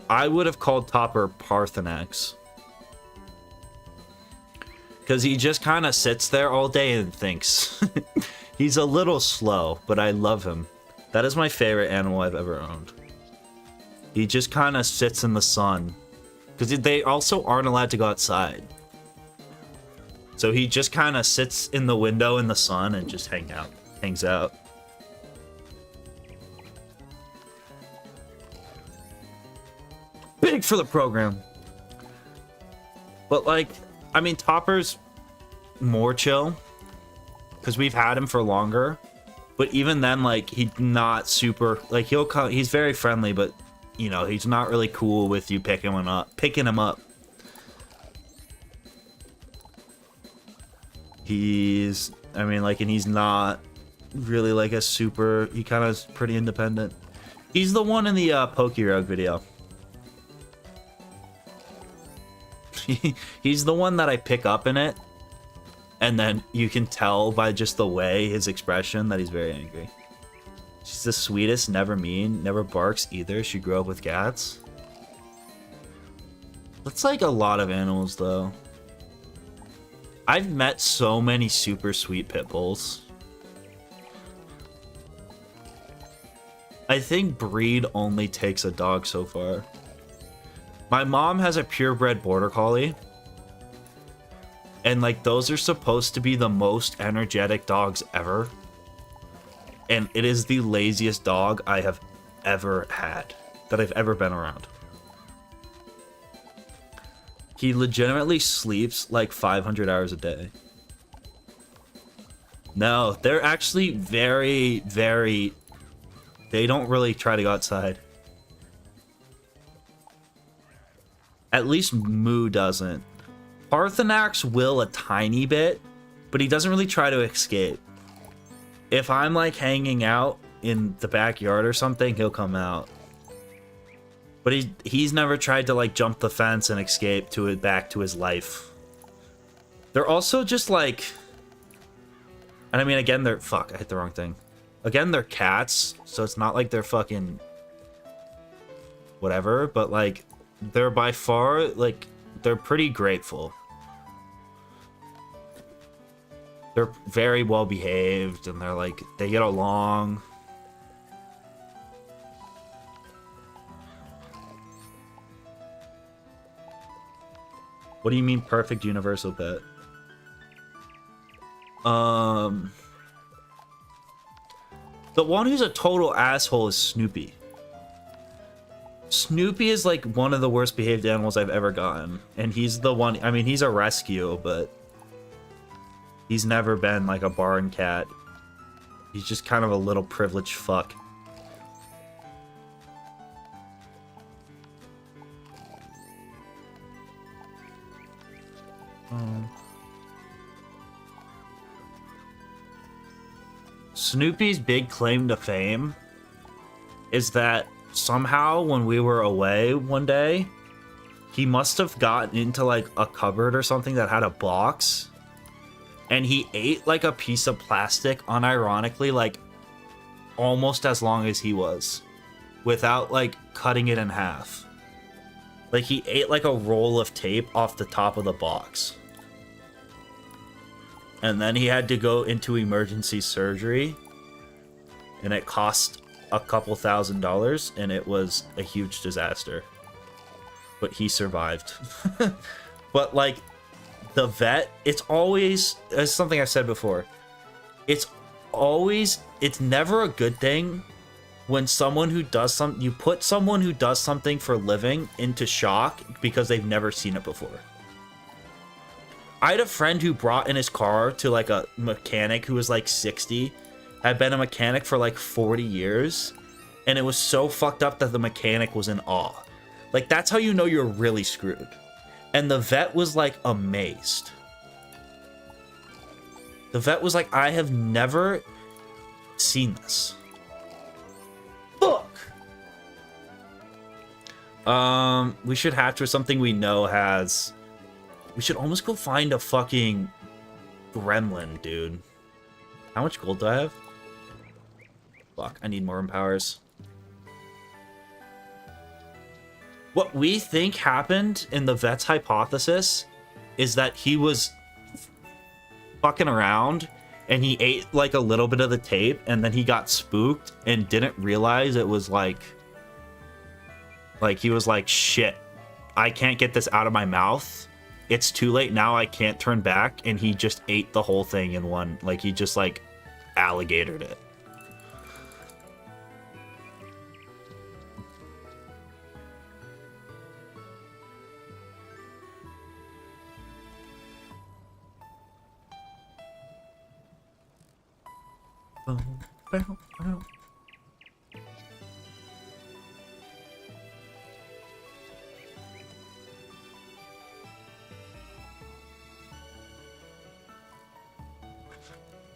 I would have called Topper Parthenax. Because he just kind of sits there all day and thinks. He's a little slow, but I love him. That is my favorite animal I've ever owned. He just kind of sits in the sun. Because they also aren't allowed to go outside. So he just kind of sits in the window in the sun and just hangs out. Big for the program. But like, I mean, Topper's more chill. Because we've had him for longer. But even then, like, he's not super, like, he'll come, he's very friendly, but, you know, he's not really cool with you picking him up. He's, I mean, like, and he's not really like a super, he kind of is pretty independent. He's the one in the Pokérog video. He's the one that I pick up in it. And then you can tell by just the way, his expression, that he's very angry. She's the sweetest, never mean, never barks either. She grew up with cats. That's like a lot of animals, though. I've met so many super sweet pit bulls. I think breed only takes a dog so far. My mom has a purebred border collie. And like, those are supposed to be the most energetic dogs ever. And it is the laziest dog I have ever had, that I've ever been around. He legitimately sleeps like 500 hours a day. No, they're actually very, very... They don't really try to go outside. At least Moo doesn't. Parthenax will a tiny bit, but he doesn't really try to escape. If I'm like hanging out in the backyard or something, he'll come out. But he's never tried to like jump the fence and escape back to his life. They're also just like, and I mean, again, they're, fuck, I hit the wrong thing. Again, they're cats, so it's not like they're fucking whatever, but like, they're by far, like, they're pretty grateful. They're very well behaved, and they're like, they get along. What do you mean perfect universal pet? The one who's a total asshole is Snoopy. Snoopy is like one of the worst behaved animals I've ever gotten. And he's the one, I mean, he's a rescue, but he's never been like a barn cat. He's just kind of a little privileged fuck. Snoopy's big claim to fame is that somehow when we were away one day, he must have gotten into like a cupboard or something that had a box, and he ate like a piece of plastic unironically like almost as long as he was without like cutting it in half. Like he ate like a roll of tape off the top of the box. And then he had to go into emergency surgery, and it cost a couple $1,000s, and it was a huge disaster. But he survived. But like the vet, it's always, it's something I've said before, it's never a good thing when someone who does something, you put someone who does something for a living into shock because they've never seen it before. I had a friend who brought in his car to like a mechanic who was like 60, had been a mechanic for like 40 years, and it was so fucked up that the mechanic was in awe. Like, that's how you know you're really screwed. And the vet was like amazed. The vet was like, I have never seen this. Fuck! We should hatch with something we know has... We should almost go find a fucking gremlin, dude. How much gold do I have? Fuck, I need more empowers. What we think happened in the vet's hypothesis is that he was fucking around and he ate like a little bit of the tape, and then he got spooked and didn't realize it was like he was like, shit, I can't get this out of my mouth. It's too late now, I can't turn back. And he just ate the whole thing in one, like he just like alligatored it.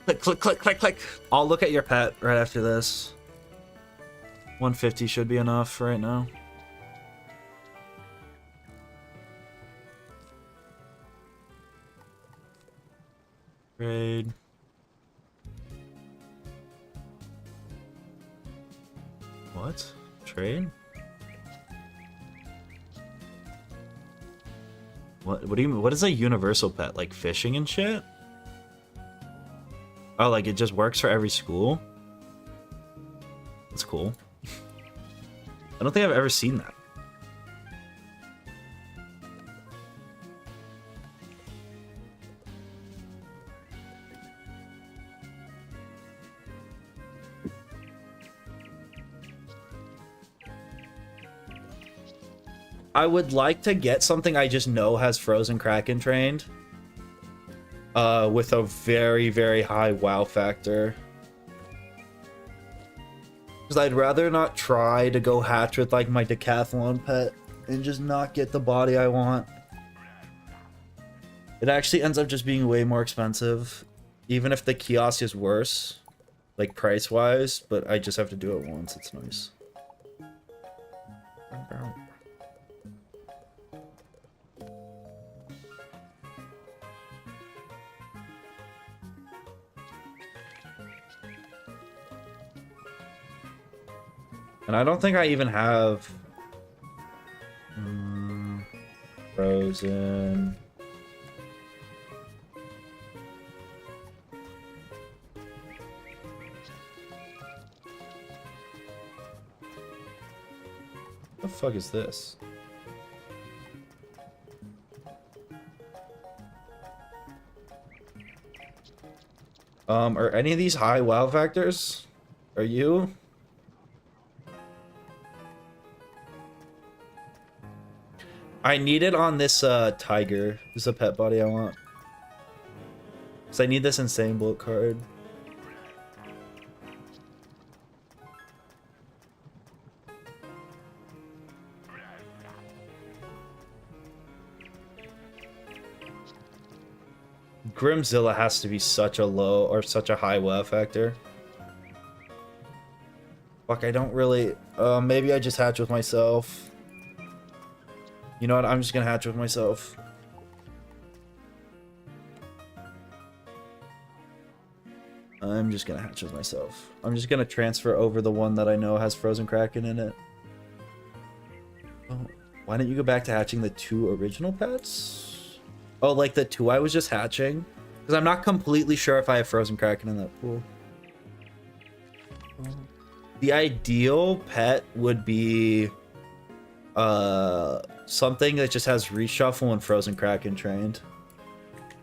Click, click, click, click, click. I'll look at your pet right after this. 150 should be enough right now. Trade. What? Trade? What do you mean? What is a universal pet? Like fishing and shit? Oh, like it just works for every school? That's cool. I don't think I've ever seen that. I would like to get something I just know has Frozen Kraken trained. With a very, very high wow factor. Because I'd rather not try to go hatch with like my decathlon pet and just not get the body I want. It actually ends up just being way more expensive. Even if the kiosk is worse, like price-wise, but I just have to do it once. It's nice. And I don't think I even have Frozen. What the fuck is this? Are any of these high wow factors? Are you? I need it on this tiger. This is a pet body I want. Because I need this insane bullet card. Grimzilla has to be such a low or such a high wow factor. Fuck, I don't really... maybe I just hatch with myself. You know what? I'm just gonna hatch with myself. I'm just gonna hatch with myself. I'm just gonna transfer over the one that I know has Frozen Kraken in it. Oh, why didn't you go back to hatching the 2 original pets? Oh, like the 2 I was just hatching? Because I'm not completely sure if I have Frozen Kraken in that pool. The ideal pet would be something that just has reshuffle and Frozen Kraken trained.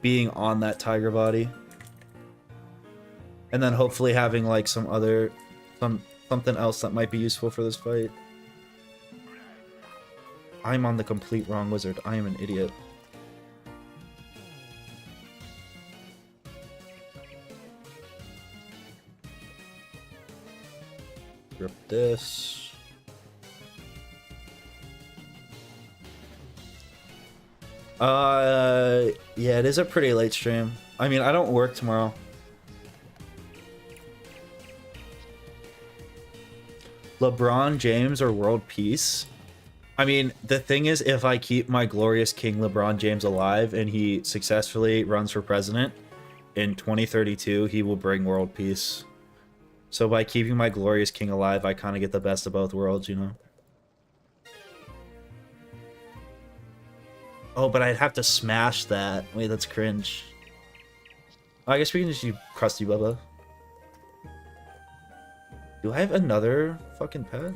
Being on that tiger body. And then hopefully having like something else that might be useful for this fight. I'm on the complete wrong wizard. I am an idiot. Rip this. Yeah, it is a pretty late stream. I mean, I don't work tomorrow. LeBron James or world peace? I mean, the thing is, if I keep my glorious King LeBron James alive and he successfully runs for president in 2032, he will bring world peace. So by keeping my glorious king alive, I kind of get the best of both worlds, you know? Oh, but I'd have to smash that. Wait, that's cringe. Oh, I guess we can just use Krusty Bubba. Do I have another fucking pet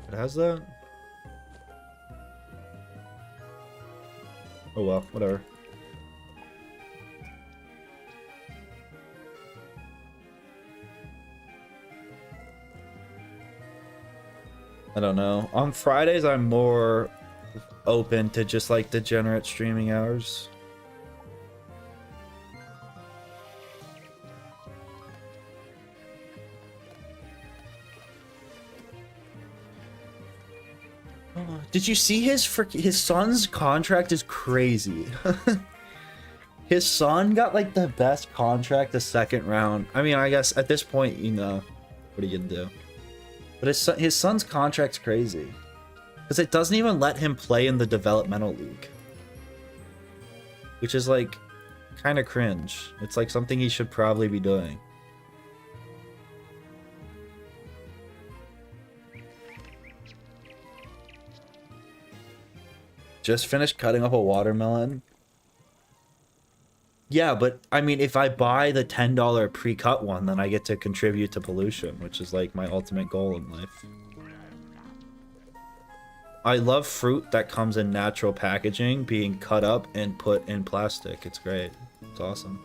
that has that? Oh well, whatever. I don't know. On Fridays, I'm more open to just like degenerate streaming hours. Did you see his son's contract is crazy. His son got like the best contract the second round. I mean, I guess at this point, you know, what are you gonna do? But his son's contract's crazy. Because it doesn't even let him play in the developmental league. Which is like kind of cringe. It's like something he should probably be doing. Just finished cutting up a watermelon. Yeah, but I mean, if I buy the $10 pre-cut one, then I get to contribute to pollution, which is like my ultimate goal in life. I love fruit that comes in natural packaging being cut up and put in plastic. It's great. It's awesome.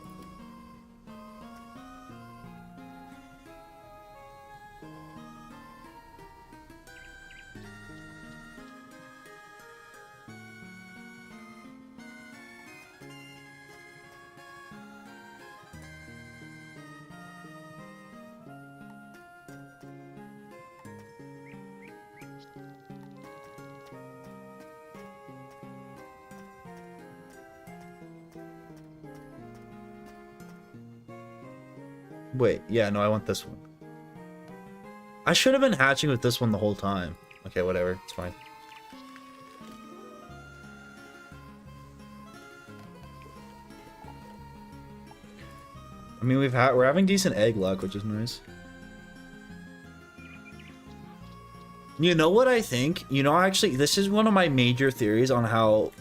Wait, yeah, no, I want this one. I should have been hatching with this one the whole time. Okay, whatever, it's fine. I mean, we're having decent egg luck, which is nice. You know what I think? You know, actually, this is one of my major theories on how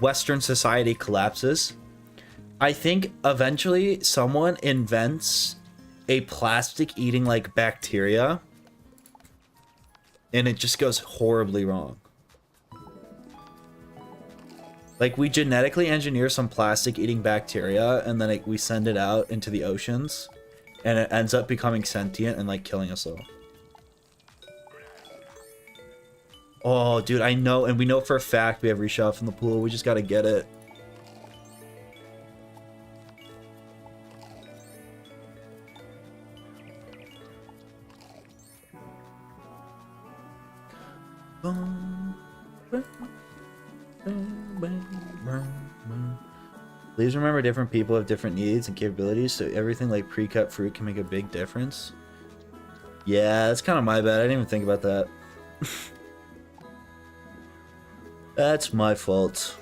Western society collapses. I think eventually someone invents a plastic eating like bacteria and it just goes horribly wrong. Like we genetically engineer some plastic eating bacteria and then we send it out into the oceans and it ends up becoming sentient and like killing us all. Oh, dude, I know, and we know for a fact we have reshuff in the pool. We just gotta get it. Please remember different people have different needs and capabilities, so everything like pre-cut fruit can make a big difference. Yeah, that's kind of my bad. I didn't even think about that. That's my fault.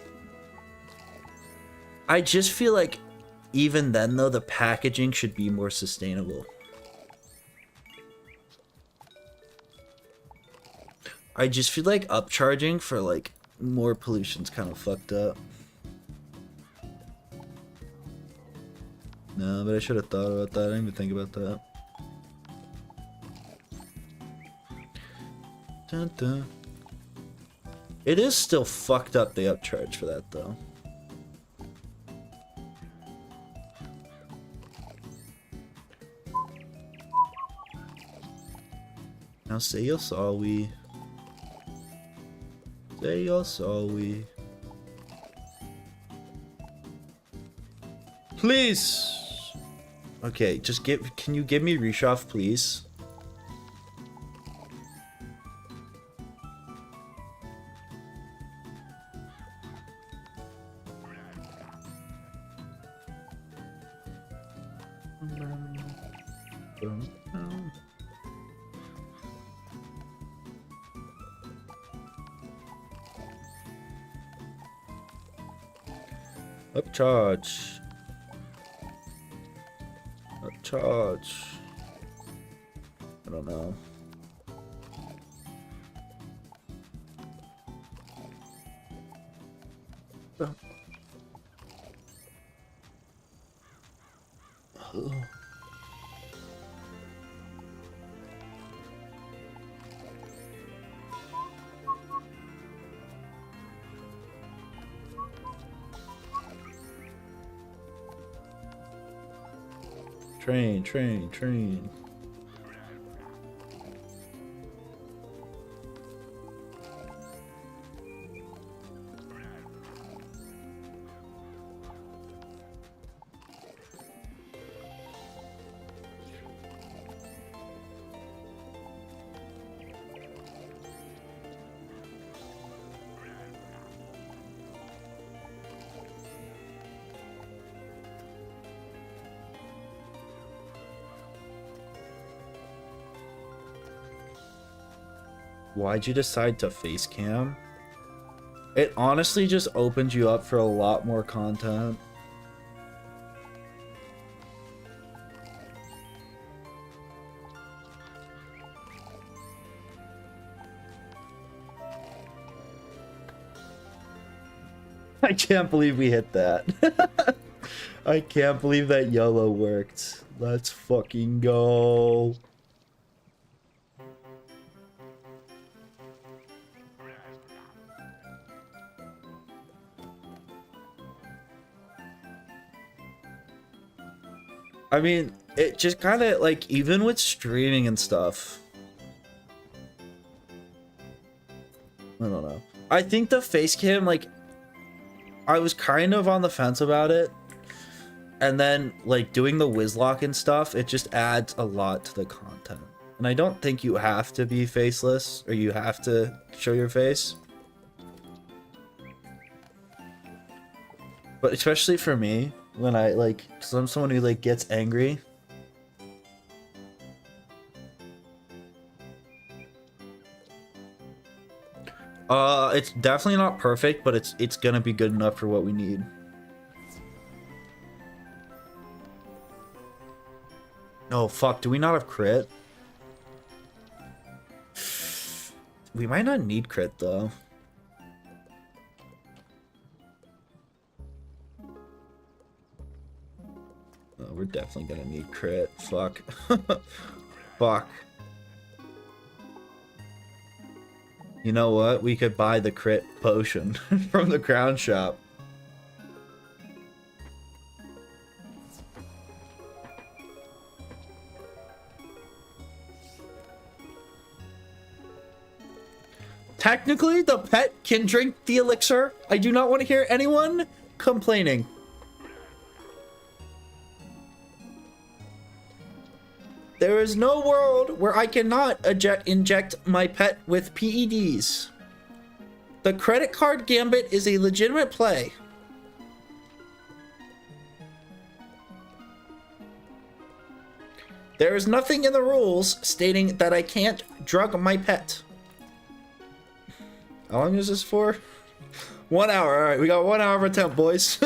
I just feel like even then, though, the packaging should be more sustainable. I just feel like upcharging for, like, more pollution's kind of fucked up. No, but I should have thought about that. I didn't even think about that. Dun, dun. It is still fucked up, the upcharge for that, though. Now say you're sorry. Say you're sorry. Please! Okay, just can you give me reshuff, please? Upcharge. Upcharge. I don't know. Train. Why'd you decide to face cam? It honestly just opens you up for a lot more content. I can't believe we hit that. I can't believe that YOLO worked. Let's fucking go. I mean, it just kind of, like, even with streaming and stuff. I don't know. I think the face cam, like, I was kind of on the fence about it. And then, like, doing the Nuzlocke and stuff, it just adds a lot to the content. And I don't think you have to be faceless, or you have to show your face. But especially for me, when I, like, cause I'm someone who, like, gets angry. It's definitely not perfect, but it's gonna be good enough for what we need. Oh, fuck, do we not have crit? We might not need crit, though. Oh, we're definitely gonna need crit. Fuck. Fuck. You know what? We could buy the crit potion from the crown shop. Technically, the pet can drink the elixir. I do not want to hear anyone complaining. There is no world where I cannot inject my pet with PEDs. The credit card gambit is a legitimate play. There is nothing in the rules stating that I can't drug my pet. How long is this for? 1 hour. All right, we got 1 hour of attempt, boys.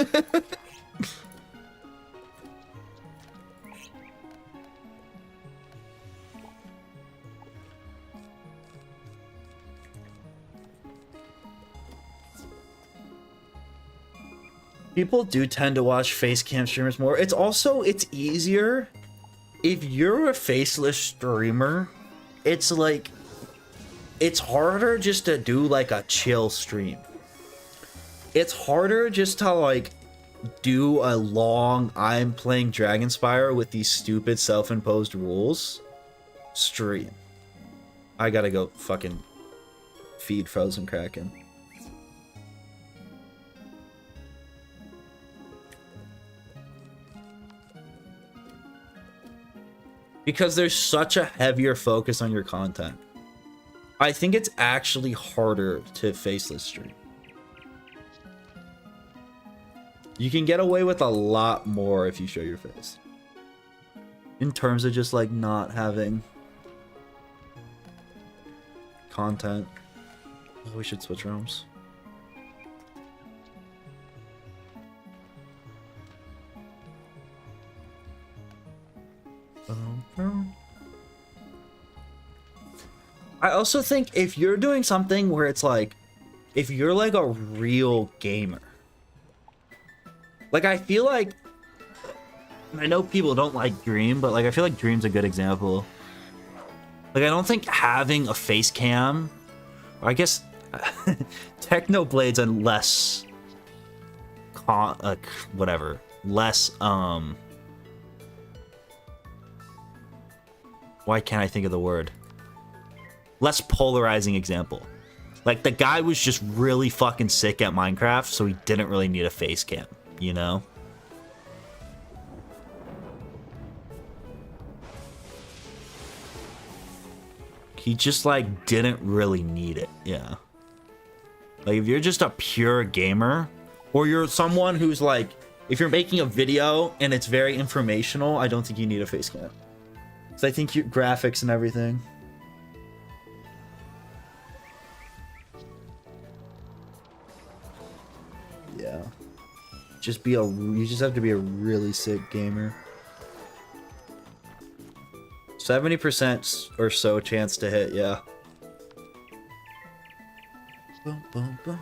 People do tend to watch face cam streamers more. It's easier if you're a faceless streamer. It's like, it's harder just to do like a chill stream. It's harder just to like do a long I'm playing Dragonspyre with these stupid self-imposed rules stream. I gotta go fucking feed Frozen Kraken. Because there's such a heavier focus on your content. I think it's actually harder to faceless stream. You can get away with a lot more if you show your face. In terms of just like not having content. Oh, we should switch rooms. I also think if you're doing something where it's like, if you're like a real gamer, like I feel like, I know people don't like Dream, but like I feel like Dream's a good example. Like I don't think having a face cam, or I guess Technoblade's a less whatever, less why can't I think of the word? Less polarizing example. Like the guy was just really fucking sick at Minecraft, so he didn't really need a face cam, you know? He just like didn't really need it, yeah. Like if you're just a pure gamer, or you're someone who's like, if you're making a video and it's very informational, I don't think you need a face cam. So I think your graphics and everything. Yeah. You just have to be a really sick gamer. 70% or so chance to hit, yeah. Boom, boom, boom.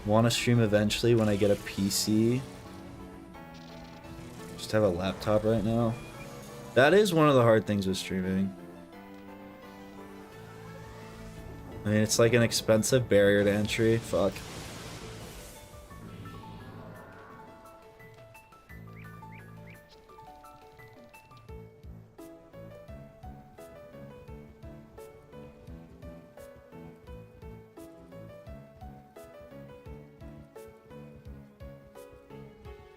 Want to stream eventually when I get a PC. Just have a laptop right now. That is one of the hard things with streaming. I mean, it's like an expensive barrier to entry. Fuck.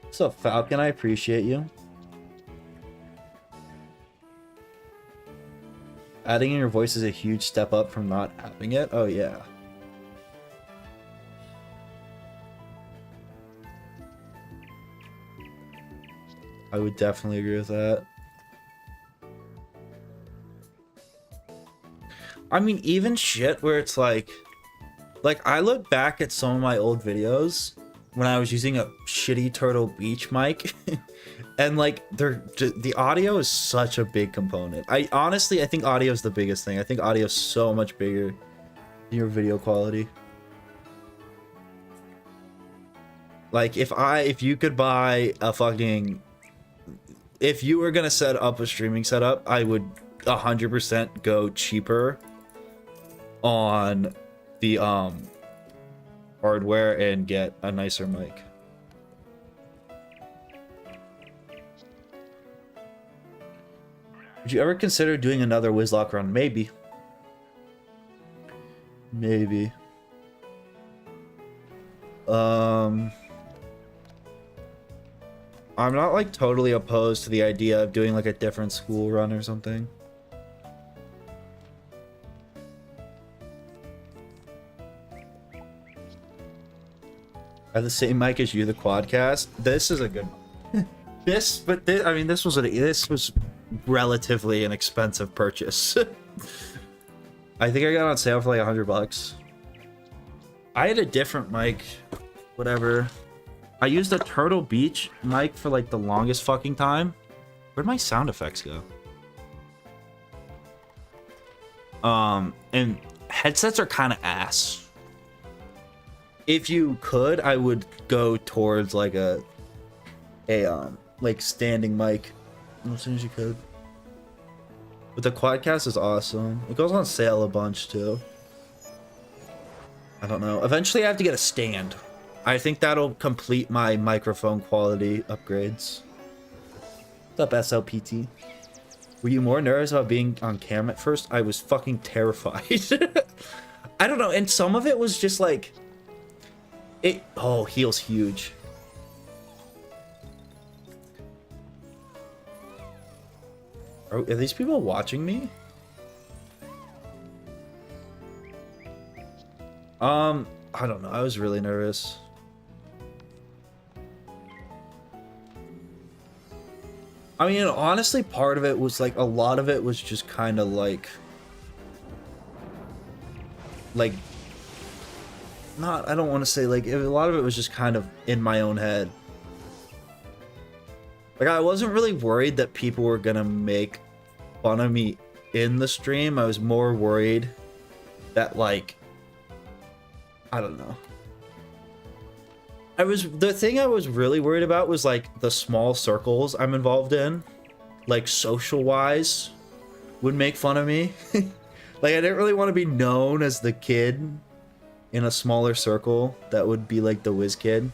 What's up, Falcon? I appreciate you. Adding in your voice is a huge step up from not having it. Oh, yeah. I would definitely agree with that. I mean, even shit where it's like I look back at some of my old videos when I was using a shitty Turtle Beach mic and like the audio is such a big component. I think audio is the biggest thing. I think audio is so much bigger than your video quality. Like if you could buy a fucking, if you were gonna set up a streaming setup, I would 100% go cheaper on the hardware and get a nicer mic. Would you ever consider doing another Nuzlocke run? Maybe. Maybe. I'm not like totally opposed to the idea of doing like a different school run or something. I have the same mic as you, the Quadcast. This is a good one. I mean, this was relatively an expensive purchase. I think I got on sale for like $100. I had a different mic, whatever. I used a Turtle Beach mic for like the longest fucking time. Where'd my sound effects go? And headsets are kind of ass. If you could, I would go towards like a like standing mic as soon as you could. But the Quadcast is awesome. It goes on sale a bunch too. I don't know. Eventually I have to get a stand. I think that'll complete my microphone quality upgrades. What's up, SLPT? Were you more nervous about being on camera at first? I was fucking terrified. I don't know, and some of it was just like oh, heel's huge. Are these people watching me? I don't know. I was really nervous. I mean, honestly, part of it was like, a lot of it was just kind of like, not, I don't want to say like, a lot of it was just kind of in my own head. Like, I wasn't really worried that people were gonna make fun of me in the stream. I was more worried that, like, I don't know. The thing I was really worried about was like the small circles I'm involved in, like social wise, would make fun of me. Like, I didn't really want to be known as the kid in a smaller circle that would be like the whiz kid.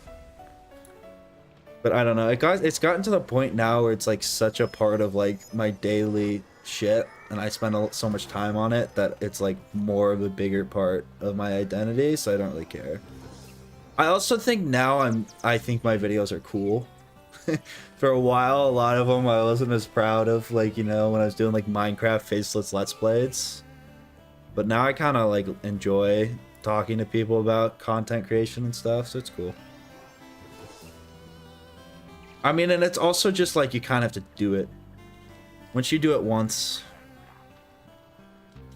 But I don't know. It's gotten to the point now where it's like such a part of like my daily shit, and I spend so much time on it that it's like more of a bigger part of my identity, so I don't really care. I also think now I think my videos are cool. For a while, a lot of them I wasn't as proud of, like, you know, when I was doing like Minecraft faceless Let's Plays. But now I kind of like enjoy talking to people about content creation and stuff, so it's cool. I mean, and it's also just like you kind of have to do it. Once you do it once,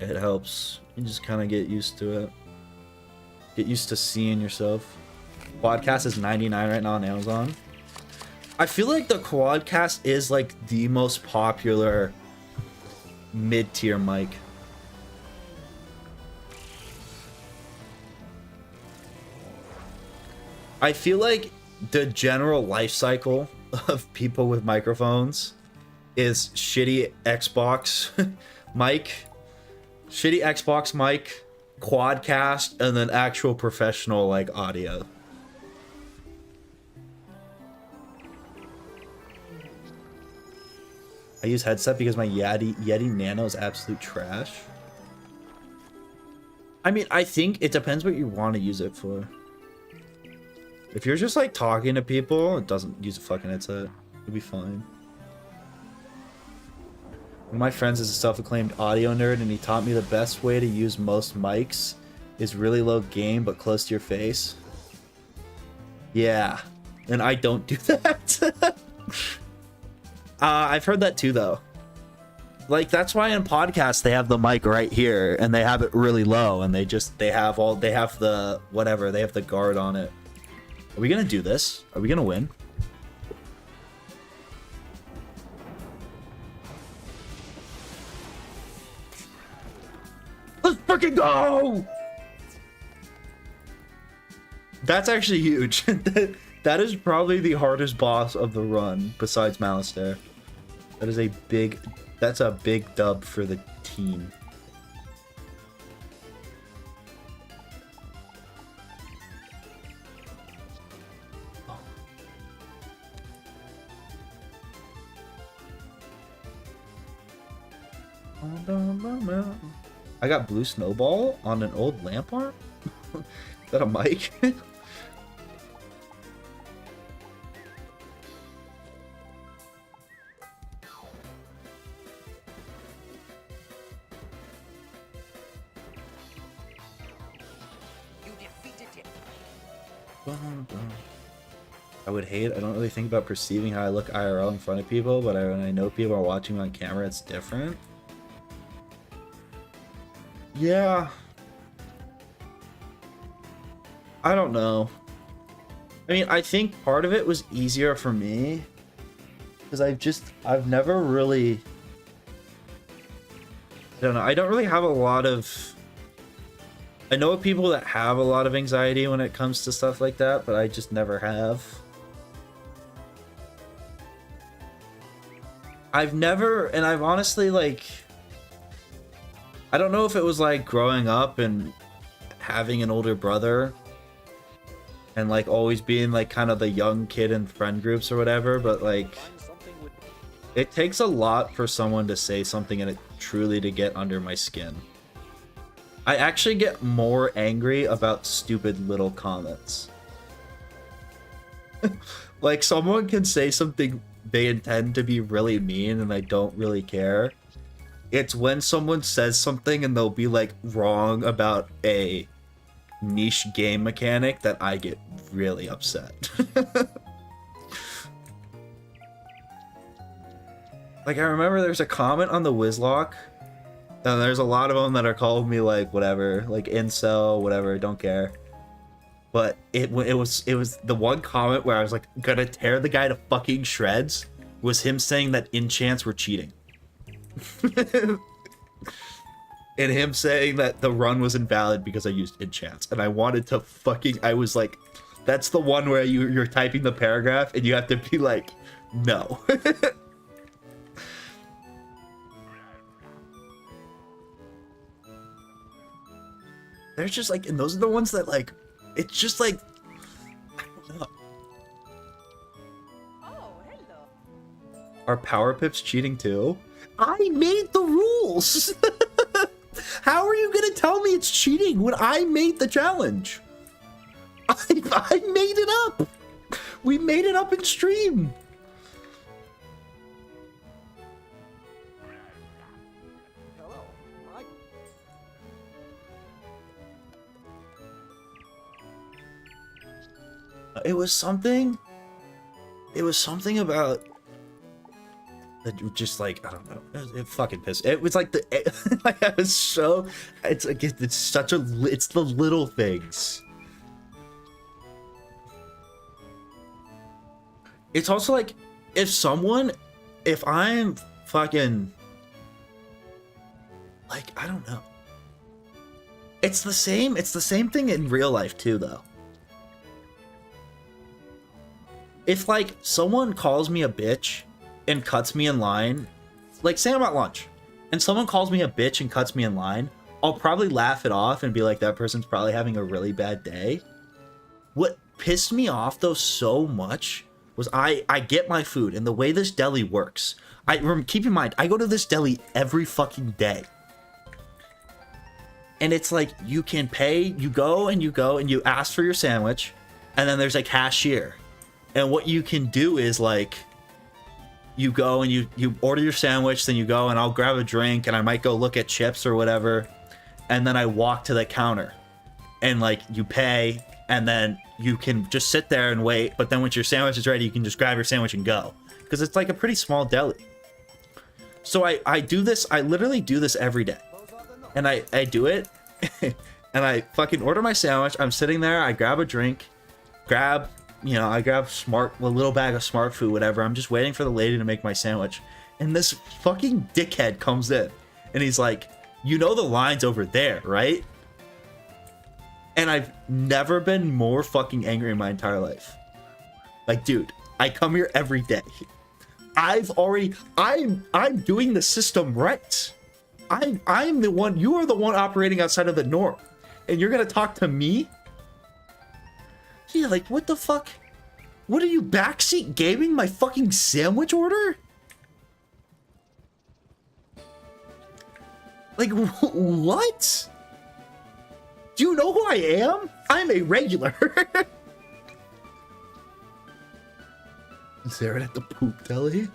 it helps. You just kind of get used to it. Get used to seeing yourself. Quadcast is $99 right now on Amazon. I feel like the Quadcast is like the most popular mid-tier mic. I feel like the general life cycle of people with microphones is shitty Xbox mic, Quadcast, and then actual professional like audio. I use headset because my Yeti Nano is absolute trash. I mean, I think it depends what you want to use it for. If you're just like talking to people, it doesn't use a fucking headset. It'll be fine. One of my friends is a self-acclaimed audio nerd, and he taught me the best way to use most mics is really low gain but close to your face. Yeah, and I don't do that. I've heard that too, though. Like, that's why in podcasts they have the mic right here, and they have it really low, and they have the guard on it. Are we gonna do this? Are we gonna win? Let's freaking go! That's actually huge. That is probably the hardest boss of the run, besides Malistaire. That's a big dub for the team. I got blue snowball on an old lamp arm? Is that a mic? I would hate. I don't really think about perceiving how I look IRL in front of people, but when I know people are watching me on camera, it's different. Yeah. I don't know. I mean, I think part of it was easier for me because I've never really, I don't know. I don't really have a lot of, I know people that have a lot of anxiety when it comes to stuff like that, but I just never have. I've never, and I've honestly, like, I don't know if it was like growing up and having an older brother and like always being like kind of the young kid in friend groups or whatever, but like it takes a lot for someone to say something and it truly to get under my skin. I actually get more angry about stupid little comments. Like someone can say something they intend to be really mean and I don't really care. It's when someone says something and they'll be like wrong about a niche game mechanic that I get really upset. Like I remember there's a comment on the Nuzlocke and there's a lot of them that are calling me like whatever, like incel, whatever, don't care. But it was the one comment where I was like gonna tear the guy to fucking shreds was him saying that enchants were cheating. And him saying that the run was invalid because I used enchants. And I wanted to fucking, I was like, that's the one where you're typing the paragraph and you have to be like, no. There's just like, and those are the ones that like, it's just like, I don't know. Oh, hello. Are power pips cheating too? I made the rules! How are you gonna tell me it's cheating when I made the challenge? I made it up! We made it up in stream! It was something about just like, I don't know, it fucking pissed. It was like like I was so, it's like it's such a, it's the little things. It's also like if I'm fucking like, I don't know, it's the same thing in real life too though. If like someone calls me a bitch and cuts me in line, like say I'm at lunch and someone calls me a bitch and cuts me in line, I'll probably laugh it off and be like, that person's probably having a really bad day. What pissed me off though so much was I get my food, and the way this deli works, keep in mind, I go to this deli every fucking day. And it's like, you can pay, you go and you ask for your sandwich, and then there's a cashier. And what you can do is like, you go and you order your sandwich, then you go and I'll grab a drink and I might go look at chips or whatever. And then I walk to the counter and like you pay and then you can just sit there and wait. But then once your sandwich is ready, you can just grab your sandwich and go. Because it's like a pretty small deli. So I do this, I literally do this every day. And I do it and I fucking order my sandwich. I'm sitting there, I grab a drink, I grab a little bag of smart food, whatever. I'm just waiting for the lady to make my sandwich. And this fucking dickhead comes in and he's like, you know the line's over there, right? And I've never been more fucking angry in my entire life. Like, dude, I come here every day. I'm doing the system right. I'm the one, you are the one operating outside of the norm. And you're gonna talk to me? Yeah, like, what the fuck? What are you, backseat gaming my fucking sandwich order? Like, what? Do you know who I am? I'm a regular. Is there at the poop deli?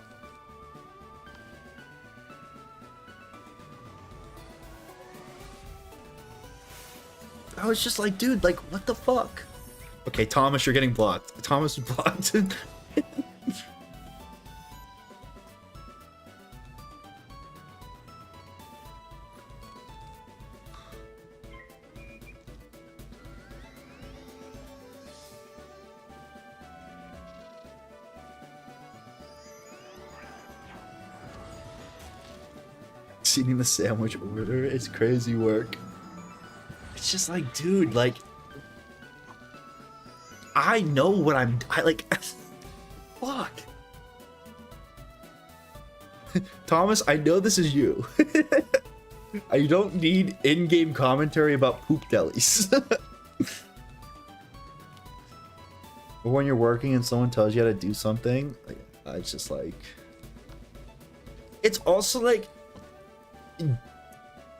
I was just like, dude, like, what the fuck? Okay, Thomas, you're getting blocked. Thomas is blocked. Seeing the sandwich order is crazy work. It's just like, dude, like, I know what I like. Fuck. Thomas, I know this is you. I don't need in-game commentary about poop delis. But when you're working and someone tells you how to do something, like, it's just like, it's also like,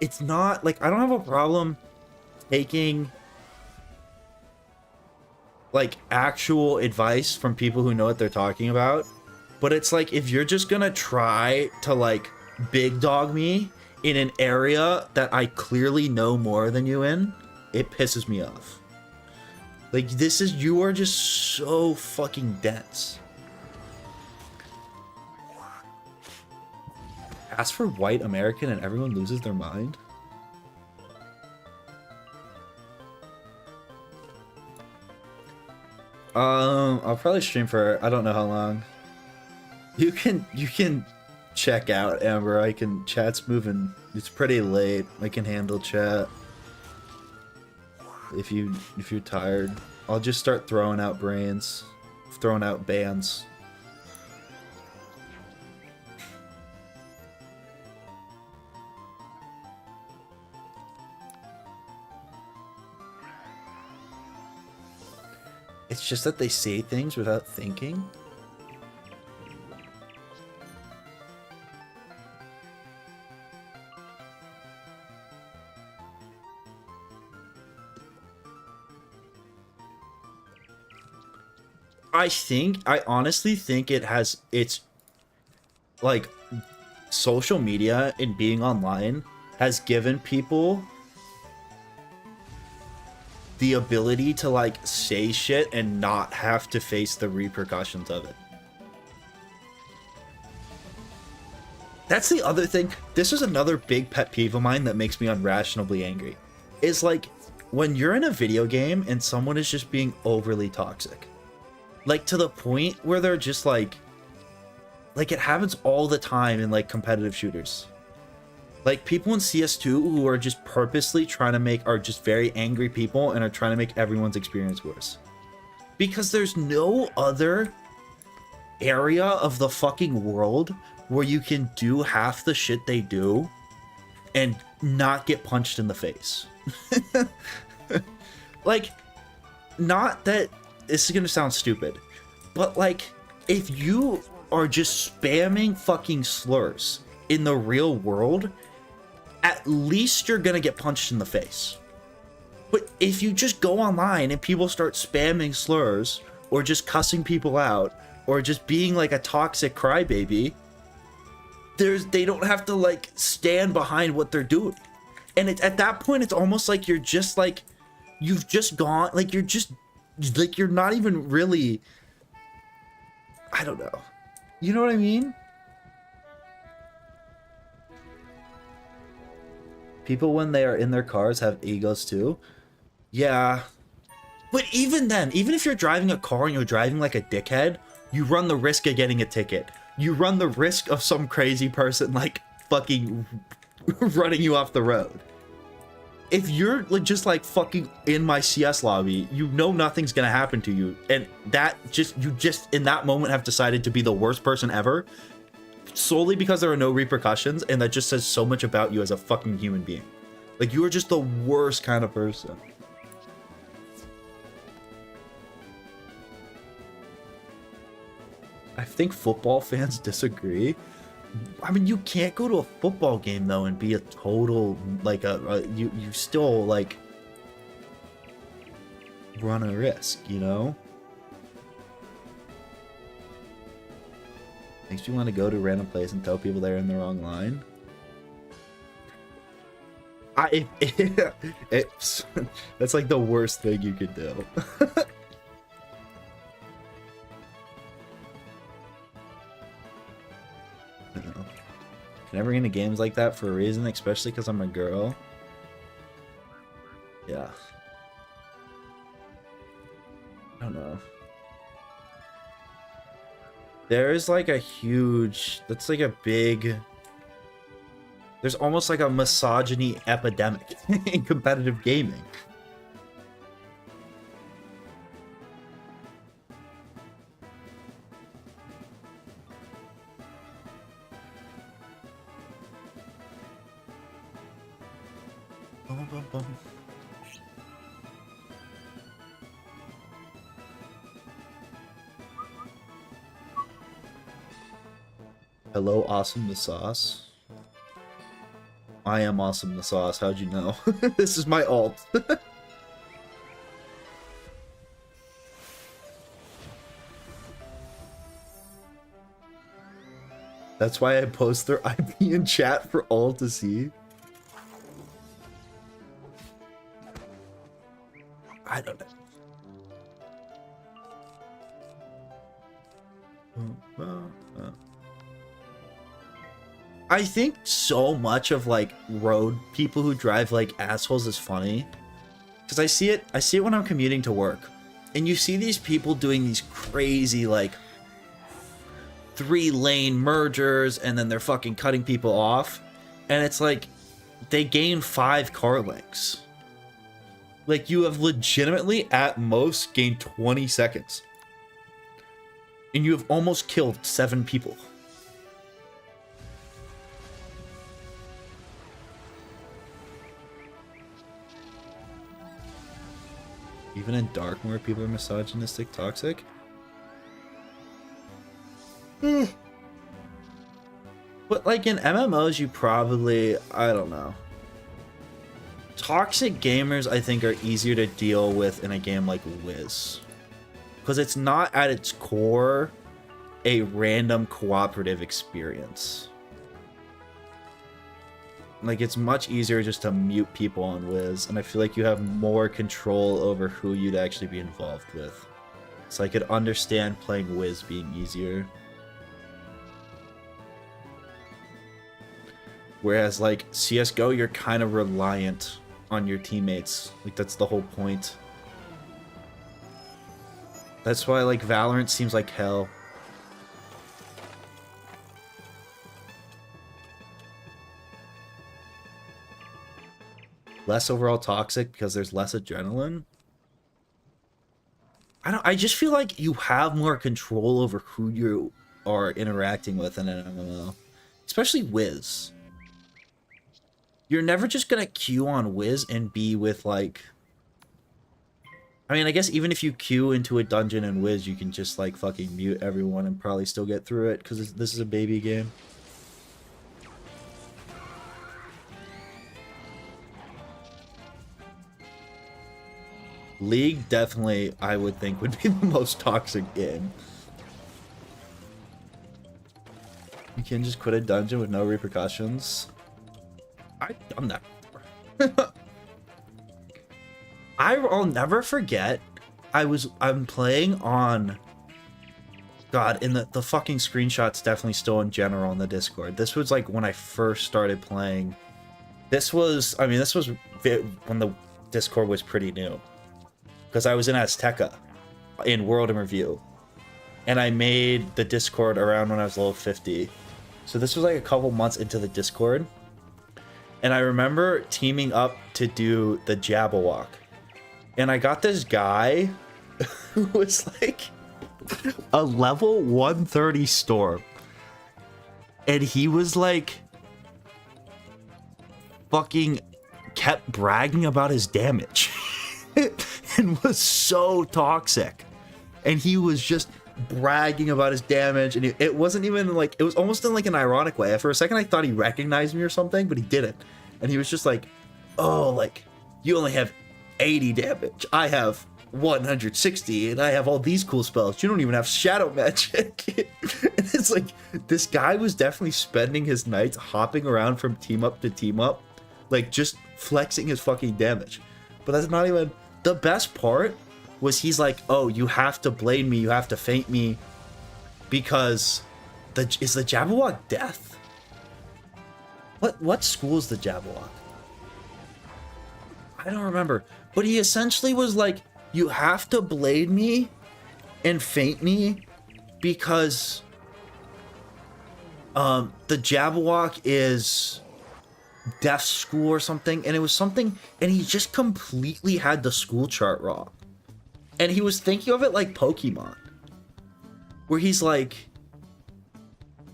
it's not like, I don't have a problem taking like actual advice from people who know what they're talking about, but it's like, if you're just gonna try to like big dog me in an area that I clearly know more than you in, it pisses me off. Like, this is, you are just so fucking dense. Ask for white American and everyone loses their mind. I'll probably stream for, I don't know how long. You can check out, Amber. Chat's moving. It's pretty late. I can handle chat. If you're tired, I'll just start throwing out brains, throwing out bans. It's just that they say things without thinking. I honestly think it's like, social media and being online has given people the ability to like say shit and not have to face the repercussions of it. That's the other thing. This is another big pet peeve of mine that makes me unrationally angry. Is like, when you're in a video game and someone is just being overly toxic. Like, to the point where they're just like it happens all the time in like competitive shooters. Like, people in CS2 who are just purposely are just very angry people and are trying to make everyone's experience worse. Because there's no other area of the fucking world where you can do half the shit they do and not get punched in the face. Like, not that this is gonna sound stupid, but like, if you are just spamming fucking slurs in the real world, at least you're gonna get punched in the face. But if you just go online and people start spamming slurs or just cussing people out or just being like a toxic crybaby, they don't have to like stand behind what they're doing. And at that point, it's almost like you're just like, you've just gone, like, you're just like, you're not even really, I don't know. You know what I mean? People, when they are in their cars, have egos too. Yeah. But even then, even if you're driving a car and you're driving like a dickhead, you run the risk of getting a ticket. You run the risk of some crazy person like fucking running you off the road. If you're just like fucking in my CS lobby, you know nothing's gonna happen to you. And you just in that moment have decided to be the worst person ever, solely because there are no repercussions, and that just says so much about you as a fucking human being. Like, you are just the worst kind of person. I think football fans disagree. I mean, you can't go to a football game though and be a total like you still like run a risk, you know? Makes you want to go to a random place and tell people they're in the wrong line. That's like the worst thing you could do. know. Never into games like that for a reason, especially because I'm a girl. Yeah. I don't know. There is like a huge, that's like a big, there's almost like a misogyny epidemic in competitive gaming. Hello, Awesome the Sauce. I am Awesome the Sauce. How'd you know? This is my alt. That's why I post their IP in chat for all to see. I don't know. I think so much of like road people who drive like assholes is funny, because I see it when I'm commuting to work, and you see these people doing these crazy like 3-lane mergers, and then they're fucking cutting people off, and it's like they gain 5 car lengths. Like, you have legitimately at most gained 20 seconds, and you have almost killed 7 people. Even in dark mode, people are misogynistic, toxic. But like in MMOs, you probably, I don't know. Toxic gamers, I think, are easier to deal with in a game like Wiz, because it's not at its core a random cooperative experience. Like, it's much easier just to mute people on Wiz, and I feel like you have more control over who you'd actually be involved with. So I could understand playing Wiz being easier. Whereas, like, CSGO, you're kind of reliant on your teammates. Like, that's the whole point. That's why, like, Valorant seems like hell. Less overall toxic because there's less adrenaline. I just feel like you have more control over who you are interacting with in an MMO. Especially Wiz. You're never just gonna queue on Wiz and be with, like... I mean, I guess even if you queue into a dungeon in Wiz, you can just, like, fucking mute everyone and probably still get through it, because this is a baby game. League, definitely, I would think, would be the most toxic game. You can just quit a dungeon with no repercussions. I've done that before. I'll never forget, I'm playing on... God, and the fucking screenshot's definitely still in general on the Discord. This was, like, when I first started playing. This was when the Discord was pretty new. Because I was in Azteca in World in Review, and I made the Discord around when I was level 50. So this was like a couple months into the Discord, and I remember teaming up to do the Jabberwock, and I got this guy who was like a level 130 Storm, and he was like fucking kept bragging about his damage. And was so toxic, and he was just bragging about his damage, and it wasn't even like, it was almost in like an ironic way. For a second I thought he recognized me or something, but he didn't, and he was just like, oh, like, you only have 80 damage, I have 160, and I have all these cool spells, you don't even have shadow magic. And it's like, this guy was definitely spending his nights hopping around from team up to team up, like just flexing his fucking damage. But that's not even... The best part was he's like, oh, you have to blade me, you have to feint me, because is the Jabberwock death? What school is the Jabberwock? I don't remember. But he essentially was like, you have to blade me and feint me because the Jabberwock is deaf school or something, and it was something, and he just completely had the school chart wrong. And he was thinking of it like Pokemon, where he's like,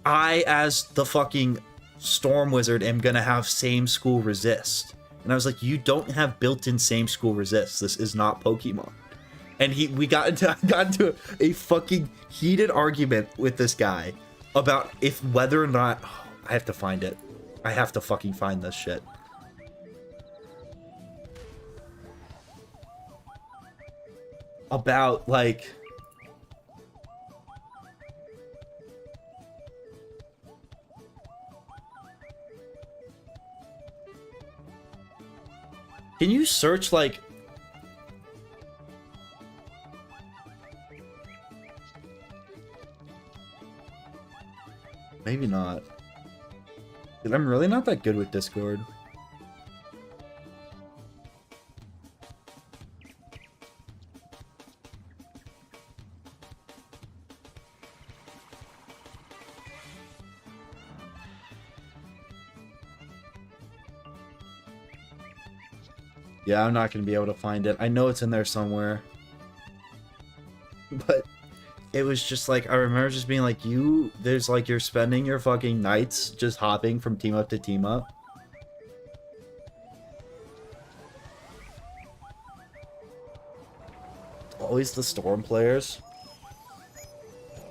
I, as the fucking Storm Wizard, am gonna have same school resist. And I was like, you don't have built-in same school resist. This is not Pokemon. And we got into a fucking heated argument with this guy about whether or not, I have to find it. I have to fucking find this shit. About, like... Can you search, like... Maybe not. Dude, I'm really not that good with Discord. Yeah, I'm not going to be able to find it. I know it's in there somewhere. But it was just like, I remember just being like, there's like, you're spending your fucking nights just hopping from team up to team up. Always the Storm players.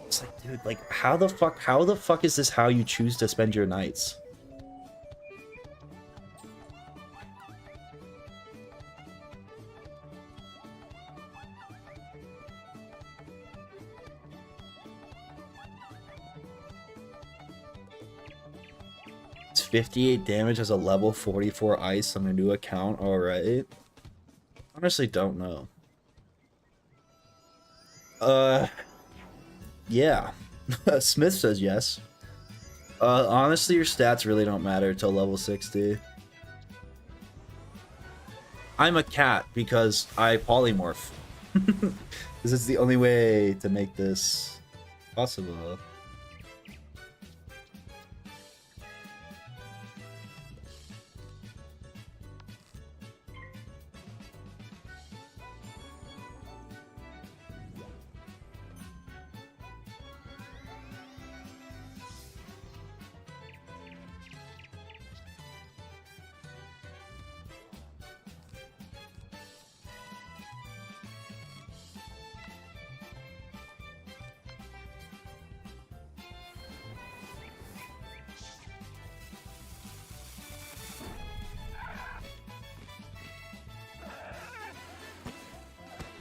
It's like, dude, like, how the fuck is this how you choose to spend your nights? It's 58 damage as a level 44 ice on a new account, alright. Honestly, don't know. Yeah. Smith says yes. Honestly, your stats really don't matter till level 60. I'm a cat because I polymorph. This is the only way to make this possible.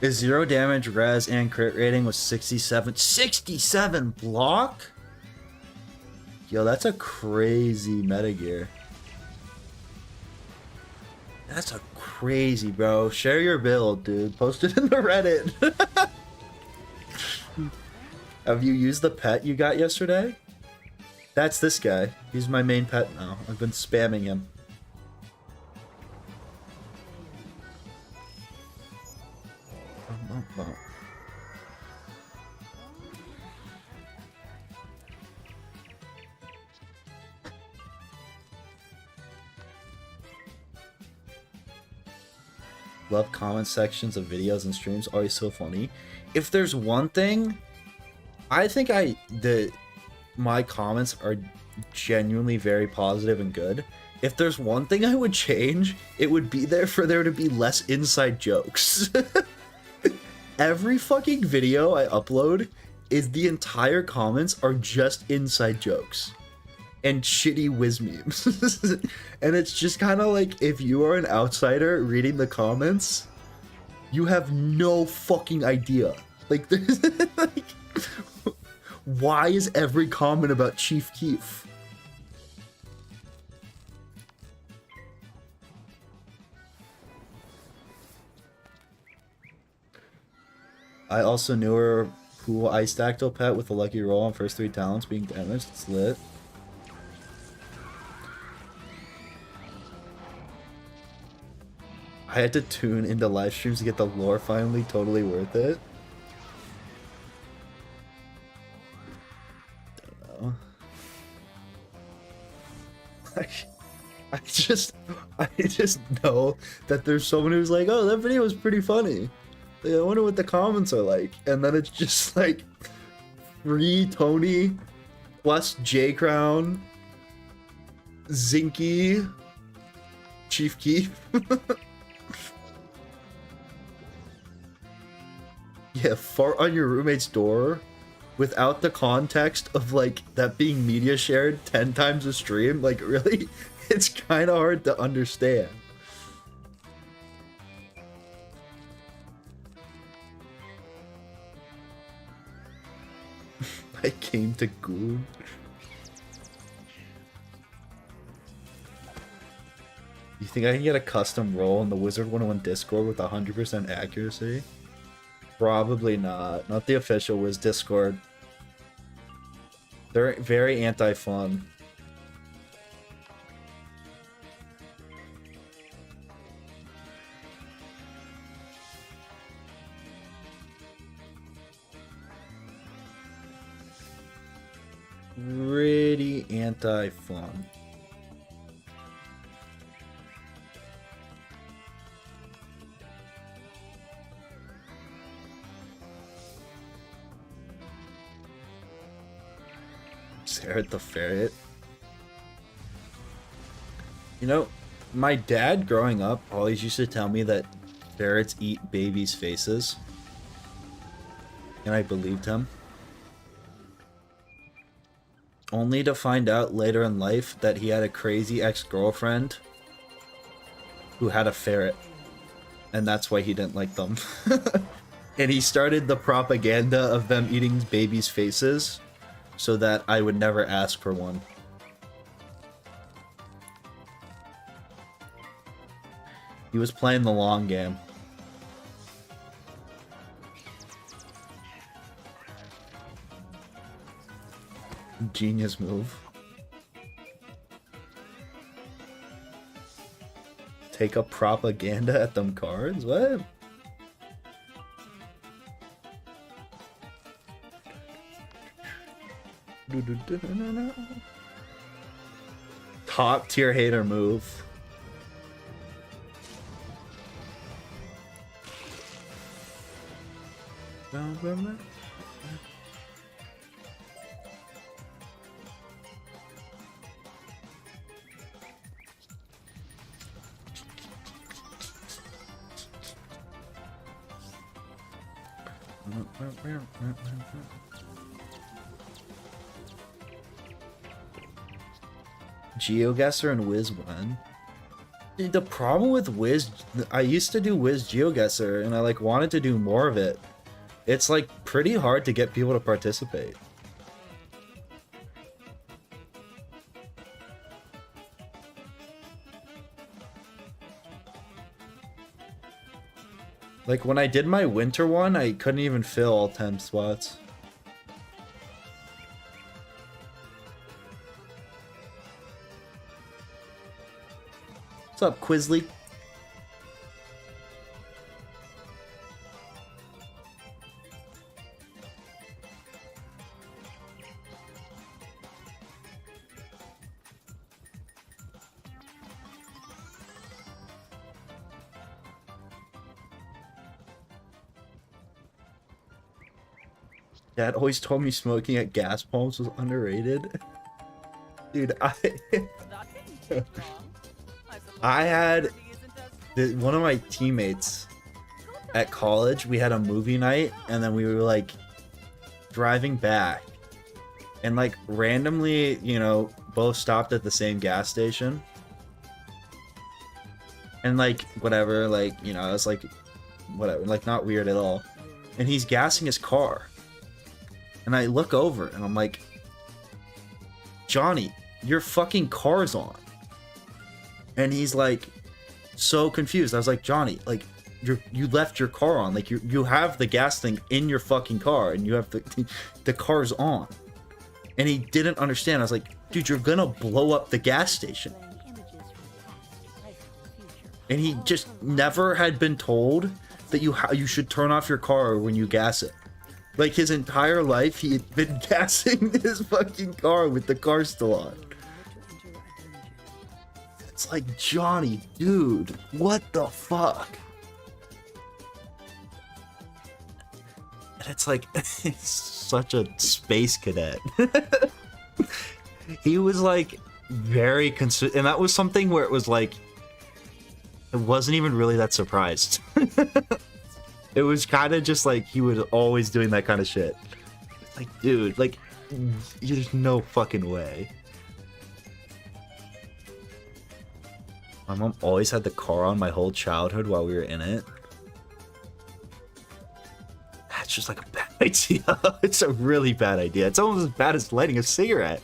His 0 damage, res, and crit rating was 67. 67 block? Yo, that's a crazy metagear. That's a crazy, bro. Share your build, dude. Post it in the Reddit. Have you used the pet you got yesterday? That's this guy. He's my main pet now. I've been spamming him. Love comment sections of videos and streams, always so funny. If there's one thing, I think my comments are genuinely very positive and good. If there's one thing I would change, it would be for there to be less inside jokes. Every fucking video I upload is the entire comments are just inside jokes and shitty whiz memes. And it's just kind of like, if you are an outsider reading the comments, you have no fucking idea. Like, like, why is every comment about Chief Keef? I also knew her Cool ice dactyl pet with a lucky roll on first 3 talents being damaged. It's lit. I had to tune into live streams to get the lore finally. Totally worth it. Don't know. I just know that there's someone who's like, oh, that video was pretty funny. I wonder what the comments are like. And then it's just like free Tony plus J Crown, Zinky, Chief Keef. Yeah, fart on your roommate's door without the context of like that being media shared 10 times a stream. Like, really? It's kind of hard to understand. I came to Goon. You think I can get a custom roll in the Wizard101 Discord with 100% accuracy? Probably not. Not the official Wiz Discord. They're very anti-fun. Pretty anti-fun. Sarah the ferret. You know, my dad growing up always used to tell me that ferrets eat babies' faces. And I believed him. Only to find out later in life that he had a crazy ex-girlfriend who had a ferret. And that's why he didn't like them. And he started the propaganda of them eating babies' faces so that I would never ask for one. He was playing the long game. Genius move. Take up propaganda at them cards? What? Top tier hater move. GeoGuessr and Wiz1. The problem with Wiz, I used to do Wiz GeoGuessr and I like wanted to do more of it. It's like pretty hard to get people to participate. Like when I did my winter one, I couldn't even fill all 10 spots. What's up, Quizly? Dad always told me smoking at gas pumps was underrated. Dude, I had one of my teammates at college. We had a movie night, and then we were like driving back, and like randomly, you know, both stopped at the same gas station, and like whatever, like, you know, it's like whatever, like not weird at all. And he's gassing his car, and I look over, and I'm like, Johnny, your fucking car's on. And he's like so confused. I was like, Johnny, like, you left your car on. Like you have the gas thing in your fucking car, and you have the car's on. And he didn't understand. I was like, dude, you're gonna blow up the gas station. And he just never had been told that you should turn off your car when you gas it. Like his entire life, he had been gassing his fucking car with the car still on. It's like, Johnny, dude, what the fuck? And it's like, it's such a space cadet. He was like very and that was something where it was like, it wasn't even really that surprised. It was kind of just like he was always doing that kind of shit. Like, dude, like, there's no fucking way. My mom always had the car on my whole childhood while we were in it. That's just like a bad idea. It's a really bad idea. It's almost as bad as lighting a cigarette.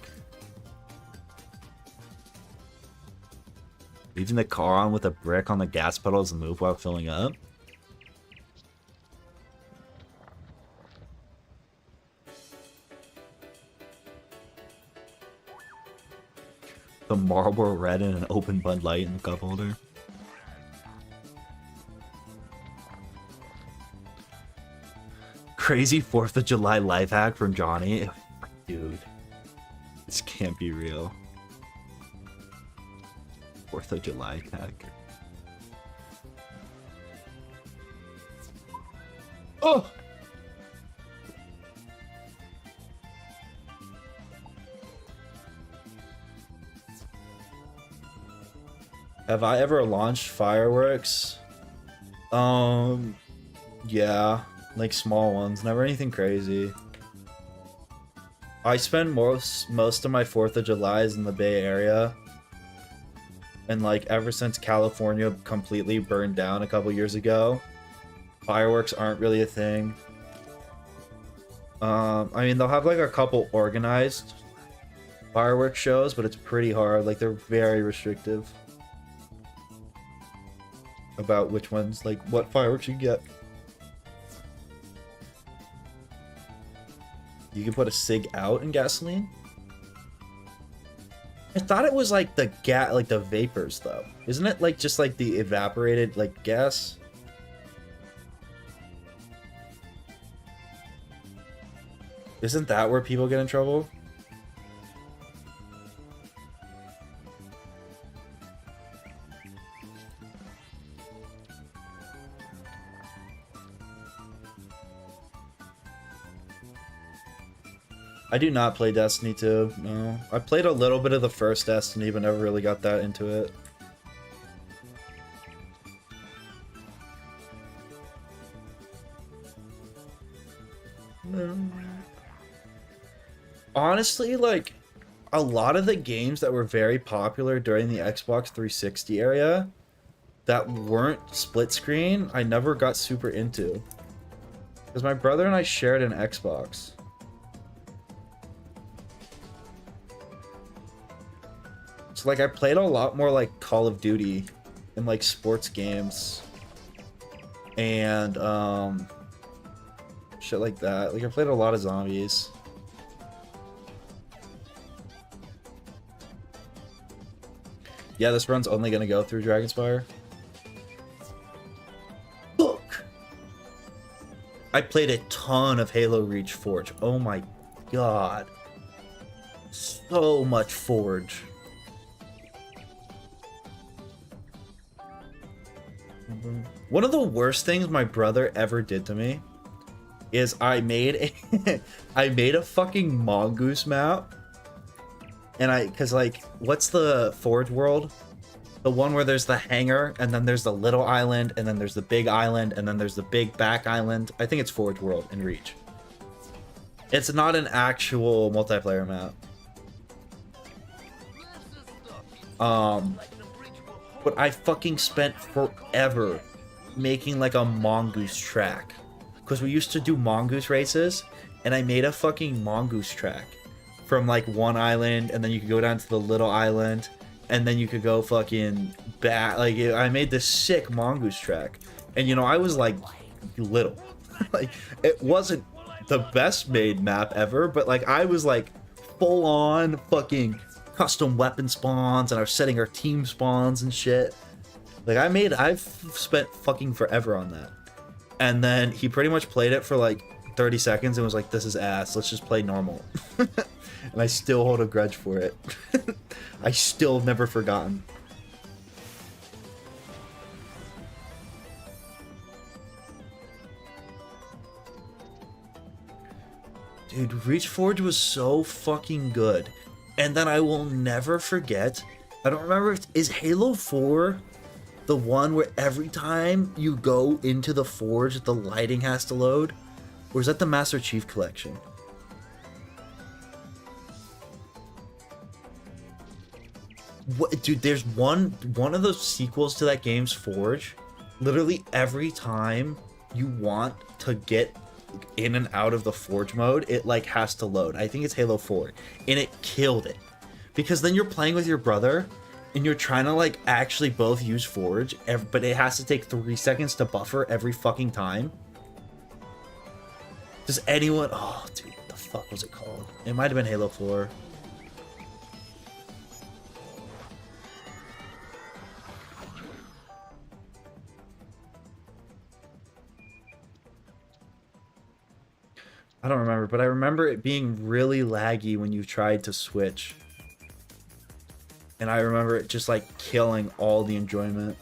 Leaving the car on with a brick on the gas pedal as a move while filling up. The Marlboro Red and an open Bud Light in the cup holder. Crazy 4th of July life hack from Johnny. Dude, this can't be real. 4th of July hack. Oh! Have I ever launched fireworks? Yeah, like small ones, never anything crazy. I spend most of my 4th of Julys in the Bay Area. And like ever since California completely burned down a couple years ago, fireworks aren't really a thing. I mean, they'll have like a couple organized fireworks shows, but it's pretty hard. Like they're very restrictive about which ones, like what fireworks you get. You can put a cig out in gasoline? I thought it was like the like the vapors though. Isn't it like just like the evaporated like gas? Isn't that where people get in trouble? I do not play Destiny 2, no. I played a little bit of the first Destiny, but never really got that into it. Honestly, like, a lot of the games that were very popular during the Xbox 360 area that weren't split screen, I never got super into. Because my brother and I shared an Xbox. So like I played a lot more like Call of Duty and like sports games and shit like that. Like I played a lot of zombies. Yeah, this run's only gonna go through DRAGONSPYRE. Look! I played a ton of Halo Reach Forge. Oh my god. So much Forge. One of the worst things my brother ever did to me is I made a fucking mongoose map, and cause like what's the Forge world? The one where there's the hangar and then there's the little island and then there's the big island and then there's the big back island. I think it's Forge World in Reach. It's not an actual multiplayer map. But I fucking spent forever making like a mongoose track. Because we used to do mongoose races, and I made a fucking mongoose track from like one island, and then you could go down to the little island, and then you could go fucking back. Like, I made this sick mongoose track. And you know, I was like little. Like it wasn't the best made map ever, but like I was like full on fucking custom weapon spawns, and I was setting our team spawns and shit. Like I've spent fucking forever on that. And then he pretty much played it for like 30 seconds and was like, this is ass, let's just play normal. And I still hold a grudge for it. I still never forgotten. Dude, Reachforge was so fucking good. And then I will never forget, I don't remember, is Halo 4 the one where every time you go into the forge, the lighting has to load? Or is that the Master Chief Collection? What, dude, there's one of those sequels to that game's Forge. Literally every time you want to get in and out of the Forge mode, it like has to load. I think it's Halo 4, and it killed it. Because then you're playing with your brother, and you're trying to like actually both use Forge, but it has to take 3 seconds to buffer every fucking time. Does anyone... Oh, dude, what the fuck was it called? It might have been Halo 4. I don't remember, but I remember it being really laggy when you tried to switch. And I remember it just like killing all the enjoyment.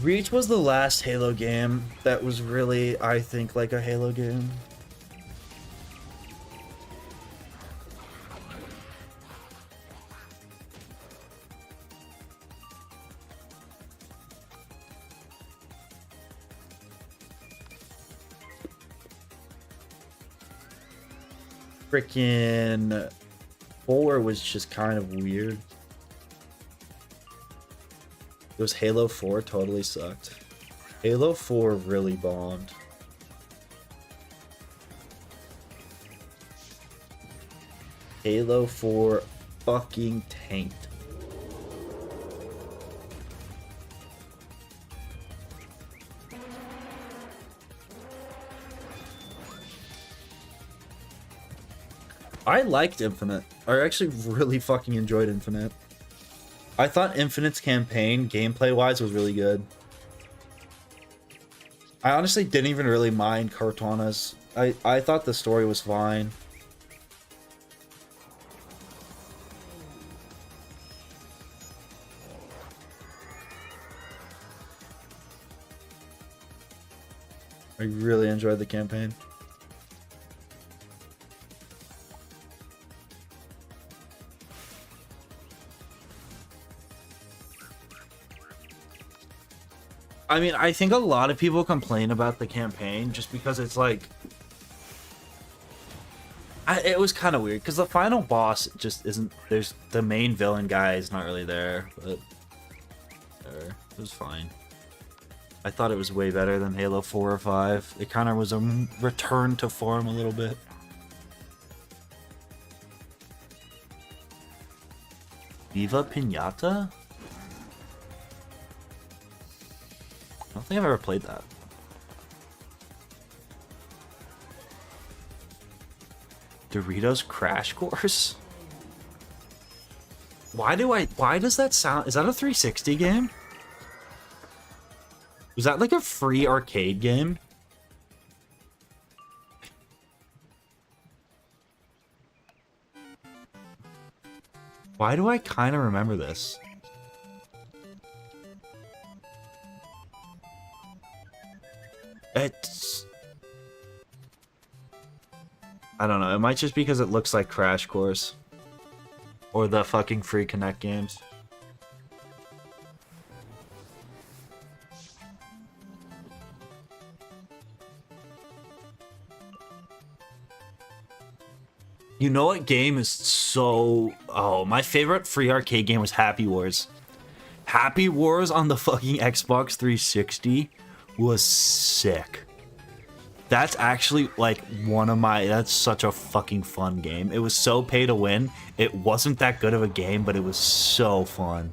Reach was the last Halo game that was really, I think, like a Halo game. Frickin' 4 was just kind of weird. It was Halo 4 totally sucked. Halo 4 really bombed. Halo 4 fucking tanked. I liked Infinite. I actually really fucking enjoyed Infinite. I thought Infinite's campaign, gameplay-wise, was really good. I honestly didn't even really mind Cortana's. I thought the story was fine. I really enjoyed the campaign. I mean, I think a lot of people complain about the campaign just because it's like... it was kind of weird, because the final boss just isn't... There's the main villain guy is not really there, but... It was fine. I thought it was way better than Halo 4 or 5. It kind of was a return to form a little bit. Viva Pinata? I don't think I've ever played that. Doritos Crash Course? Why does that sound... Is that a 360 game? Was that like a free arcade game? Why do I kind of remember this? It's... I don't know. It might just be because it looks like Crash Course. Or the fucking free Connect games. You know what game is so... Oh, my favorite free arcade game was Happy Wars. Happy Wars on the fucking Xbox 360 was sick. That's actually like that's such a fucking fun game. It was so pay to win. It wasn't that good of a game, but it was so fun.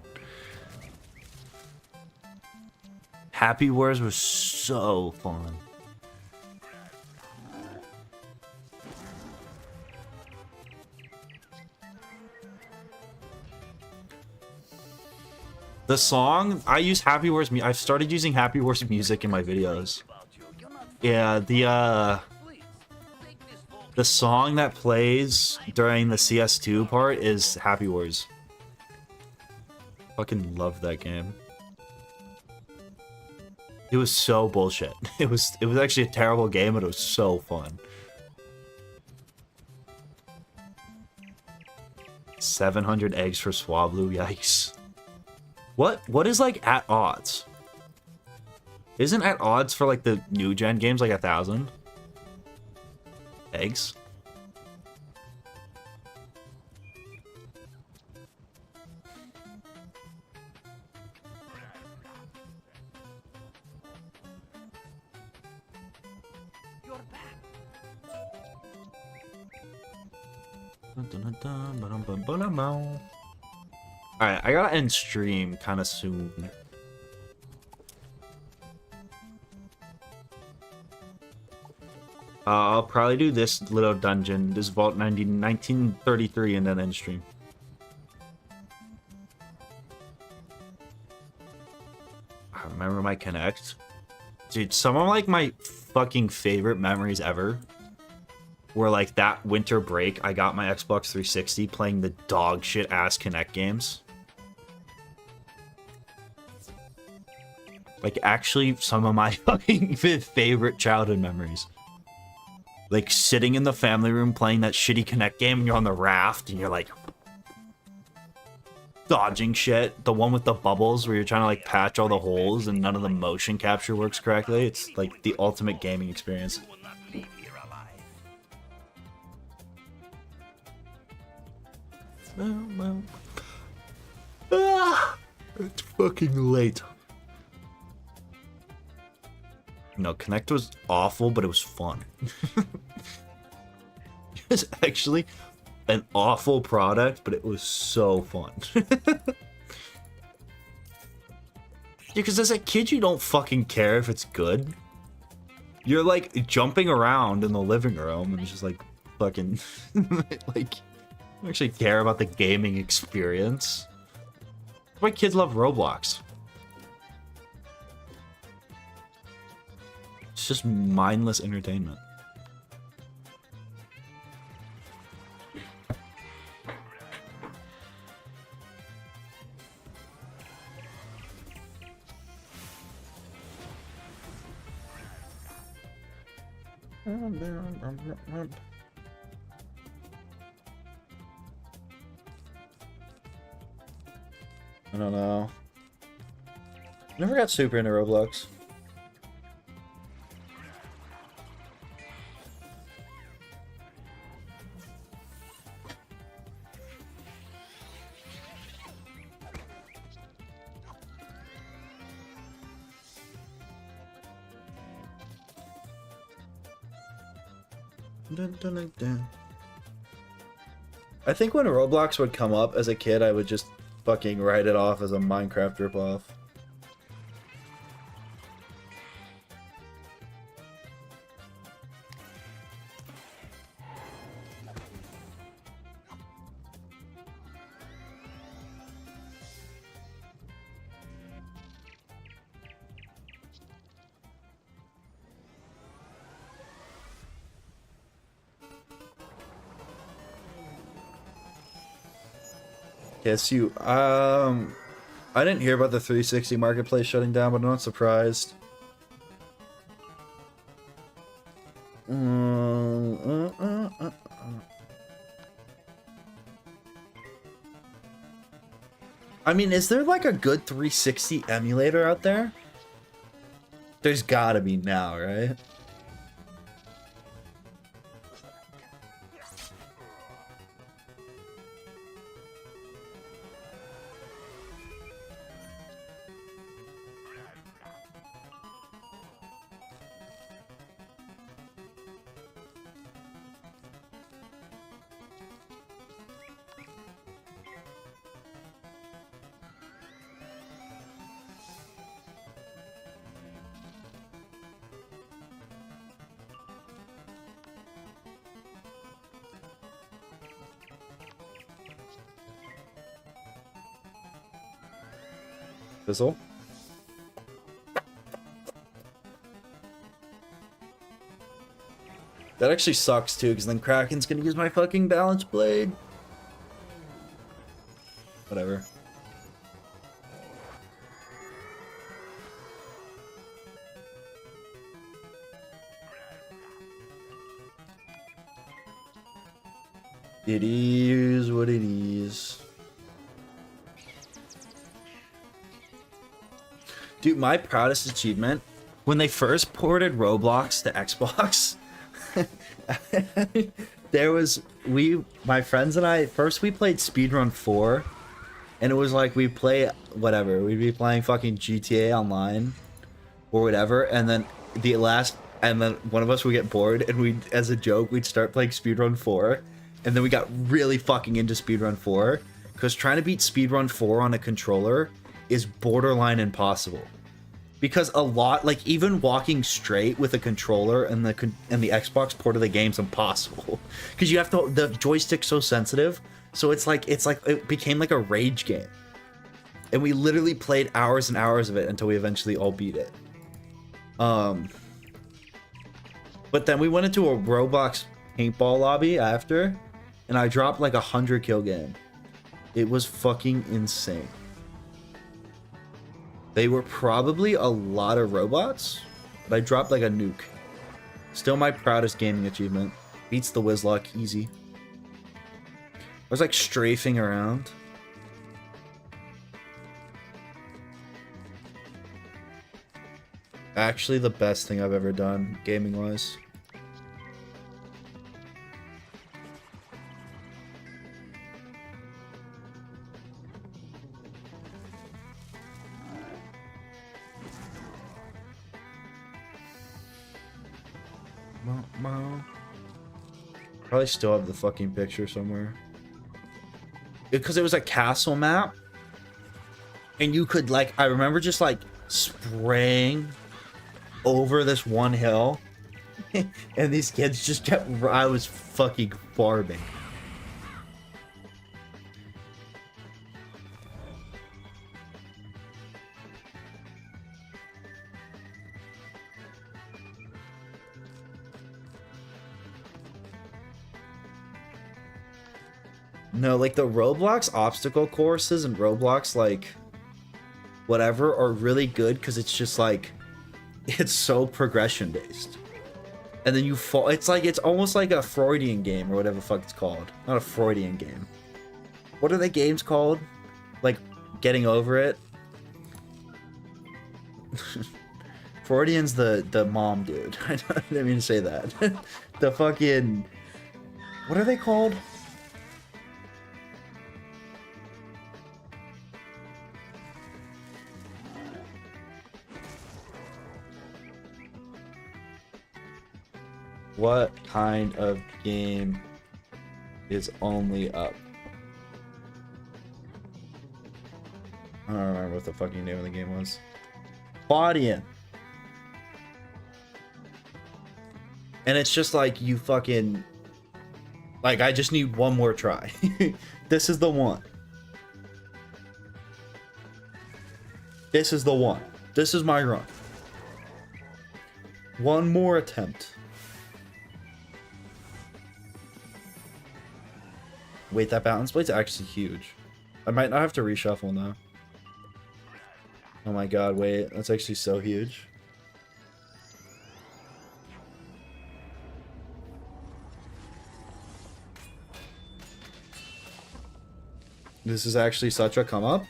Happy Wars was so fun. The song, I use Happy Wars. I've started using Happy Wars music in my videos. Yeah, the song that plays during the CS2 part is Happy Wars. Fucking love that game. It was so bullshit. It was actually a terrible game, but it was so fun. 700 eggs for Swablu, yikes. What is like at odds? Isn't at odds for like the new gen games like 1,000 eggs? Alright, I gotta end stream kind of soon. I'll probably do this little dungeon, this Vault 1933, and then end stream. I remember my Connect. Dude, some of like my fucking favorite memories ever were like that winter break I got my Xbox 360 playing the dog shit ass Connect games. Like actually some of my fucking favorite childhood memories. Like sitting in the family room playing that shitty Connect game and you're on the raft and you're like dodging shit. The one with the bubbles where you're trying to like patch all the holes and none of the motion capture works correctly. It's like the ultimate gaming experience. It's fucking late. No, Connect was awful, but it was fun. It was actually an awful product, but it was so fun. Because as a kid, you don't fucking care if it's good. You're like jumping around in the living room and it's just like fucking like you don't actually care about the gaming experience. That's why kids love Roblox. It's just mindless entertainment. I don't know. Never got super into Roblox. I think when Roblox would come up as a kid, I would just fucking write it off as a Minecraft ripoff. Yes, you. I didn't hear about the 360 marketplace shutting down, but I'm not surprised. I mean, is there like a good 360 emulator out there? There's gotta be now, right? Fizzle. That actually sucks too, because then Kraken's gonna use my fucking balance blade. Whatever. It is what it is. Dude, my proudest achievement, when they first ported Roblox to Xbox, there was, my friends and I, first we played Speedrun 4, and it was like we play whatever, we'd be playing fucking GTA Online or whatever, and then and then one of us would get bored, and we'd, as a joke, we'd start playing Speedrun 4, and then we got really fucking into Speedrun 4, because trying to beat Speedrun 4 on a controller is borderline impossible. Because a lot, like even walking straight with a controller and the Xbox port of the game's impossible. Because you have to, the joystick's so sensitive, so it's like it became like a rage game. And we literally played hours and hours of it until we eventually all beat it. But then we went into a Roblox paintball lobby after, and I dropped like 100 kill game. It was fucking insane. They were probably a lot of robots, but I dropped like a nuke. Still my proudest gaming achievement. Beats the Nuzlocke easy. I was like strafing around. Actually the best thing I've ever done gaming wise. Probably still have the fucking picture somewhere. Because it was a castle map. And you could like, I remember just like spraying over this one hill. And these kids just kept, I was fucking farming. No, like the Roblox obstacle courses and Roblox like whatever are really good because it's just like it's so progression based. And then you fall, it's almost like a Freudian game or whatever the fuck it's called. Not a Freudian game. What are the games called? Like getting over it? Freudian's the mom dude. I didn't mean to say that. The fucking, what are they called? What kind of game is only up? I don't remember what the fucking name of the game was. Claudian. And it's just like you fucking, like I just need one more try. This is the one. This is the one. This is my run. One more attempt. Wait, that balance blade's actually huge. I might not have to reshuffle now. Oh my god, wait. That's actually so huge. This is actually such a come up.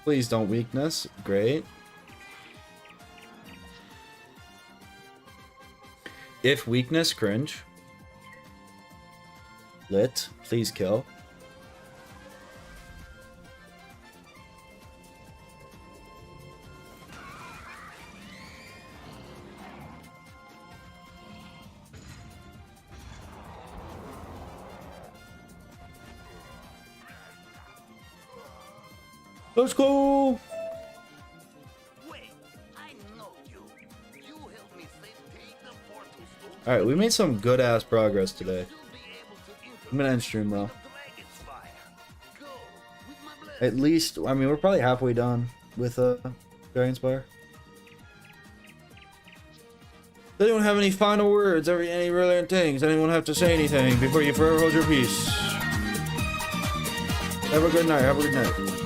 Please don't weakness. Great. If weakness, cringe. Lit. Please kill. Let's go. All right, we made some good ass progress today. I'm gonna end stream though. At least, I mean, we're probably halfway done with DRAGONSPYRE. Does anyone have any final words? Any relevant things? Anyone have to say anything before you forever hold your peace? Have a good night. Have a good night.